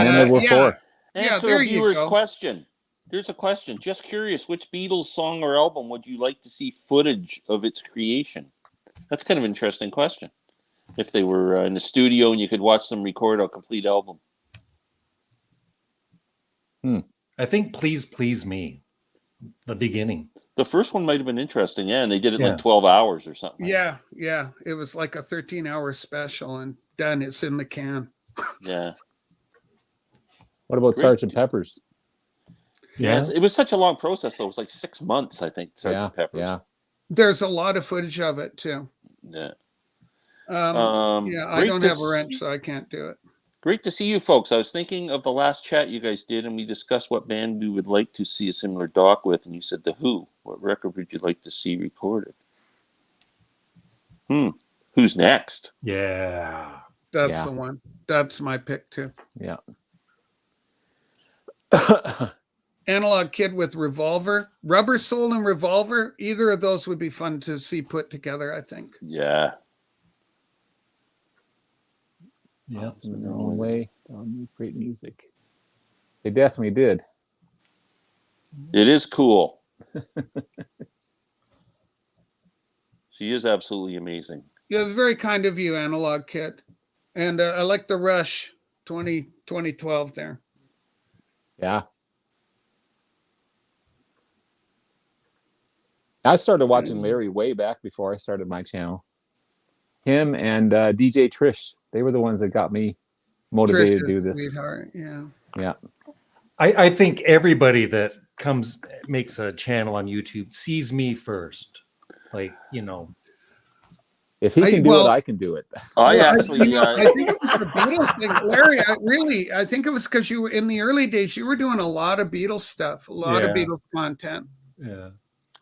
answer a viewer's question. Here's a question. Just curious, which Beatles song or album would you like to see footage of its creation? That's kind of an interesting question. If they were in the studio and you could watch them record a complete album. I think Please Please Me, the beginning. The first one might have been interesting, yeah, and they did it in Yeah. like 12 hours or something. Yeah, yeah. It was like a 13-hour special and done. It's in the can. Yeah. What about Great. Sgt. Pepper's? Yes, it was such a long process, though. It was like 6 months, I think, Sgt. Pepper's. Yeah. There's a lot of footage of it too. Yeah. Yeah, I don't have a wrench, so I can't do it. Great to see you folks. I was thinking of the last chat you guys did, and we discussed what band we would like to see a similar doc with, and you said The Who. What record would you like to see recorded? Who's next? Yeah. That's the one. That's my pick too. Yeah. Analog Kid with Revolver. Rubber Soul and Revolver. Either of those would be fun to see put together, I think. Yeah. Yeah. Awesome in their own way. Great music. They definitely did. It is cool. She is absolutely amazing. Yeah, it was very kind of you, Analog Kid. And I like the Rush 2012 there. Yeah. I started watching Larry way back before I started my channel. Him and DJ Trish, they were the ones that got me motivated to do this. Sweetheart. Yeah. Yeah. I think everybody that makes a channel on YouTube sees me first. Like, you know. If he can do it, I can do it. I actually, I think it was the Beatles thing, Larry. I think it was because you were in the early days. You were doing a lot of Beatles stuff, a lot of Beatles content. Yeah.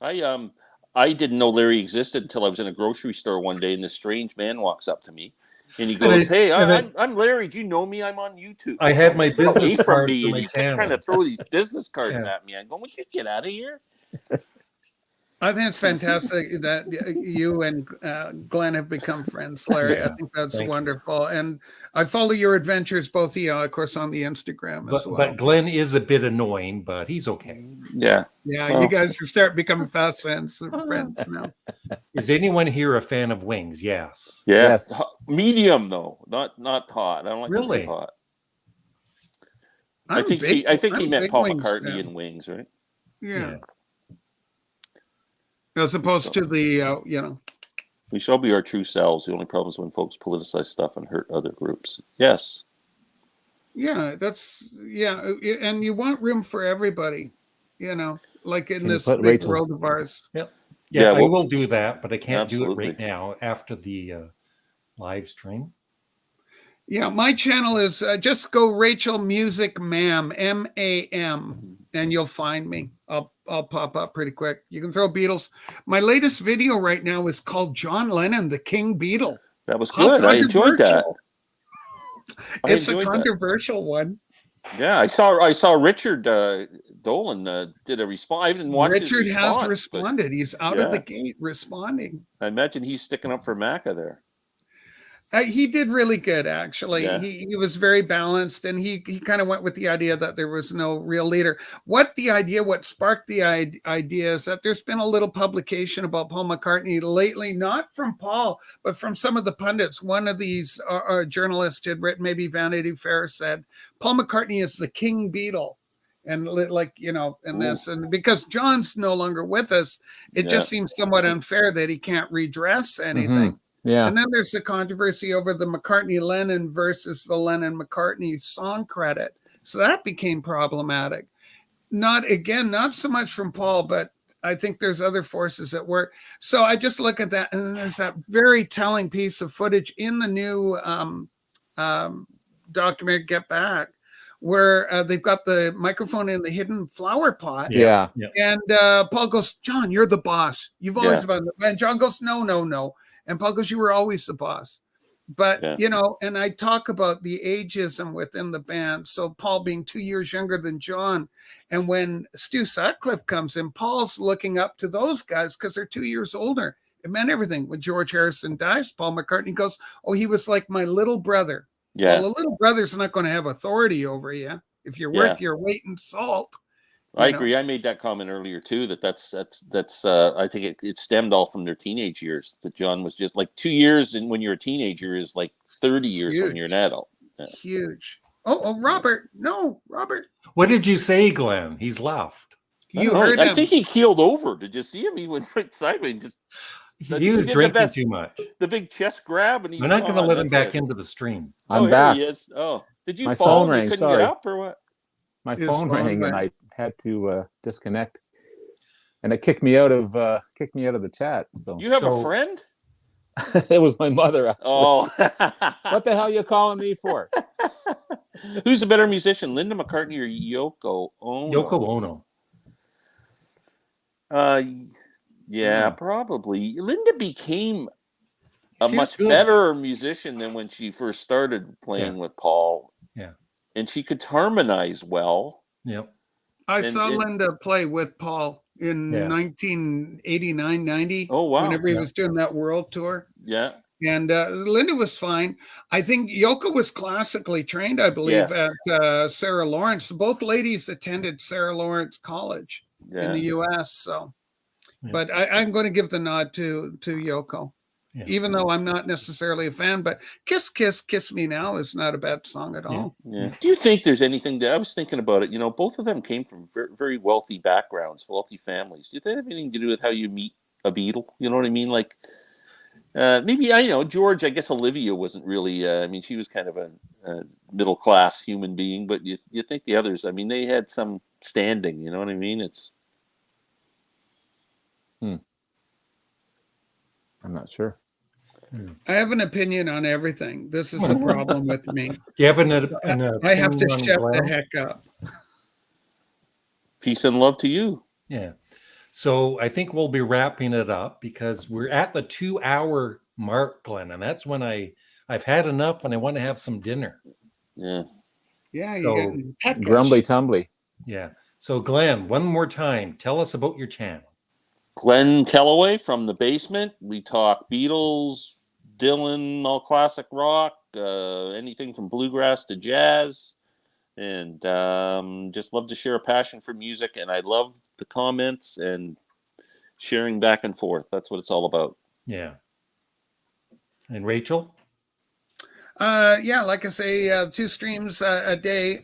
I didn't know Larry existed until I was in a grocery store one day, and this strange man walks up to me, and he goes, "Hey, I'm Larry. Do you know me? I'm on YouTube." I had my business from card me, for and my he kept channel. trying to throw these business cards at me. I'm going, "Would you get out of here?" I think it's fantastic that you and Glenn have become friends, Larry. I think that's wonderful. And I follow your adventures, both of you, of course, on the Instagram as well. But Glenn is a bit annoying, but he's okay. Yeah. Yeah, well, you guys are start becoming fast friends now. Is anyone here a fan of Wings? Yes. Yeah. Yes. Medium though, not hot. I don't like really too hot. I think he meant Paul McCartney in Wings, right? Yeah. As opposed to the, we shall be our true selves. The only problem is when folks politicize stuff and hurt other groups. Yes. Yeah, and you want room for everybody, like in this big world of ours. Yep. Yeah, I will do that, but I can't do it right now after the live stream. Yeah, my channel is just go Rachel Music Ma'am, M-A-M, and you'll find me. I'll pop up pretty quick. You can throw Beatles. My latest video right now is called John Lennon, the King Beatle. That was good. I enjoyed that. It's a controversial one. Yeah, I saw Richard Dolan did a response. I didn't watch Richard has responded. He's out of the gate responding. I imagine he's sticking up for Macca there. He did really good, actually. Yeah. He was very balanced, and he kind of went with the idea that there was no real leader. What sparked the idea is that there's been a little publication about Paul McCartney lately, not from Paul, but from some of the pundits. One of these journalists had written, maybe Vanity Fair said, Paul McCartney is the King Beatle. And and because John's no longer with us, it just seems somewhat unfair that he can't redress anything. Mm-hmm. Yeah. And then there's the controversy over the McCartney-Lennon versus the Lennon-McCartney song credit. So that became problematic. Not so much from Paul, but I think there's other forces at work. So I just look at that, and there's that very telling piece of footage in the new documentary, Get Back, where they've got the microphone in the hidden flower pot. Yeah. And Paul goes, John, you're the boss. You've always been. And John goes, no. And Paul goes, you were always the boss. But, and I talk about the ageism within the band. So Paul being 2 years younger than John. And when Stu Sutcliffe comes in, Paul's looking up to those guys because they're 2 years older. It meant everything. When George Harrison dies, Paul McCartney goes, oh, he was like my little brother. Yeah. Well, a little brother's not going to have authority over you if you're worth your weight in salt. I agree. I made that comment earlier too. That's. I think it stemmed all from their teenage years. That John was just like 2 years, and when you're a teenager is like 30 years when you're an adult. Yeah. Huge. Oh, Robert. No, Robert. What did you say, Glenn? He's left. You I heard I him. think he keeled over. Did you see him? He went right sideways. Just He was drinking too much. the big chest grab, and he's We're not going to gone. let him That's back it. into the stream. Oh, I'm here back. he is. Oh, did you My fall? phone And you rang, couldn't sorry. get up, or what? My His phone phone rang and rang. I had to disconnect, and it kicked me out of the chat. So You have a friend? it was my mother. Actually. Oh, What the hell you calling me for? Who's a better musician, Linda McCartney or Yoko Ono? Yoko Ono. Yeah, probably. Linda became a She was much good. better musician than when she first started playing with Paul. Yeah. And she could harmonize well. Yep. I And saw it- Linda play with Paul in Yeah. 1989, 90. Oh, wow. Whenever he Yeah. was doing that world tour. Yeah. And Linda was fine. I think Yoko was classically trained, I believe, Yes. at Sarah Lawrence. Both ladies attended Sarah Lawrence College in Yeah. the U.S. So, Yeah. but I'm going to give the nod to Yoko, Yeah. even though I'm not necessarily a fan. But "Kiss, Kiss, Kiss Me Now" is not a bad song at all. Yeah. Do you think there's anything that I was thinking about it? You know, both of them came from very, very wealthy backgrounds, wealthy families. Do you think it have anything to do with how you meet a Beatle? You know what I mean? Like, maybe George. I guess Olivia wasn't really. I mean, she was kind of a middle class human being, but you think the others? I mean, they had some standing. You know what I mean? It's. I'm not sure. I have an opinion on everything. This is the problem with me. Do you have an I have to opinion on shut the Glenn? heck up. Peace and love to you. Yeah. So I think we'll be wrapping it up because we're at the 2-hour mark, Glenn, and that's when I've had enough and I want to have some dinner. Yeah. Yeah, So, you're getting peckish. Grumbly tumbly. Yeah. So Glenn, one more time, tell us about your channel. Glenn Kellaway from the basement. We talk Beatles, Dylan, all classic rock, anything from bluegrass to jazz, and just love to share a passion for music. And I love the comments and sharing back and forth. That's what it's all about. Yeah. And Rachel? Yeah, like I say, 2 streams a day.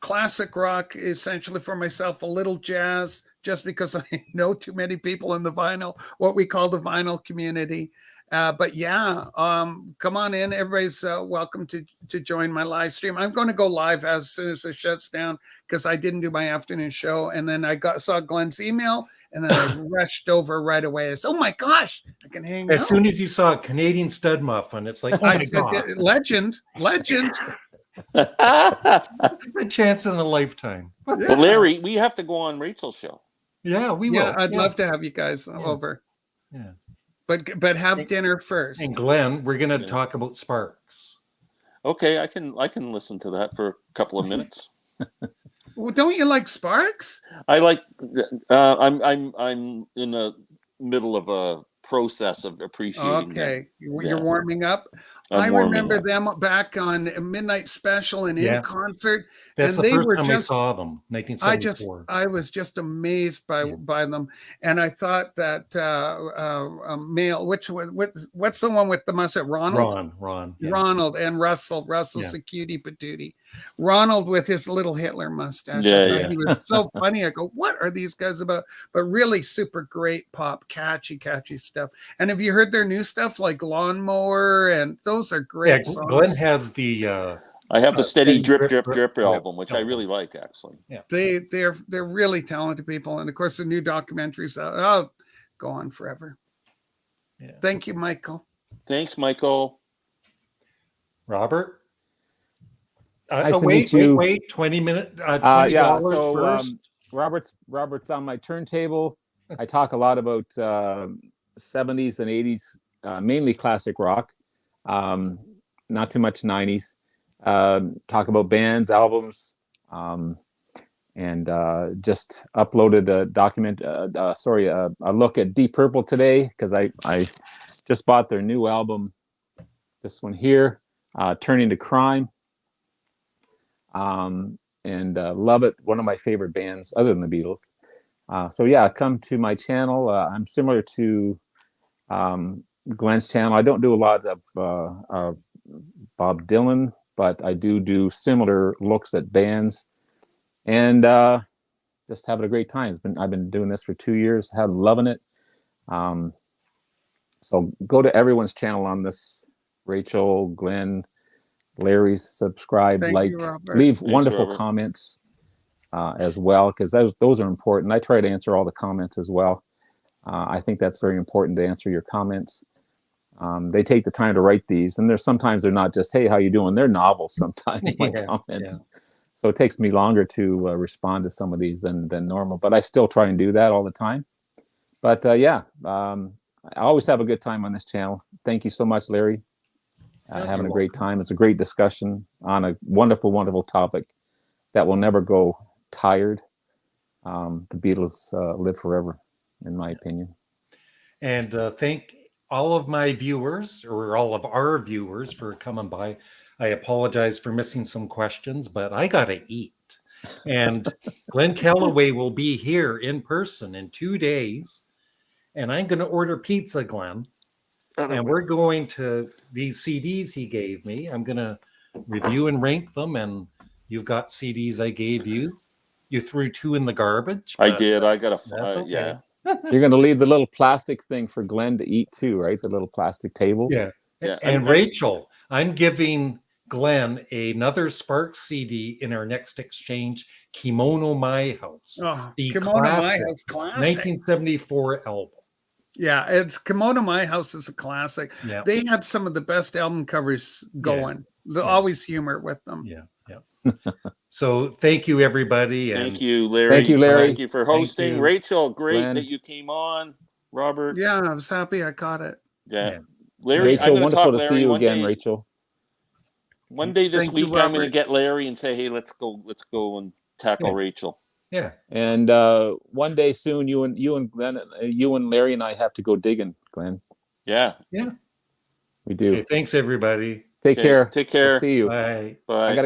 Classic rock, essentially for myself, a little jazz, just because I know too many people in the vinyl, what we call the vinyl community. But yeah, come on in. Everybody's welcome to join my live stream. I'm going to go live as soon as it shuts down because I didn't do my afternoon show, and then I saw Glenn's email, and then I rushed over right away. I said, "Oh my gosh, I can hang out." As soon as you saw a Canadian Studmuffin, it's like, oh I my said, God, legend. a chance in a lifetime. Well, Larry, we have to go on Rachel's show. Yeah, we will. Yeah, I'd love to have you guys over. Yeah. But have dinner first. And Glenn, we're going to talk about Sparks. Okay, I can listen to that for a couple of minutes. Well, don't you like Sparks? I like. I'm in the middle of a process of appreciating. Okay, them. you're warming up. I remember them back on Midnight Special and in concert. That's and the they first were time just, I saw them, 1974. I was just amazed by them, and I thought that male, what's the one with the mustache? Ronald. Ron. Yeah. Ronald and Russell's a cutie patootie. Ronald with his little Hitler mustache. He was so funny. I go, what are these guys about? But really super great pop, catchy stuff. And have you heard their new stuff like Lawnmower? And those are great songs. Glenn has the I have the Steady Drip album, which I really like, actually. Yeah. They're really talented people. And of course the new documentaries I'll go on forever. Yeah. Thank you, Michael. Thanks, Michael. Robert? Nice wait, 20 minutes. $20 so first. Robert's on my turntable. I talk a lot about 70s and 80s, mainly classic rock, not too much 90s. Talk about bands, albums, and just uploaded a look at Deep Purple today because I just bought their new album. This one here, Turning to Crime. And love it. One of my favorite bands other than the Beatles. So yeah, come to my channel. I'm similar to Glenn's channel. I don't do a lot of Bob Dylan but I do similar looks at bands, and just having a great time. I've been doing this for 2 years, loving it. So go to everyone's channel on this. Rachel, Glenn, Larry, subscribe, Thank like, you, Robert. leave Thanks, wonderful Robert. comments as well, because those are important. I try to answer all the comments as well. I think that's very important to answer your comments. They take the time to write these, and sometimes they're not just, hey, how you doing? They're novels sometimes, my comments. Yeah. So it takes me longer to respond to some of these than normal, but I still try and do that all the time. But I always have a good time on this channel. Thank you so much, Larry. Having a great time. It's a great discussion on a wonderful, wonderful topic that will never go tired. The Beatles live forever, in my opinion. And thank all of my viewers, or all of our viewers, for coming by. I apologize for missing some questions, but I gotta eat. And Glenn Calloway will be here in person in 2 days, and I'm going to order pizza, Glenn. And we're going to these CDs he gave me. I'm going to review and rank them, and you've got CDs I gave you. You threw 2 in the garbage. I did. I got that's okay. Yeah. You're going to leave the little plastic thing for Glenn to eat too, right? The little plastic table. Yeah. Yeah. And Rachel, I'm giving Glenn another Sparks CD in our next exchange, Kimono My House. Oh, the Kimono My House, classic. 1974 album. Yeah, it's Kimono My House is a classic. Yeah. They had some of the best album covers going. Always humor with them. Yeah. So thank you, everybody. Thank you, Larry. Thank you, Larry. Thank you for hosting. Thank you. Rachel, great Glenn. that you came on. Robert. Yeah, I was happy I caught it. Yeah. Larry, Rachel, I'm wonderful talk to Larry see you one again, day, Rachel. One day this Thank you, week, I'm going to Robert. get Larry and say, hey, let's go and tackle Rachel. Yeah. And one day soon, you and Glenn, you and Larry and I have to go digging, Glenn. Yeah. Yeah. We do. Okay, thanks, everybody. Take care. Take care. I'll see you. Bye. Bye. I gotta